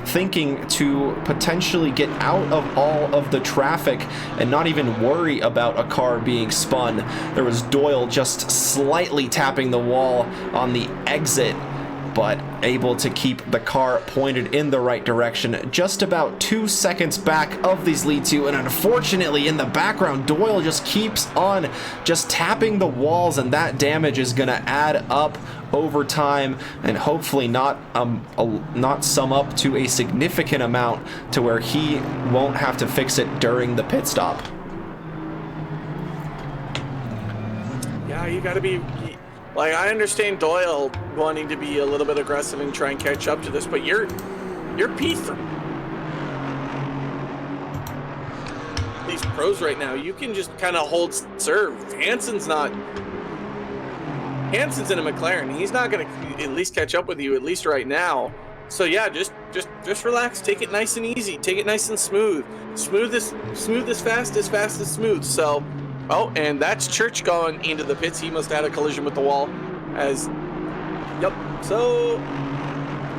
thinking to potentially get out of all of the traffic and not even worry about a car being spun. There was Doyle just slightly tapping the wall on the exit, but able to keep the car pointed in the right direction, just about 2 seconds back of these lead two. And unfortunately, in the background, Doyle just keeps on just tapping the walls, and that damage is going to add up over time and hopefully not sum up to a significant amount to where he won't have to fix it during the pit stop. Yeah, you got to be... Like, I understand Doyle wanting to be a little bit aggressive and try and catch up to this, but you're P3. These pros right now, you can just kind of hold serve. Hanson's in a McLaren. He's not going to at least catch up with you, at least right now. So yeah, just relax. Take it nice and easy. Take it nice and smooth. Smooth as fast as smooth. So. Oh, and that's Church going into the pits. He must have had a collision with the wall. Yep. So,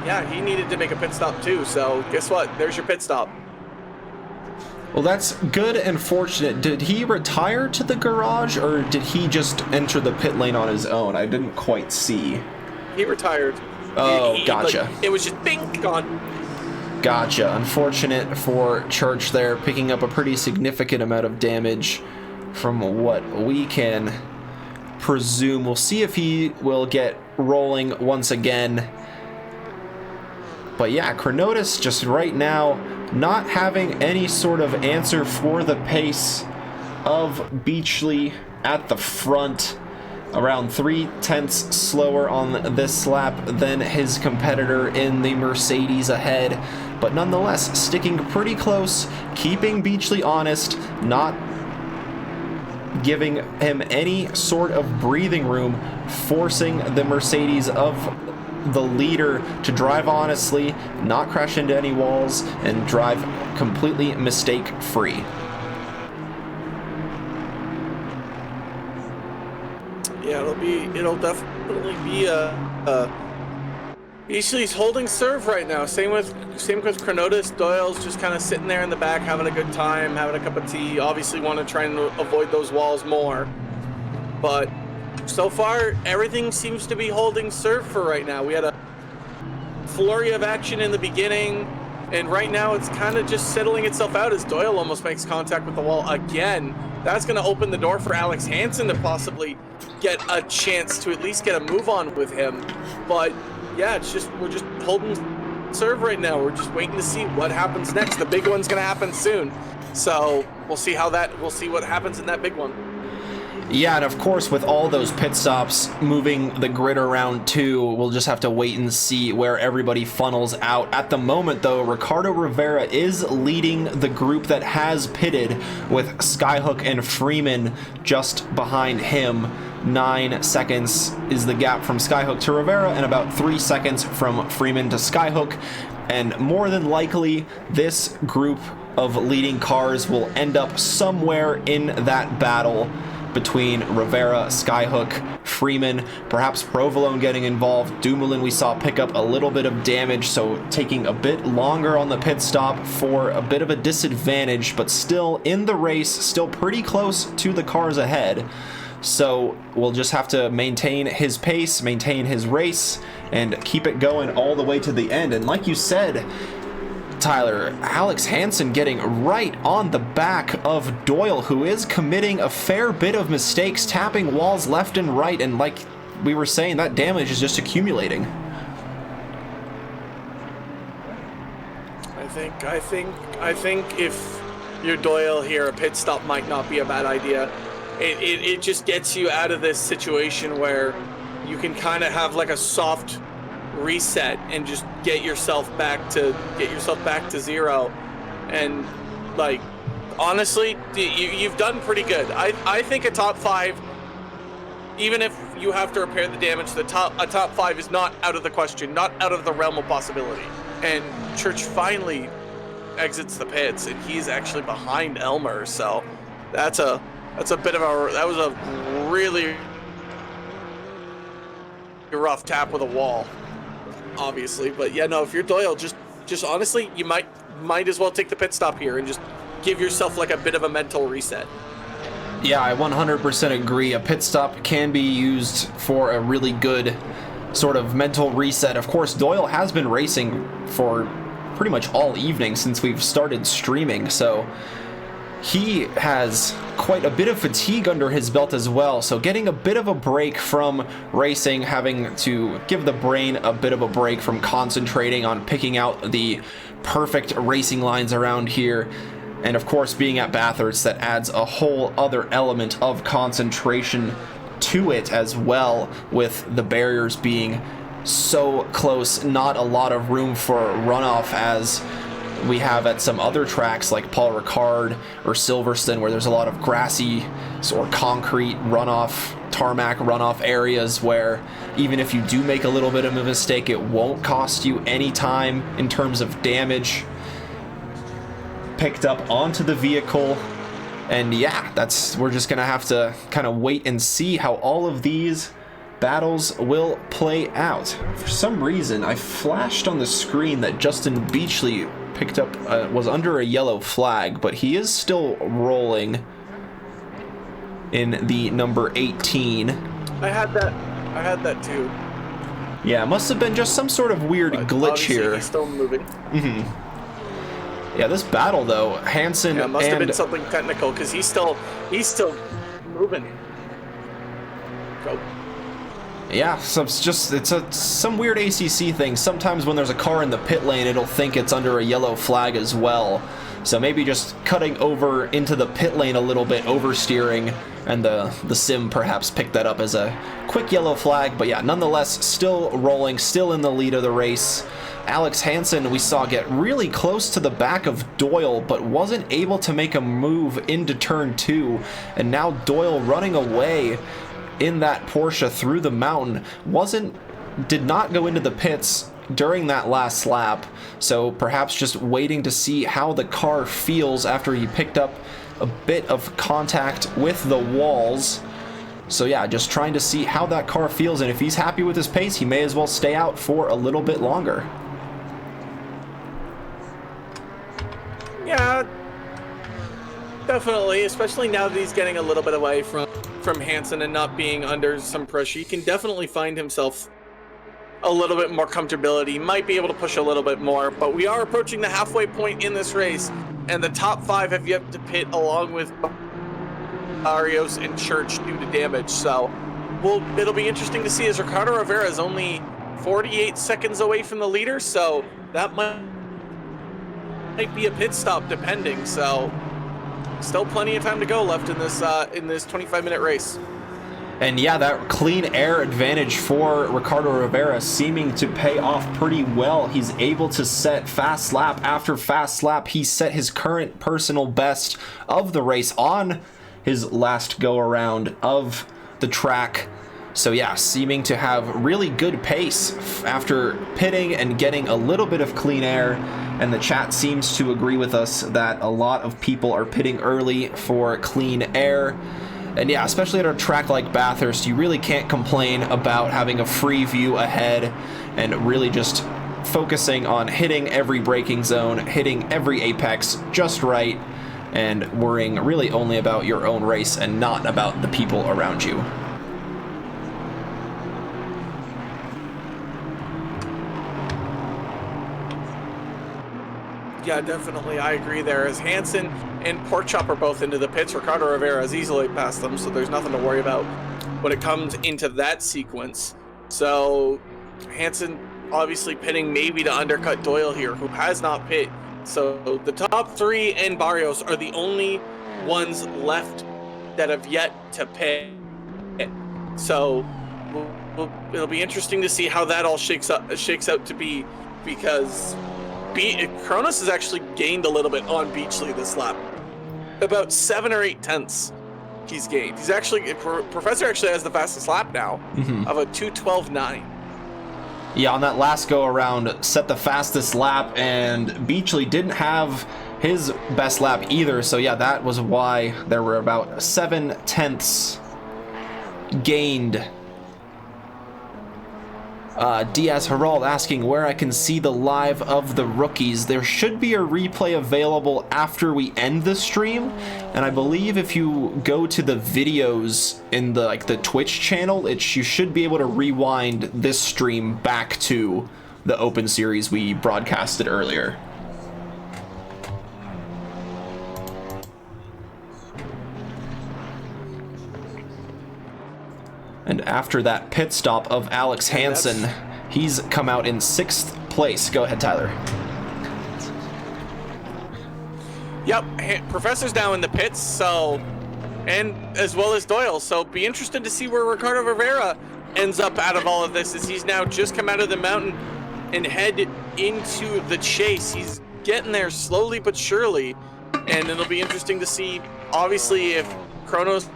yeah, he needed to make a pit stop too. So, guess what? There's your pit stop. Well, that's good and fortunate. Did he retire to the garage, or did he just enter the pit lane on his own? I didn't quite see. He retired. Oh, gotcha. Like, it was just bing, gone. Gotcha. Unfortunate for Church there, picking up a pretty significant amount of damage from what we can presume. We'll see if he will get rolling once again. But yeah, Chronotis just right now not having any sort of answer for the pace of Beachley at the front. Around 0.3 slower on this lap than his competitor in the Mercedes ahead. But nonetheless, sticking pretty close, keeping Beachley honest, not giving him any sort of breathing room, forcing the Mercedes of the leader to drive honestly, not crash into any walls, and drive completely mistake-free. Yeah, it'll definitely be Beasley's holding serve right now. Same with Chronotis. Doyle's just kind of sitting there in the back, having a good time, having a cup of tea. Obviously, want to try and avoid those walls more. But so far, everything seems to be holding serve for right now. We had a flurry of action in the beginning, and right now it's kind of just settling itself out as Doyle almost makes contact with the wall again. That's going to open the door for Alex Hansen to possibly get a chance to at least get a move on with him. But yeah, we're just holding serve right now. We're just waiting to see what happens next. The big one's going to happen soon. So we'll see what happens in that big one. Yeah, and of course, with all those pit stops moving the grid around too, we'll just have to wait and see where everybody funnels out. At the moment, though, Ricardo Rivera is leading the group that has pitted, with Skyhook and Freeman just behind him. 9 seconds is the gap from Skyhook to Rivera, and about 3 seconds from Freeman to Skyhook. And more than likely, this group of leading cars will end up somewhere in that battle between Rivera, Skyhook, Freeman, perhaps Provolone getting involved. Dumoulin we saw pick up a little bit of damage, so taking a bit longer on the pit stop for a bit of a disadvantage, but still in the race, still pretty close to the cars ahead. So we'll just have to maintain his pace, maintain his race, and keep it going all the way to the end. And like you said, Tyler, Alex Hansen getting right on the back of Doyle, who is committing a fair bit of mistakes, tapping walls left and right, and like we were saying, that damage is just accumulating. I think if you're Doyle here, a pit stop might not be a bad idea. It just gets you out of this situation where you can kind of have like a soft reset and just get yourself back to zero. And like, honestly, you've done pretty good. I think a top 5, even if you have to repair the damage, a top 5 is not out of the question, not out of the realm of possibility. And Church finally exits the pits, and he's actually behind Elmer. So that was a really rough tap with a wall, obviously. But yeah, no, if you're Doyle, just honestly, you might as well take the pit stop here and just give yourself like a bit of a mental reset. Yeah, I 100% agree. A pit stop can be used for a really good sort of mental reset. Of course, Doyle has been racing for pretty much all evening since we've started streaming, so he has quite a bit of fatigue under his belt as well, so getting a bit of a break from racing, having to give the brain a bit of a break from concentrating on picking out the perfect racing lines around here. And of course, being at Bathurst, that adds a whole other element of concentration to it as well, with the barriers being so close, not a lot of room for runoff as we have at some other tracks like Paul Ricard or Silverstone, where there's a lot of grassy or concrete runoff, tarmac runoff areas where even if you do make a little bit of a mistake, it won't cost you any time in terms of damage picked up onto the vehicle. And yeah, we're just gonna have to kind of wait and see how all of these battles will play out. For some reason, I flashed on the screen that Justin Beachley picked up was under a yellow flag, but he is still rolling in the number 18. I had that too. Yeah, it must have been just some sort of weird glitch here. He's still moving. Yeah, this battle though, Hansen it must have been something technical, because he's still moving. Go. Yeah, so it's some weird ACC thing. Sometimes when there's a car in the pit lane, it'll think it's under a yellow flag as well. So maybe just cutting over into the pit lane a little bit, oversteering, and the sim perhaps picked that up as a quick yellow flag. But yeah, nonetheless, still rolling, still in the lead of the race. Alex Hansen we saw get really close to the back of Doyle, but wasn't able to make a move into turn 2. And now Doyle running away in that Porsche through the mountain, did not go into the pits during that last lap, so perhaps just waiting to see how the car feels after he picked up a bit of contact with the walls. So yeah, just trying to see how that car feels, and if he's happy with his pace, he may as well stay out for a little bit longer. Yeah, definitely, especially now that he's getting a little bit away from Hansen and not being under some pressure. He can definitely find himself a little bit more comfortability. He might be able to push a little bit more, but we are approaching the halfway point in this race, and the top 5 have yet to pit along with Barrios and Church due to damage. So it'll be interesting to see, as Ricardo Rivera is only 48 seconds away from the leader, so that might be a pit stop depending. So still plenty of time to go left in this 25-minute race. And yeah, that clean air advantage for Ricardo Rivera seeming to pay off pretty well. He's able to set fast lap after fast lap. He set his current personal best of the race on his last go around of the track. So yeah, seeming to have really good pace after pitting and getting a little bit of clean air. And the chat seems to agree with us that a lot of people are pitting early for clean air. And yeah, especially at a track like Bathurst, you really can't complain about having a free view ahead and really just focusing on hitting every braking zone, hitting every apex just right, and worrying really only about your own race and not about the people around you. Yeah, definitely. I agree there. As Hansen and Porkchop are both into the pits, Ricardo Rivera has easily passed them, so there's nothing to worry about when it comes into that sequence. So Hansen obviously pitting maybe to undercut Doyle here, who has not pit. So the top 3 and Barrios are the only ones left that have yet to pit. So it'll be interesting to see how that all shakes out to be, because Kronos has actually gained a little bit on Beachley this lap. About 7 or 8 tenths he's gained. He's actually, Professor actually has the fastest lap now of a 2:12.9. Yeah, on that last go around, set the fastest lap, and Beachley didn't have his best lap either. So yeah, that was why there were about 7 tenths gained. Diaz Herald asking where I can see the live of the rookies. There should be a replay available after we end the stream, and I believe if you go to the videos in the Twitch channel, you should be able to rewind this stream back to the Open Series we broadcasted earlier. And after that pit stop of Alex Hansen, he's come out in 6th place. Go ahead, Tyler. Yep, Professor's now in the pits, so, and as well as Doyle. So be interested to see where Ricardo Rivera ends up out of all of this, as he's now just come out of the mountain and head into the chase. He's getting there slowly but surely, and it'll be interesting to see, obviously, if Kronos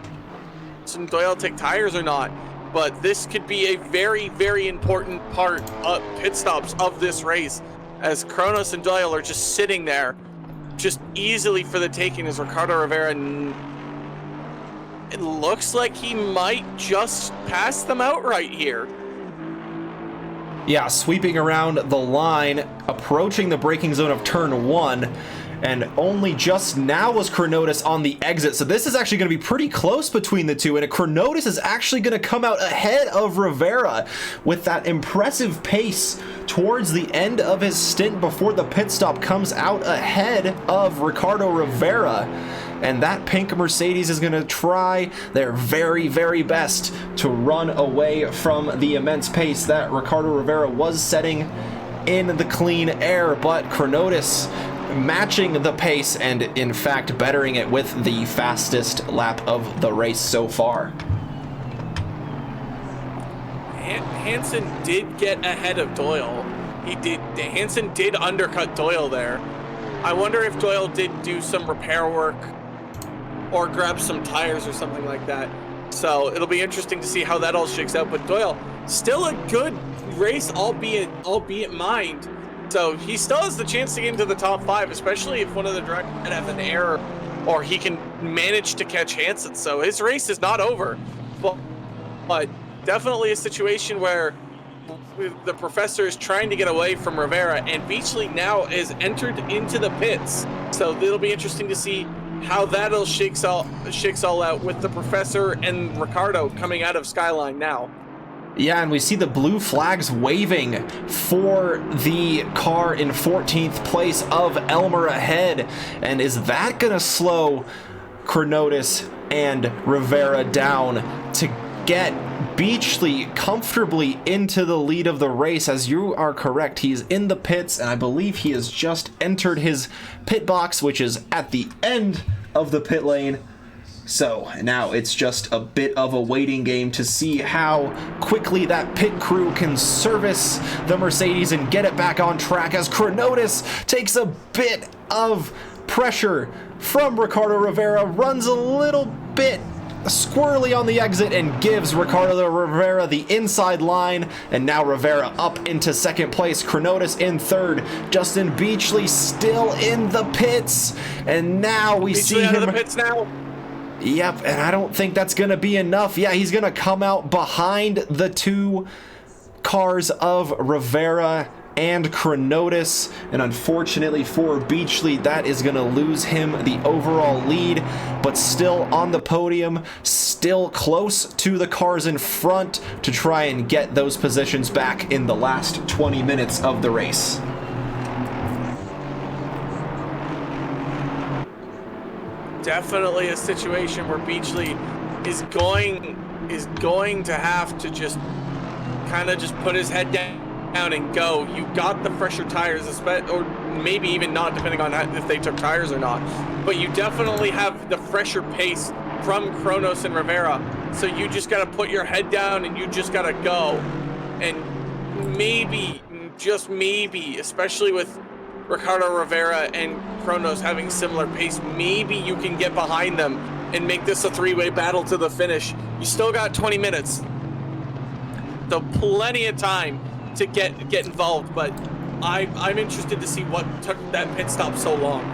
and Doyle take tires or not, but this could be a very, very important part of pit stops of this race, as Kronos and Doyle are just sitting there just easily for the taking, as Ricardo Rivera, it looks like he might just pass them outright here. Yeah, sweeping around the line, approaching the braking zone of turn 1, and only just now was Chronotis on the exit. So this is actually going to be pretty close between the two, and Chronotis is actually going to come out ahead of Rivera with that impressive pace towards the end of his stint before the pit stop, comes out ahead of Ricardo Rivera. And that pink Mercedes is going to try their very, very best to run away from the immense pace that Ricardo Rivera was setting in the clean air, but Chronotis matching the pace and in fact bettering it with the fastest lap of the race so far. Hansen did get ahead of Doyle. Hansen did undercut Doyle there. I wonder if Doyle did do some repair work or grab some tires or something like that. So it'll be interesting to see how that all shakes out. But Doyle, still a good race, albeit mined. So he still has the chance to get into the top 5, especially if one of the drivers have an error or he can manage to catch Hansen. So his race is not over but definitely a situation where the professor is trying to get away from Rivera, and Beachley now is entered into the pits. So it'll be interesting to see how that'll shakes all out with the professor and Ricardo coming out of Skyline now. Yeah, and we see the blue flags waving for the car in 14th place of Elmer ahead. And is that going to slow Chronotis and Rivera down to get Beachley comfortably into the lead of the race? As you are correct, he's in the pits, and I believe he has just entered his pit box, which is at the end of the pit lane. So now it's just a bit of a waiting game to see how quickly that pit crew can service the Mercedes and get it back on track, as Chronotis takes a bit of pressure from Ricardo Rivera, runs a little bit squirrely on the exit and gives Ricardo Rivera the inside line, and now Rivera up into second place, Chronotis in third, Justin Beachley still in the pits, and now we see out him of the pits now. Yep, and I don't think that's going to be enough. Yeah, he's going to come out behind the two cars of Rivera and Chronotis, and unfortunately for Beachley, that is going to lose him the overall lead, but still on the podium, still close to the cars in front to try and get those positions back in the last 20 minutes of the race. Definitely a situation where Beachley is going to have to just kind of just put his head down and go. You got the fresher tires, or maybe even not, depending on if they took tires or not. But you definitely have the fresher pace from Kronos and Rivera. So you just got to put your head down and you just got to go. And maybe, just maybe, especially with Ricardo Rivera and Kronos having similar pace, maybe you can get behind them and make this a three-way battle to the finish. You still got 20 minutes, so plenty of time to get involved, but I'm interested to see what took that pit stop so long.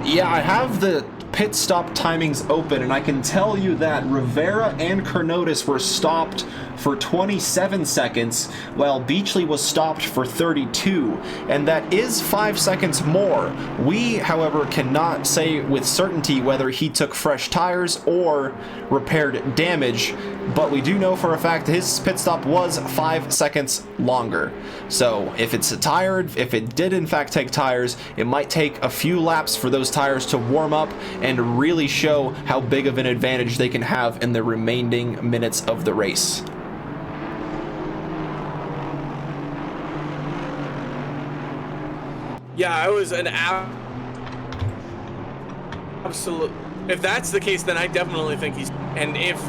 Yeah, I have the pit stop timings open, and I can tell you that Rivera and Chronotis were stopped for 27 seconds, while Beachley was stopped for 32, and that is 5 seconds more. We, however, cannot say with certainty whether he took fresh tires or repaired damage, but we do know for a fact his pit stop was 5 seconds longer. So if it's if it did in fact take tires, it might take a few laps for those tires to warm up and really show how big of an advantage they can have in the remaining minutes of the race. Yeah, I was an absolute. If that's the case, then I definitely think he's. And if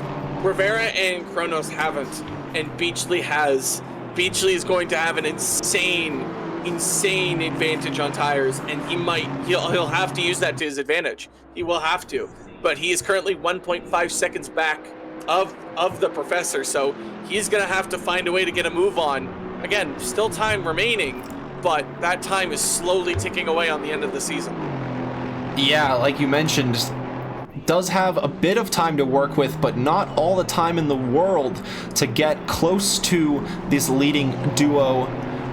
Rivera and Kronos haven't, and Beachley has, Beachley is going to have an insane advantage on tires, and he'll have to use that to his advantage. He will have to, but he is currently 1.5 seconds back of the professor, so he's gonna have to find a way to get a move on. Again, still time remaining, but that time is slowly ticking away on the end of the season. Yeah, like you mentioned, does have a bit of time to work with, but not all the time in the world to get close to this leading duo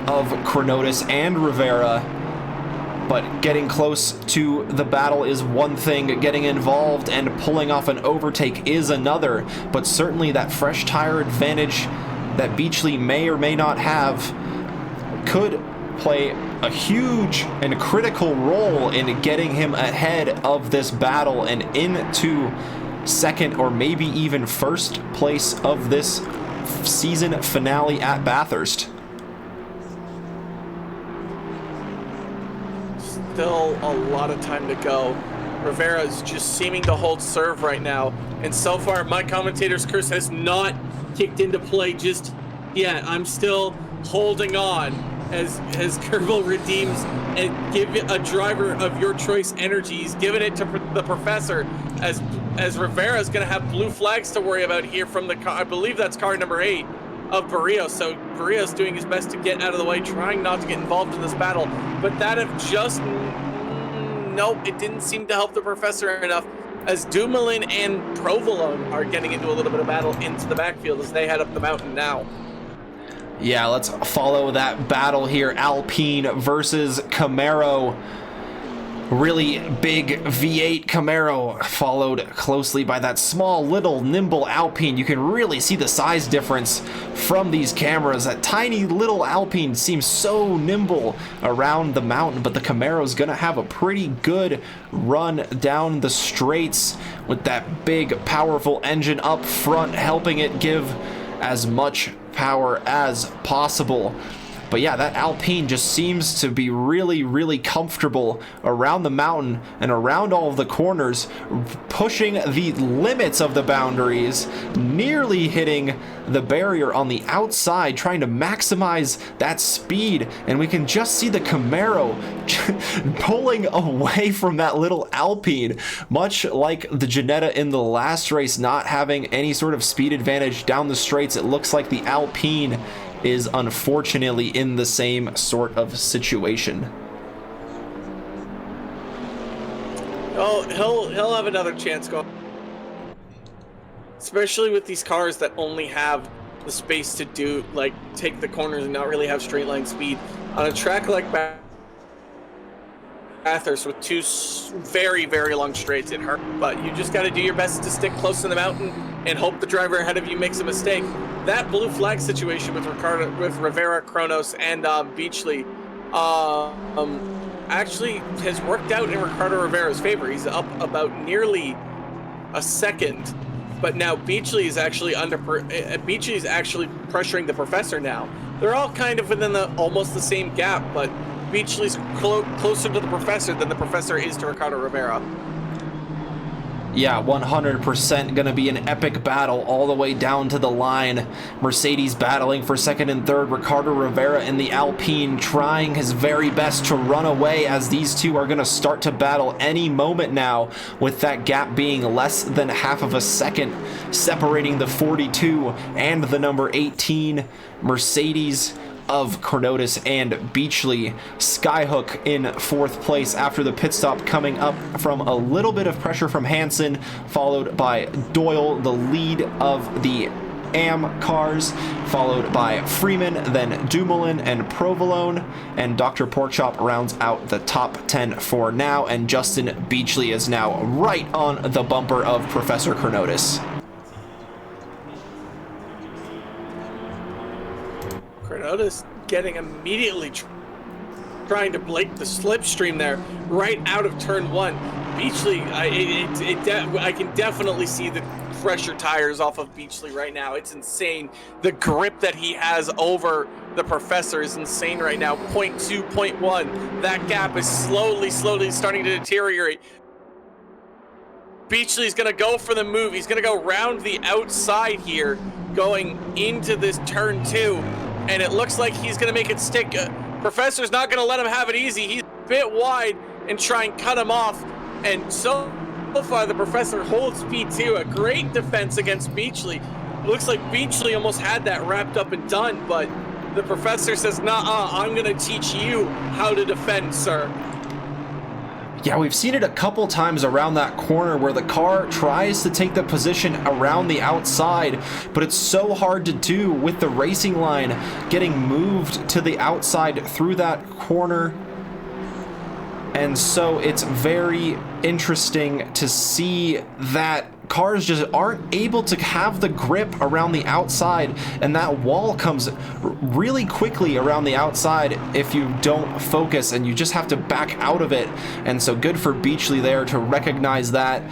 of Chronotis and Rivera. But getting close to the battle is one thing, getting involved and pulling off an overtake is another, but certainly that fresh tire advantage that Beachley may or may not have could play a huge and critical role in getting him ahead of this battle and into second or maybe even first place of this season finale at Bathurst. Still a lot of time to go. Rivera is just seeming to hold serve right now, and so far my commentator's curse has not kicked into play just yet. I'm still holding on as Kerbal redeems and give a driver of your choice energies, giving it to the professor, as Rivera's going to have blue flags to worry about here from the car. I believe that's car number 8 of Barrios. So Barrios doing his best to get out of the way, trying not to get involved in this battle, but that have just nope, it didn't seem to help the professor enough, as Dumoulin and Provolone are getting into a little bit of battle into the backfield as they head up the mountain now. Yeah, let's follow that battle here. Alpine versus Camaro. Really big V8 Camaro, followed closely by that small, little, nimble Alpine. You can really see the size difference from these cameras. That tiny little Alpine seems so nimble around the mountain, but the Camaro's gonna have a pretty good run down the straights with that big, powerful engine up front, helping it give as much power as possible. But yeah, that Alpine just seems to be really, really comfortable around the mountain and around all of the corners, pushing the limits of the boundaries, nearly hitting the barrier on the outside, trying to maximize that speed. And we can just see the Camaro pulling away from that little Alpine, much like the Ginetta in the last race, not having any sort of speed advantage down the straights. It looks like the Alpine is unfortunately in the same sort of situation. Oh, he'll have another chance going, especially with these cars that only have the space to do like take the corners and not really have straight line speed on a track like Bathurst with two very, very long straights. It hurt, but you just got to do your best to stick close to the mountain and hope the driver ahead of you makes a mistake. That blue flag situation with Rivera, Kronos, and Beachley actually has worked out in Ricardo Rivera's favor. He's up about nearly a second, but now Beachley is actually Beachley is actually pressuring the Professor now. They're all kind of within almost the same gap, but Beachley's closer to the Professor than the Professor is to Ricardo Rivera. Yeah, 100% gonna be an epic battle all the way down to the line. Mercedes battling for second and third. Ricardo Rivera in the Alpine trying his very best to run away, as these two are gonna start to battle any moment now, with that gap being less than half of a second separating the 42 and the number 18 Mercedes of Cornotis and Beachley. Skyhook in fourth place after the pit stop, coming up from a little bit of pressure from Hansen, followed by Doyle, the lead of the AM cars, followed by Freeman, then Dumoulin and Provolone, and Dr. Porkchop rounds out the top 10 for now, and Justin Beachley is now right on the bumper of Professor Cornotis. Cornotis getting immediately trying to break the slipstream there right out of turn one. Beachley, I can definitely see the fresher tires off of Beachley right now. It's insane. The grip that he has over the Professor is insane right now. 0.2, 0.1. That gap is slowly starting to deteriorate. Beachley's going to go for the move. He's going to go round the outside here, going into this turn two. And it looks like he's going to make it stick. Professor's not going to let him have it easy. He's a bit wide and try and cut him off. And so far, the Professor holds P2. A great defense against Beachley. Looks like Beachley almost had that wrapped up and done, but the Professor says, "Nah, I'm going to teach you how to defend, sir." Yeah, we've seen it a couple times around that corner where the car tries to take the position around the outside, but it's so hard to do with the racing line getting moved to the outside through that corner. And so it's very interesting to see that cars just aren't able to have the grip around the outside, and that wall comes really quickly around the outside if you don't focus, and you just have to back out of it. And so good for Beachley there to recognize that,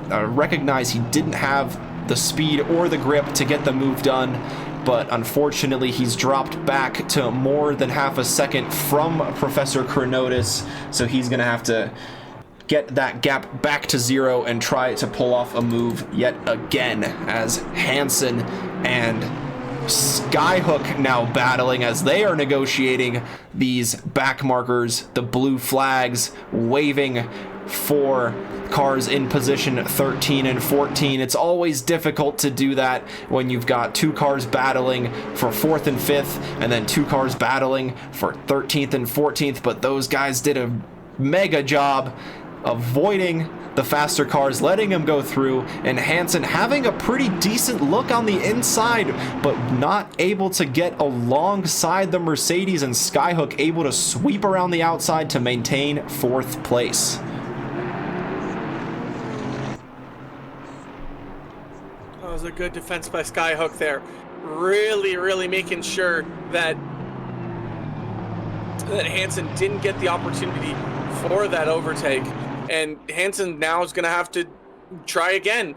recognize he didn't have the speed or the grip to get the move done, but unfortunately he's dropped back to more than half a second from Professor Cornotis, so he's gonna have to get that gap back to zero and try to pull off a move yet again, as Hansen and Skyhook now battling as they are negotiating these back markers, the blue flags waving for cars in position 13 and 14. It's always difficult to do that when you've got two cars battling for 4th and 5th, and then two cars battling for 13th and 14th, but those guys did a mega job avoiding the faster cars, letting him go through, and Hansen having a pretty decent look on the inside, but not able to get alongside the Mercedes, and Skyhook able to sweep around the outside to maintain 4th place. That was a good defense by Skyhook there. Really making sure that Hansen didn't get the opportunity for that overtake. And Hansen now is going to have to try again.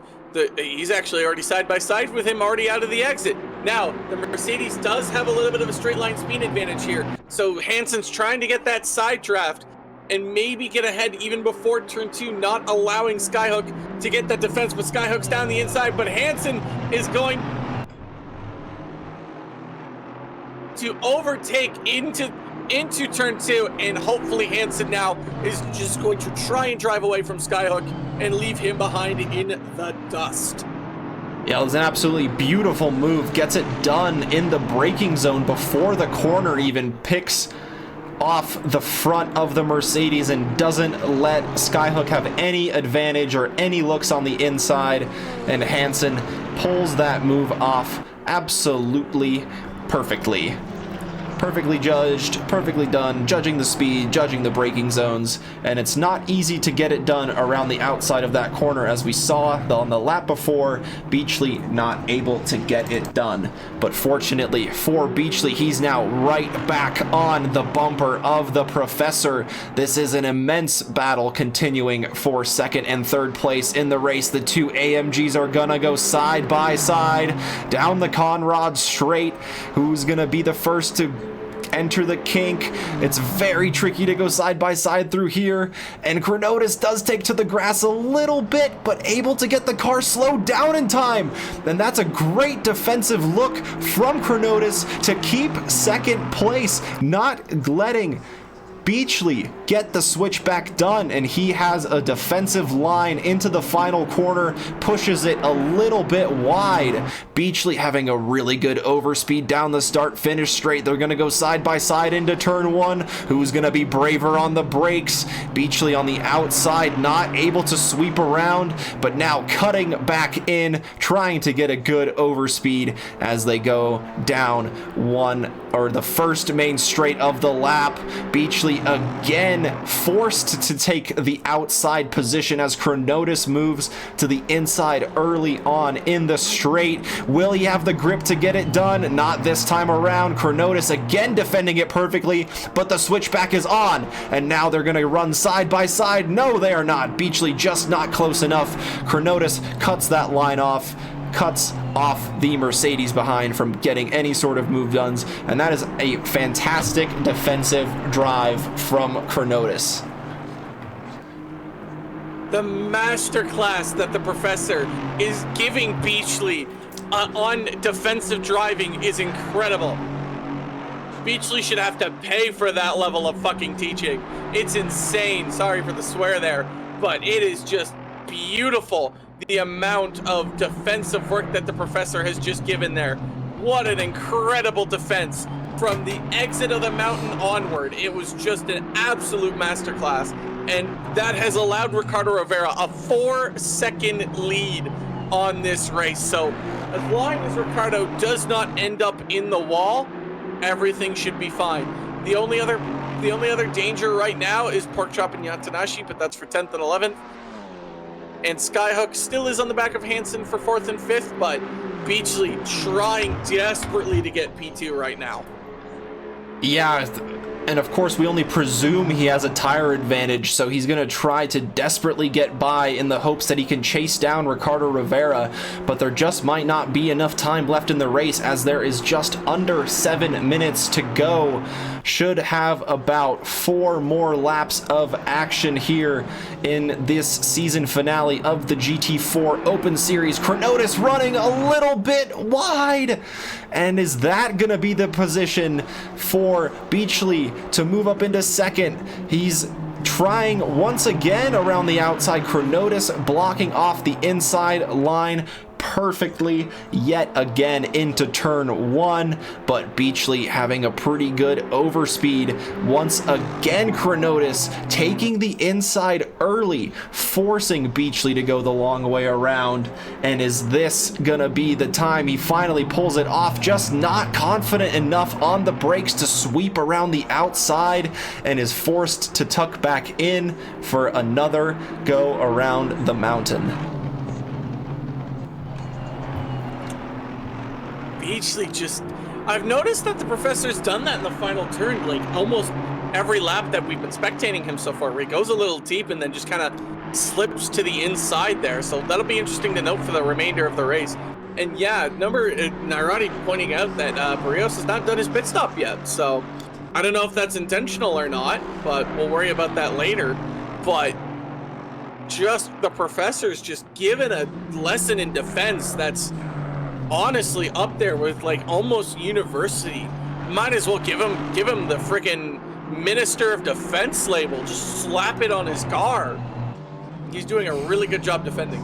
He's actually already side by side with him, already out of the exit. Now, the Mercedes does have a little bit of a straight line speed advantage here. So Hansen's trying to get that side draft and maybe get ahead even before turn 2, not allowing Skyhook to get that defense. But Skyhook's down the inside, but Hansen is going to overtake into turn 2, and hopefully Hansen now is just going to try and drive away from Skyhook and leave him behind in the dust. Yeah, it was an absolutely beautiful move. Gets it done in the braking zone before the corner even picks off the front of the Mercedes and doesn't let Skyhook have any advantage or any looks on the inside, and Hansen pulls that move off absolutely perfectly. Perfectly judged, perfectly done, judging the speed, judging the braking zones, and it's not easy to get it done around the outside of that corner, as we saw on the lap before. Beachley not able to get it done, but fortunately for Beachley, he's now right back on the bumper of the Professor. This is an immense battle continuing for 2nd and 3rd place in the race. The 2 AMGs are gonna go side by side down the Conrad straight. Who's gonna be the first to enter the kink? It's very tricky to go side by side through here, and Chronotis does take to the grass a little bit, but able to get the car slowed down in time. And that's a great defensive look from Chronotis to keep 2nd place, not letting Beachley get the switchback done, and he has a defensive line into the final corner, pushes it a little bit wide. Beachley having a really good overspeed down the start finish straight. They're going to go side by side into turn 1. Who's going to be braver on the brakes? Beachley on the outside, not able to sweep around, but now cutting back in, trying to get a good overspeed as they go down the first main straight of the lap. Beachley again forced to take the outside position as Chronotis moves to the inside early on in the straight. Will he have the grip to get it done? Not this time around. Chronotis again defending it perfectly, but the switchback is on, and now they're going to run side by side. No, they are not. Beachley just not close enough. Chronotis cuts that line off, cuts off the Mercedes behind from getting any sort of move done, and that is a fantastic defensive drive from Chronotis. The masterclass that the Professor is giving Beachley on defensive driving is incredible. Beachley should have to pay for that level of fucking teaching. It's insane. Sorry for the swear there, but it is just beautiful, the amount of defensive work that the Professor has just given there. What an incredible defense from the exit of the mountain onward. It was just an absolute masterclass, and that has allowed Ricardo Rivera a 4-second lead on this race. So as long as Ricardo does not end up in the wall, everything should be fine. The only other danger right now is Porkchop and Yatanashi, but that's for 10th and 11th. And Skyhook still is on the back of Hansen for 4th and 5th, but Beachley trying desperately to get P2 right now. Yeah, and of course we only presume he has a tire advantage, so he's going to try to desperately get by in the hopes that he can chase down Ricardo Rivera, but there just might not be enough time left in the race, as there is just under 7 minutes to go. Should have about 4 more laps of action here in this season finale of the GT4 Open Series. Chronotis running a little bit wide, and is that going to be the position for Beachley to move up into 2nd? He's trying once again around the outside. Chronotis blocking off the inside line perfectly yet again into turn 1, but Beachley having a pretty good overspeed. Once again, Chronotis taking the inside early, forcing Beachley to go the long way around. And is this gonna be the time he finally pulls it off? Just not confident enough on the brakes to sweep around the outside, and is forced to tuck back in for another go around the mountain. Beachley just... I've noticed that the professor's done that in the final turn, like almost every lap that we've been spectating him so far, where he goes a little deep and then just kind of slips to the inside there. So that'll be interesting to note for the remainder of the race. And yeah, Nairati pointing out that Barrios has not done his pit stop yet. So I don't know if that's intentional or not, but we'll worry about that later. But just the professor's just given a lesson in defense that's honestly up there with like almost university. Might as well give him the freaking Minister of Defense label. Just slap it on his car. He's doing a really good job defending.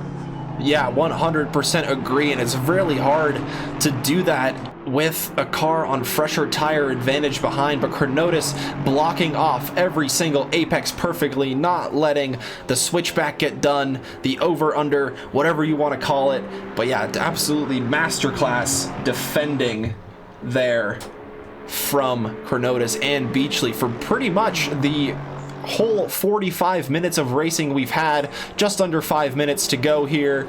Yeah, 100% agree, and it's really hard to do that with a car on fresher tire advantage behind, but Chronotis blocking off every single apex perfectly, not letting the switchback get done, the over-under, whatever you want to call it. But yeah, absolutely masterclass defending there from Chronotis and Beachley for pretty much the whole 45 minutes of racing we've had. Just under 5 minutes to go here,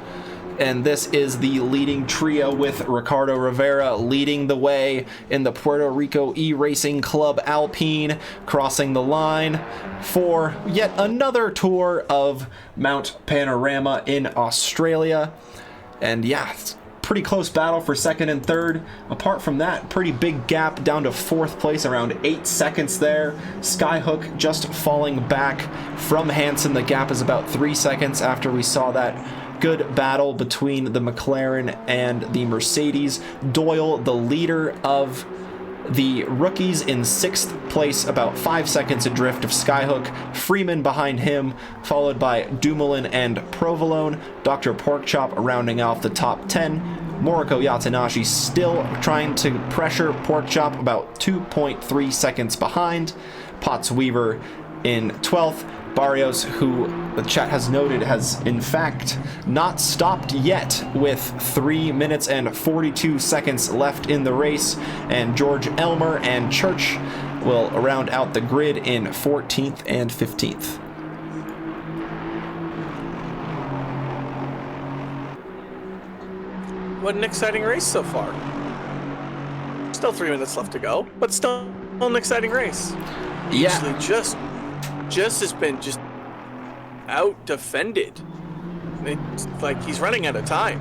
and this is the leading trio with Ricardo Rivera leading the way in the Puerto Rico E-Racing Club Alpine, crossing the line for yet another tour of Mount Panorama in Australia. And yeah, it's pretty close battle for second and third. Apart from that, pretty big gap down to fourth place, around 8 seconds there. Skyhook just falling back from Hansen. The gap is about 3 seconds after we saw that good battle between the McLaren and the Mercedes. Doyle, the leader of the rookies, in 6th place, about 5 seconds adrift of Skyhook. Freeman behind him, followed by Dumoulin and Provolone. Dr. Porkchop rounding off the top 10. Moriko Yatanashi still trying to pressure Porkchop, about 2.3 seconds behind. Potts Weaver in 12th. Barrios, who the chat has noted has in fact not stopped yet, with 3 minutes and 42 seconds left in the race. And George Elmer and Church will round out the grid in 14th and 15th. What an exciting race so far. Still 3 minutes left to go, but still an exciting race. Yeah. Actually, just has been just out defended. It's like he's running out of time.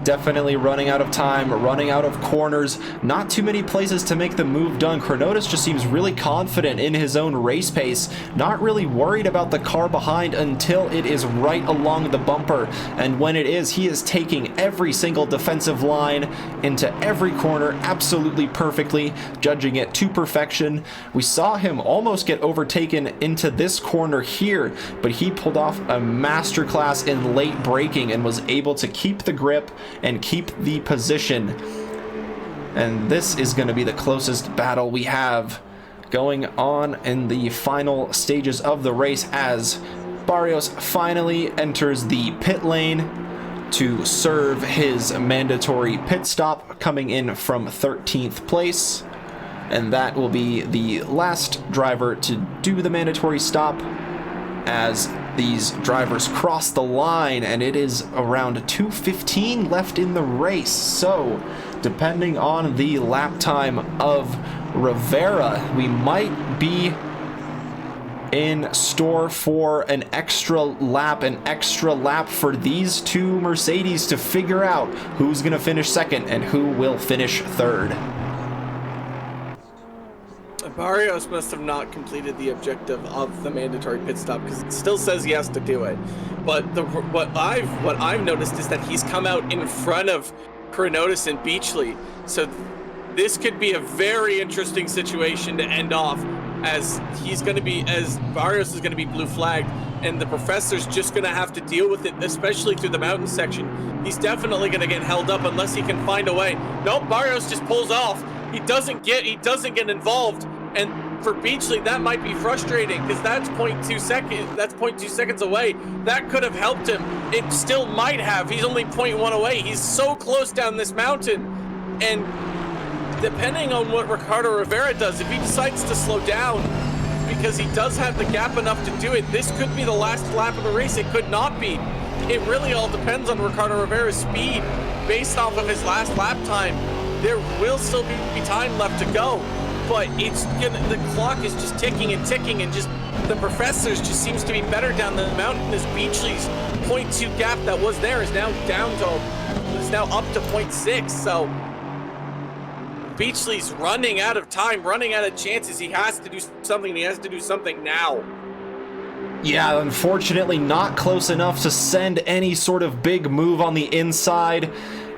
Definitely running out of time, running out of corners, not too many places to make the move done. Chronotis just seems really confident in his own race pace, not really worried about the car behind until it is right along the bumper. And when it is, he is taking every single defensive line into every corner absolutely perfectly, judging it to perfection. We saw him almost get overtaken into this corner here, but he pulled off a masterclass in late braking and was able to keep the grip and keep the position. And this is going to be the closest battle we have going on in the final stages of the race, as Barrios finally enters the pit lane to serve his mandatory pit stop, coming in from 13th place. And that will be the last driver to do the mandatory stop, as these drivers cross the line, and it is around 2:15 left in the race. So depending on the lap time of Rivera, we might be in store for an extra lap for these two Mercedes to figure out who's going to finish second and who will finish third. Barrios must have not completed the objective of the mandatory pit stop, because it still says he has to do it. But what I've noticed is that he's come out in front of Chronotis and Beachley, so this could be a very interesting situation to end off, as Barrios is going to be blue flagged, and the professor's just going to have to deal with it, especially through the mountain section. He's definitely going to get held up unless he can find a way. Nope, Barrios just pulls off. He doesn't get involved, and for Beachley, that might be frustrating because that's 0.2 seconds. That's 0.2 seconds away. That could have helped him. It still might have. He's only 0.1 away. He's so close down this mountain, and depending on what Ricardo Rivera does, if he decides to slow down, because he does have the gap enough to do it, this could be the last lap of the race. It could not be. It really all depends on Ricardo Rivera's speed based off of his last lap time. There will still be time left to go, but the clock is just ticking and ticking, and just the professors just seems to be better down the mountain as Beachley's 0.2 gap that was there is now up to 0.6. So Beachley's running out of time, running out of chances. He has to do something. He has to do something now. Yeah, unfortunately not close enough to send any sort of big move on the inside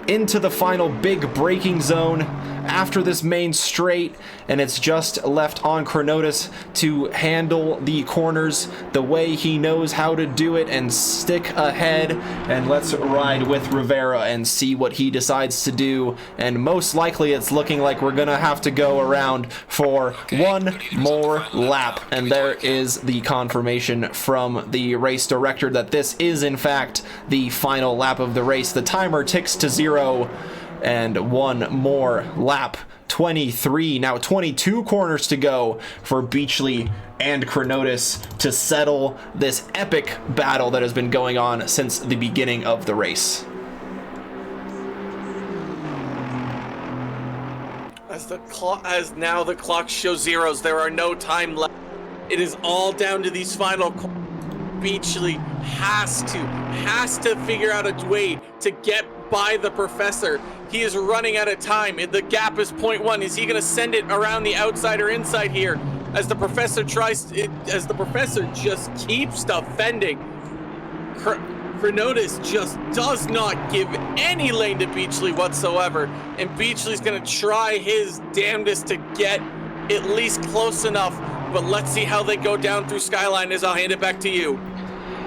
into the final big braking zone after this main straight, and it's just left on Chronotis to handle the corners the way he knows how to do it and stick ahead. And let's ride with Rivera and see what he decides to do, and most likely it's looking like we're gonna have to go around for one more lap, and there is the confirmation from the race director that this is in fact the final lap of the race. The timer ticks to 0, and one more lap. 23, now 22 corners to go for Beachley and Chronotis to settle this epic battle that has been going on since the beginning of the race. As now the clock shows zeros, there are no time left. It is all down to these final. Beachley has to figure out a way to get by the professor. He is running out of time. The gap is 0.1. Is he going to send it around the outside or inside here as the professor just keeps defending? Chronotis just does not give any lane to Beachley whatsoever, and Beachley's going to try his damnedest to get at least close enough, but let's see how they go down through Skyline as I'll hand it back to you.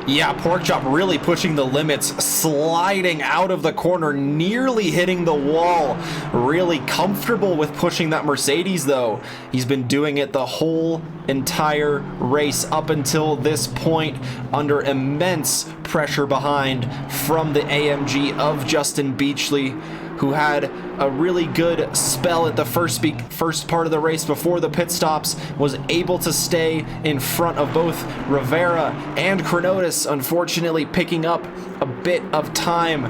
Yeah, Porkchop really pushing the limits, sliding out of the corner, nearly hitting the wall. Really comfortable with pushing that Mercedes, though. He's been doing it the whole entire race up until this point, under immense pressure behind from the AMG of Justin Beachley, who had a really good spell at the first part of the race before the pit stops, was able to stay in front of both Rivera and Chronotis, unfortunately picking up a bit of time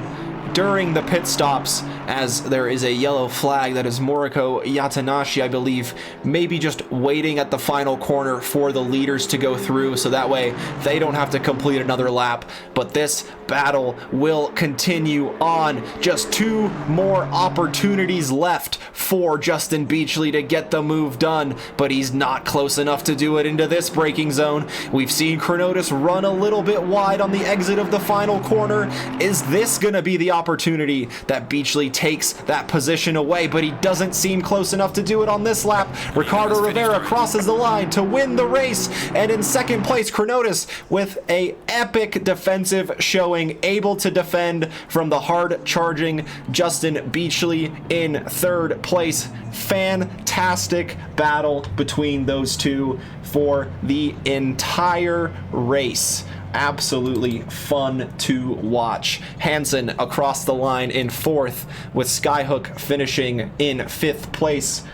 during the pit stops, as there is a yellow flag that is Moriko Yatanashi, I believe, maybe just waiting at the final corner for the leaders to go through, so that way they don't have to complete another lap. But this battle will continue on. Just 2 more opportunities left for Justin Beachley to get the move done, but he's not close enough to do it into this braking zone. We've seen Chronotis run a little bit wide on the exit of the final corner. Is this going to be the opportunity that Beachley takes that position away? But he doesn't seem close enough to do it on this lap. Ricardo Rivera crosses the line to win the race, and in second place Chronotis with a epic defensive showing, able to defend from the hard charging Justin Beachley in third place. Fantastic battle between those two for the entire race. Absolutely fun to watch. Hansen across the line in fourth, with Skyhook finishing in fifth place.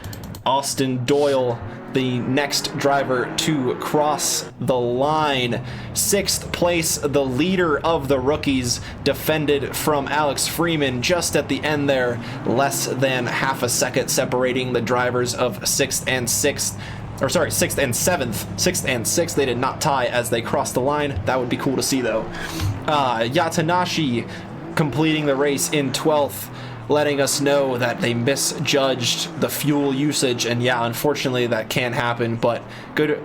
Austin Doyle, the next driver to cross the line. Sixth place, the leader of the rookies, defended from Alex Freeman just at the end there, less than half a second separating the drivers of sixth and seventh. 6th and 6th, they did not tie as they crossed the line. That would be cool to see, though. Yatanashi completing the race in 12th, letting us know that they misjudged the fuel usage, and yeah, unfortunately that can happen, but good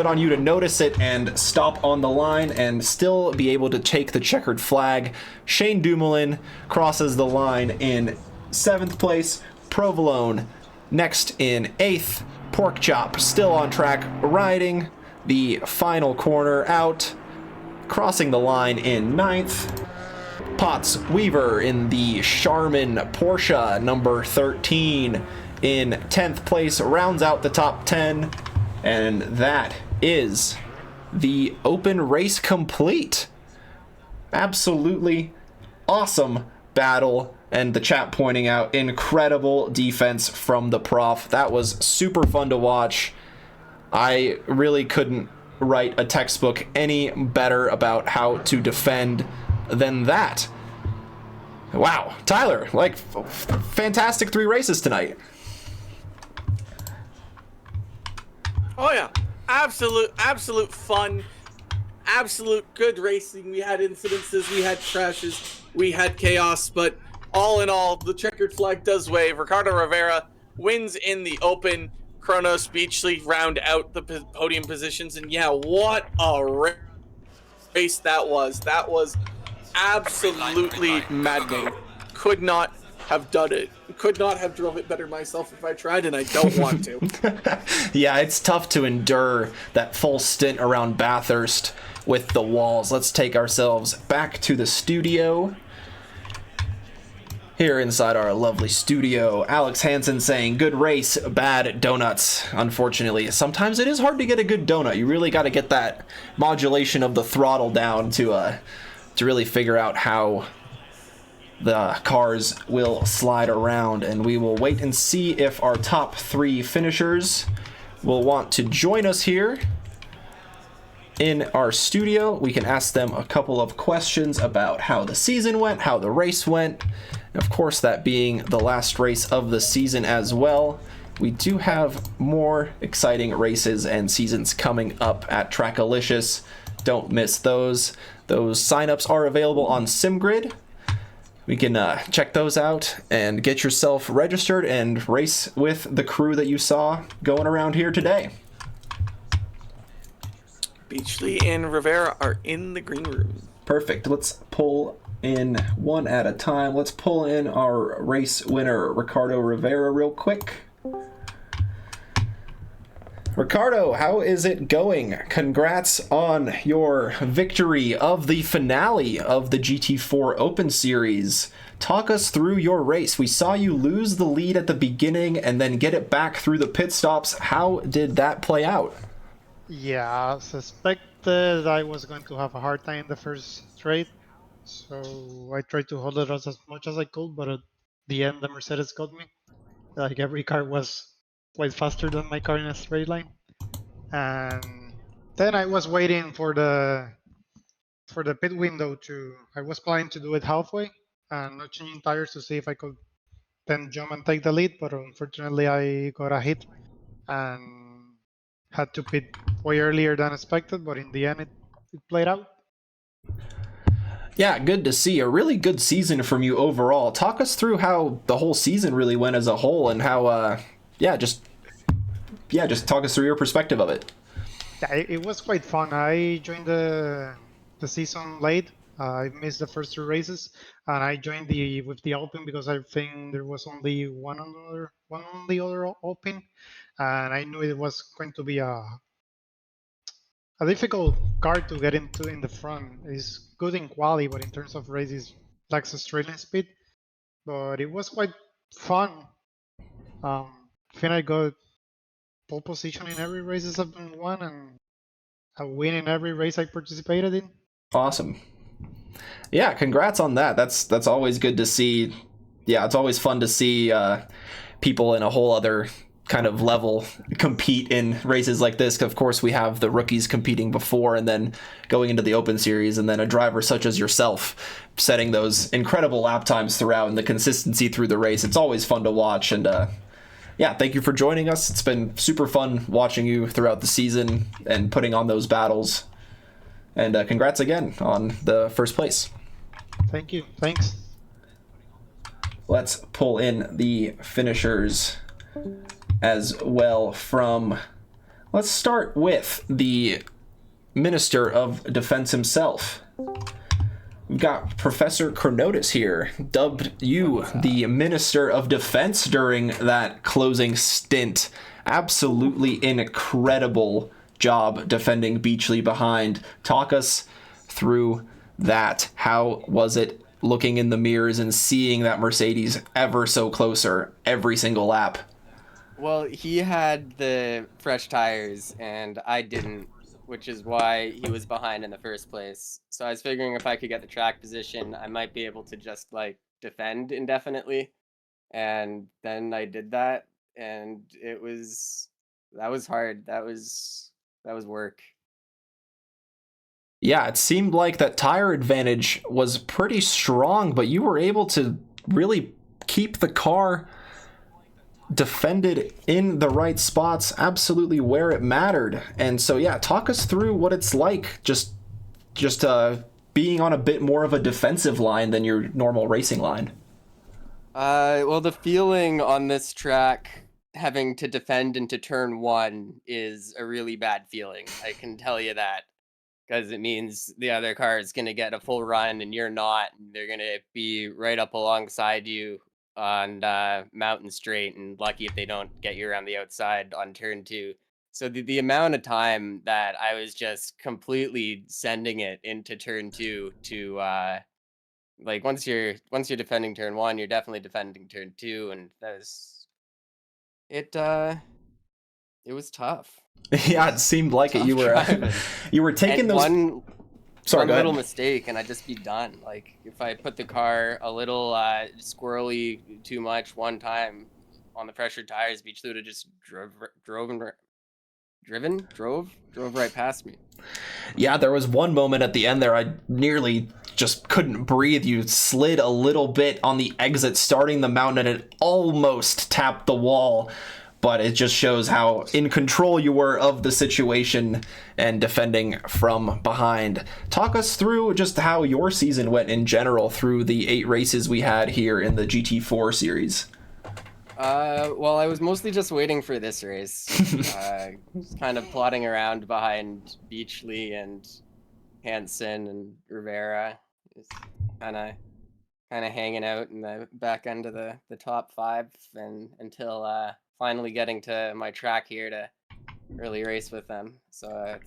on you to notice it and stop on the line and still be able to take the checkered flag. Shane Dumoulin crosses the line in 7th place. Provolone next in 8th. Porkchop still on track, riding the final corner out crossing the line in 9th. Potts Weaver in the Charmin Porsche number 13 in 10th place rounds out the top 10. And that is the open race complete. Absolutely awesome battle. And the chat pointing out incredible defense from the prof. That was super fun to watch. I really couldn't write a textbook any better about how to defend than that. Wow, Tyler, like fantastic 3 races tonight. Oh yeah, absolute fun, absolute good racing. We had incidences, we had crashes, we had chaos, but all in all, the checkered flag does wave. Ricardo Rivera wins in the open. Kronos Beachley round out the podium positions, and yeah, what a race that was. That was absolutely maddening. Could not have done it. Could not have drove it better myself if I tried, and I don't want to. Yeah, it's tough to endure that full stint around Bathurst with the walls. Let's take ourselves back to the studio. Here inside our lovely studio, Alex Hansen saying, good race, bad donuts. Unfortunately, sometimes it is hard to get a good donut. You really got to get that modulation of the throttle down to really figure out how the cars will slide around. And we will wait and see if our top 3 finishers will want to join us here in our studio. We can ask them a couple of questions about how the season went, how the race went. Of course, that being the last race of the season as well. We do have more exciting races and seasons coming up at Trackalicious. Don't miss those. Those signups are available on SimGrid. We can check those out and get yourself registered and race with the crew that you saw going around here today. Beachley and Rivera are in the green room. Perfect. Let's pull in one at a time. Let's pull in our race winner, Ricardo Rivera, real quick. Ricardo, how is it going? Congrats on your victory of the finale of the GT4 Open Series. Talk us through your race. We saw you lose the lead at the beginning and then get it back through the pit stops. How did that play out? Yeah, I suspected I was going to have a hard time the first straight, so I tried to hold it as much as I could, but at the end the Mercedes got me. Like every car was quite faster than my car in a straight line. And then I was waiting for the pit window I was planning to do it halfway and not changing tires to see if I could then jump and take the lead, but unfortunately I got a hit and had to pit way earlier than expected, but in the end it played out. Yeah, good to see. A really good season from you overall. Talk us through how the whole season really went as a whole and how, just talk us through your perspective of it. Yeah, it was quite fun. I joined the season late. I missed the first 2 races, and I joined with the Open because I think there was only one on the other Open, and I knew it was going to be a difficult car to get into in the front. It's good in quality, but in terms of races, lacks Australian speed. But it was quite fun. I think I got pole position in every races I've been won, and a win in every race I participated in. Awesome. Yeah, congrats on that. That's always good to see. Yeah, it's always fun to see people in a whole other kind of level compete in races like this. Of course, we have the rookies competing before and then going into the Open Series, and then a driver such as yourself setting those incredible lap times throughout and the consistency through the race. It's always fun to watch. And yeah, thank you for joining us. It's been super fun watching you throughout the season and putting on those battles. And congrats again on the first place. Thank you. Thanks. Let's pull in the finishers as well let's start with the Minister of Defense himself. We've got Professor Chronotis here, dubbed you the Minister of Defense during that closing stint. Absolutely incredible job defending Beachley behind. Talk us through that. How was it looking in the mirrors and seeing that Mercedes ever so closer every single lap? Well, he had the fresh tires and I didn't, which is why he was behind in the first place. So I was figuring if I could get the track position, I might be able to just like defend indefinitely. And then I did that, and that was hard. That was work. Yeah, it seemed like that tire advantage was pretty strong, but you were able to really keep the car defended in the right spots, absolutely where it mattered. And so, yeah, talk us through what it's like just being on a bit more of a defensive line than your normal racing line. Well, the feeling on this track having to defend into turn one is a really bad feeling. I can tell you that. Because it means the other car is going to get a full run and you're not. And they're going to be right up alongside you on Mountain Straight, and lucky if they don't get you around the outside on turn two. So the amount of time that I was just completely sending it into turn two to like once you're defending turn one, you're definitely defending turn two, and it it was tough. Yeah, it seemed like it. Tough You were driving. you were taking And those. Sorry, one go little ahead. mistake and I'd just be done. Like if I put the car a little squirrely too much one time on the pressured tires, Beach would have just drove right past me. Yeah, there was one moment at the end there I nearly just couldn't breathe. You slid a little bit on the exit starting the mountain and it almost tapped the wall. But it just shows how in control you were of the situation and defending from behind. Talk us through just how your season went in general through the 8 races we had here in the GT4 series. Well, I was mostly just waiting for this race. Just kind of plodding around behind Beachley and Hansen and Rivera. Just kind of hanging out in the back end of the top 5 and until finally getting to my track here to early race with them. So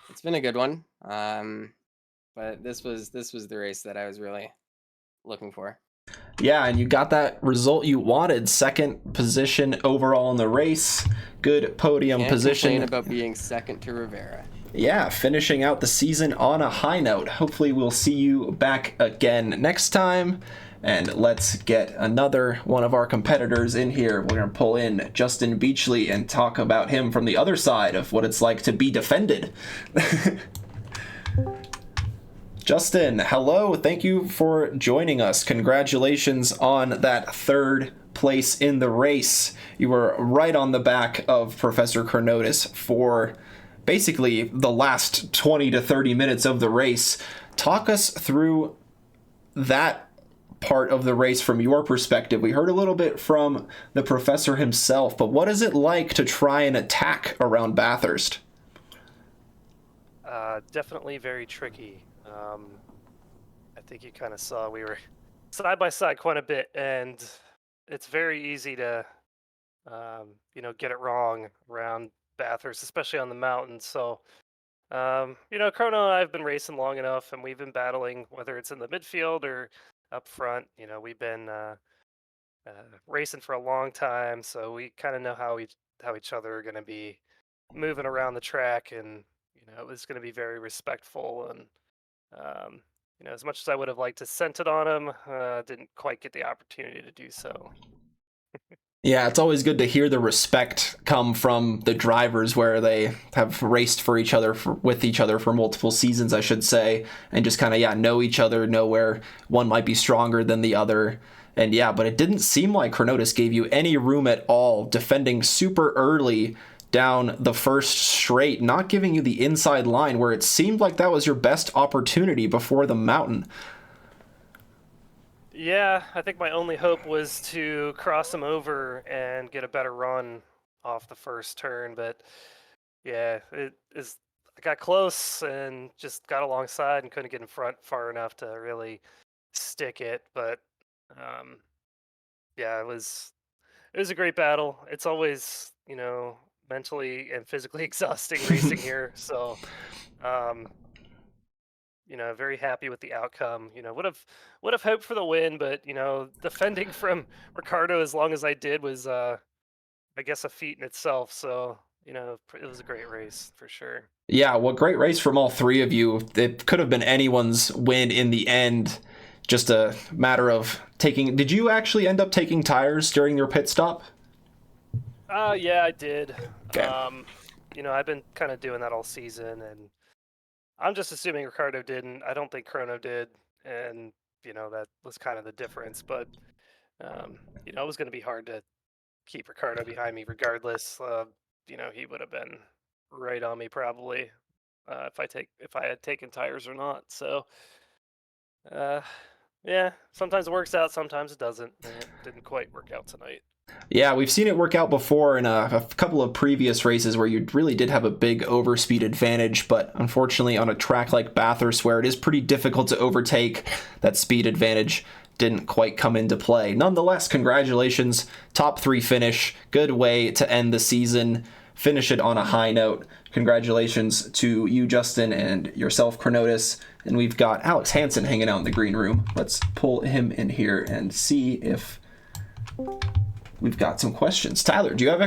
it's been a good one. But this was the race that I was really looking for. Yeah, and you got that result you wanted. 2nd position overall in the race. Good podium Can't position. complain about being 2nd to Rivera. Yeah, finishing out the season on a high note. Hopefully we'll see you back again next time. And let's get another one of our competitors in here. We're going to pull in Justin Beachley and talk about him from the other side of what it's like to be defended. Justin, hello. Thank you for joining us. Congratulations on that 3rd place in the race. You were right on the back of Professor Chronotis for basically the last 20 to 30 minutes of the race. Talk us through that part of the race from your perspective. We heard a little bit from the professor himself, but what is it like to try and attack around Bathurst? Definitely very tricky. I think you kind of saw we were side by side quite a bit, and it's very easy to get it wrong around Bathurst, especially on the mountains. So Chrono and I have been racing long enough, and we've been battling, whether it's in the midfield or up front. We've been racing for a long time, so we kind of know how each other are going to be moving around the track, and it was going to be very respectful. And as much as I would have liked to sent it on him, didn't quite get the opportunity to do so. Yeah, it's always good to hear the respect come from the drivers where they have raced for each other, with each other for multiple seasons, I should say, and just kind of, know each other, know where one might be stronger than the other. And yeah, but it didn't seem like Chronotis gave you any room at all, defending super early down the first straight, not giving you the inside line where it seemed like that was your best opportunity before the mountain. Yeah, I think my only hope was to cross him over and get a better run off the first turn, but yeah, I got close and just got alongside and couldn't get in front far enough to really stick it. But yeah, it was a great battle. It's always mentally and physically exhausting racing here. So very happy with the outcome. Would have hoped for the win, but defending from Ricardo as long as I did was, I guess, a feat in itself. So it was a great race for sure. Yeah, well, great race from all three of you. It could have been anyone's win in the end. Just a matter of taking. Did you actually end up taking tires during your pit stop? Yeah, I did. Okay. I've been kind of doing that all season, and I'm just assuming Ricardo didn't. I don't think Chrono did, and that was kind of the difference. But it was going to be hard to keep Ricardo behind me, regardless. He would have been right on me probably if I had taken tires or not. So, yeah, sometimes it works out, sometimes it doesn't, and it didn't quite work out tonight. Yeah, we've seen it work out before in a couple of previous races where you really did have a big overspeed advantage, but unfortunately on a track like Bathurst where it is pretty difficult to overtake, that speed advantage didn't quite come into play. Nonetheless, congratulations, top 3 finish, good way to end the season, finish it on a high note. Congratulations to you, Justin, and yourself, Chronotis. And we've got Alex Hansen hanging out in the green room. Let's pull him in here and see if we've got some questions. Tyler, do you have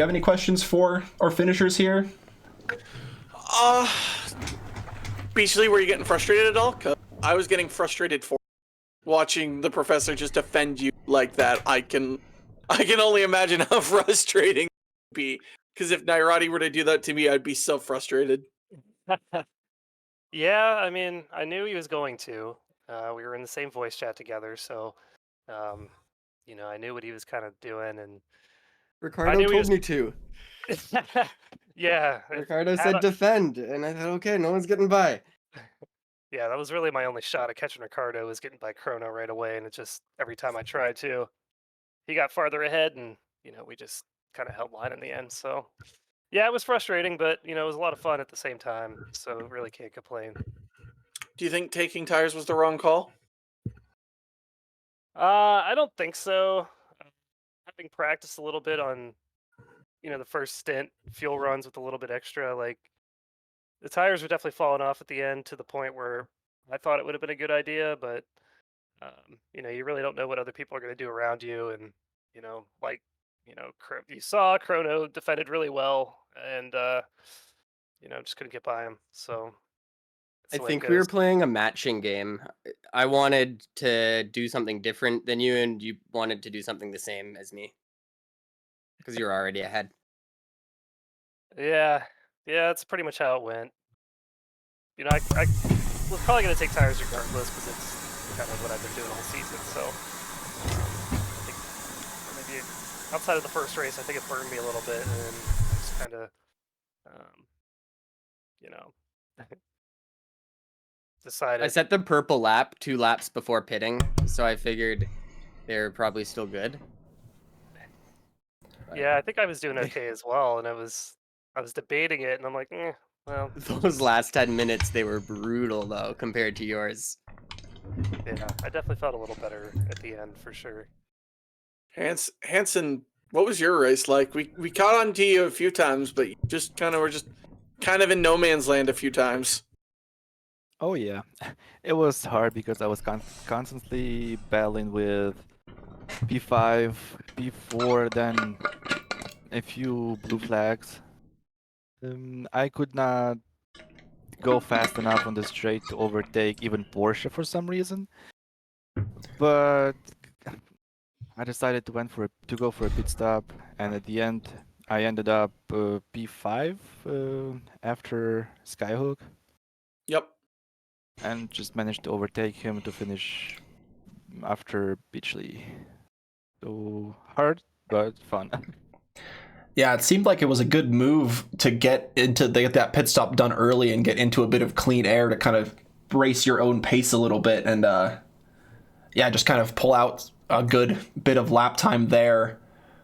any questions for our finishers here? Beachley, were you getting frustrated at all? 'Cause I was getting frustrated for watching the professor just defend you like that. I can only imagine how frustrating it would be. Because if Nairati were to do that to me, I'd be so frustrated. Yeah, I mean, I knew he was going to. We were in the same voice chat together, so I knew what he was kind of doing, and Ricardo knew he told was- me to. yeah, Ricardo said defend, and I thought, okay, no one's getting by. yeah, that was really my only shot at catching Ricardo, was getting by Chrono right away, and it just every time I tried to, he got farther ahead, and we just kind of held line in the end. So yeah, it was frustrating, but it was a lot of fun at the same time. So really can't complain. Do you think taking tires was the wrong call? I don't think so. Having practiced a little bit on, the first stint fuel runs with a little bit extra, like the tires were definitely falling off at the end to the point where I thought it would have been a good idea, but you really don't know what other people are going to do around you, and like you saw Chrono defended really well, and just couldn't get by him. So I that's the way it think we were goes. playing a matching game. I wanted to do something different than you, and you wanted to do something the same as me. Because you're already ahead. Yeah, that's pretty much how it went. I was probably going to take tires regardless because it's kind of what I've been doing all season. So I think maybe outside of the first race, I think it burned me a little bit, and then I just kind of, decided. I set the purple lap 2 laps before pitting, so I figured they're probably still good. Yeah, I think I was doing okay as well, and I was debating it, and I'm like, well. Those last 10 minutes, they were brutal though compared to yours. Yeah, I definitely felt a little better at the end for sure. Hansen, what was your race like? We caught on to you a few times, but you just were kind of in no man's land a few times. Oh yeah, it was hard because I was constantly battling with P5, P4, then a few blue flags. I could not go fast enough on the straight to overtake even Porsche for some reason. But I decided to go for a pit stop, and at the end I ended up P5 after Skyhook. Yep. And just managed to overtake him to finish after Beachley. So hard, but fun. Yeah, it seemed like it was a good move to get that pit stop done early and get into a bit of clean air to kind of race your own pace a little bit and just kind of pull out a good bit of lap time there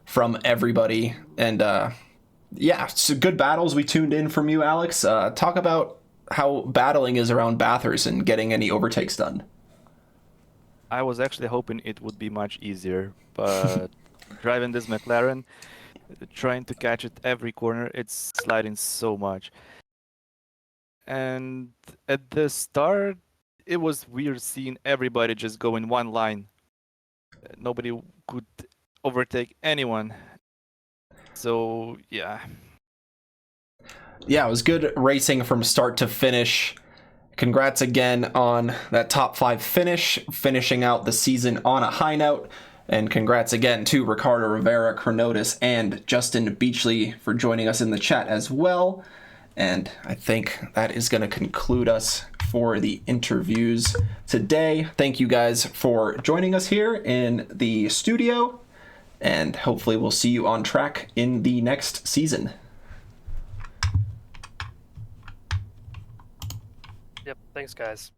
from everybody. And so good battles we tuned in from you, Alex. Talk about how battling is around Bathurst and getting any overtakes done. I was actually hoping it would be much easier, but driving this McLaren, trying to catch it every corner, it's sliding so much. And at the start, it was weird seeing everybody just go in one line. Nobody could overtake anyone. So, yeah. Yeah, it was good racing from start to finish. Congrats again on that top 5 finish, finishing out the season on a high note. And congrats again to Ricardo Rivera, Chronotis, and Justin Beachley for joining us in the chat as well. And I think that is going to conclude us for the interviews today. Thank you guys for joining us here in the studio. And hopefully we'll see you on track in the next season. Yep. Thanks, guys.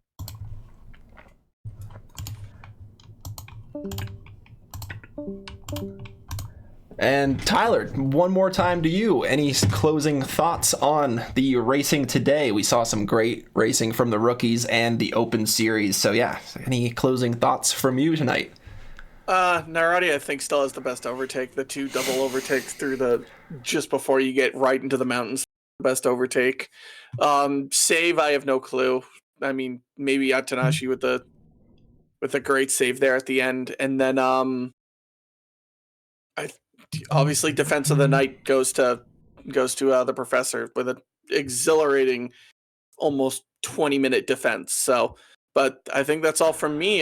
And Tyler, one more time to you. Any closing thoughts on the racing today? We saw some great racing from the rookies and the Open Series. So yeah, any closing thoughts from you tonight? Narati, I think, still has the best overtake. The 2 double overtakes through the just before you get right into the mountains. Best overtake. Save, I have no clue. I mean, maybe Atanashi with a great save there at the end, and then obviously defense of the night goes to the professor with an exhilarating almost 20-minute defense. So, but I think that's all from me.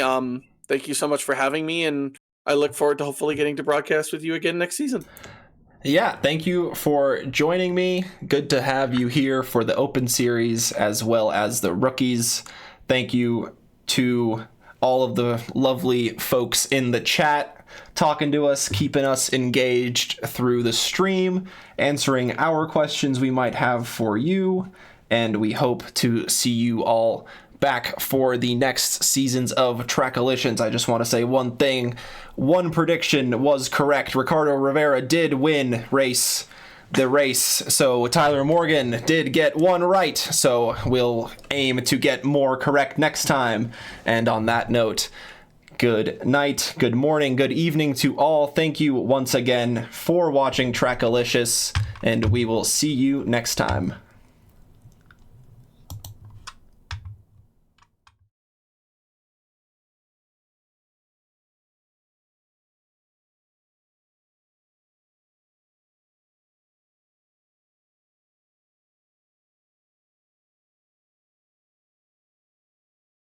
Thank you so much for having me, and I look forward to hopefully getting to broadcast with you again next season. Yeah, thank you for joining me. Good to have you here for the Open Series as well as the rookies. Thank you to all of the lovely folks in the chat talking to us, keeping us engaged through the stream, answering our questions we might have for you, and we hope to see you all back for the next seasons of Trackalicious. I just want to say one thing. One prediction was correct. Ricardo Rivera did win the race. So Tyler Morgan did get one right. So we'll aim to get more correct next time. And on that note, good night, good morning, good evening to all. Thank you once again for watching Trackalicious, and we will see you next time.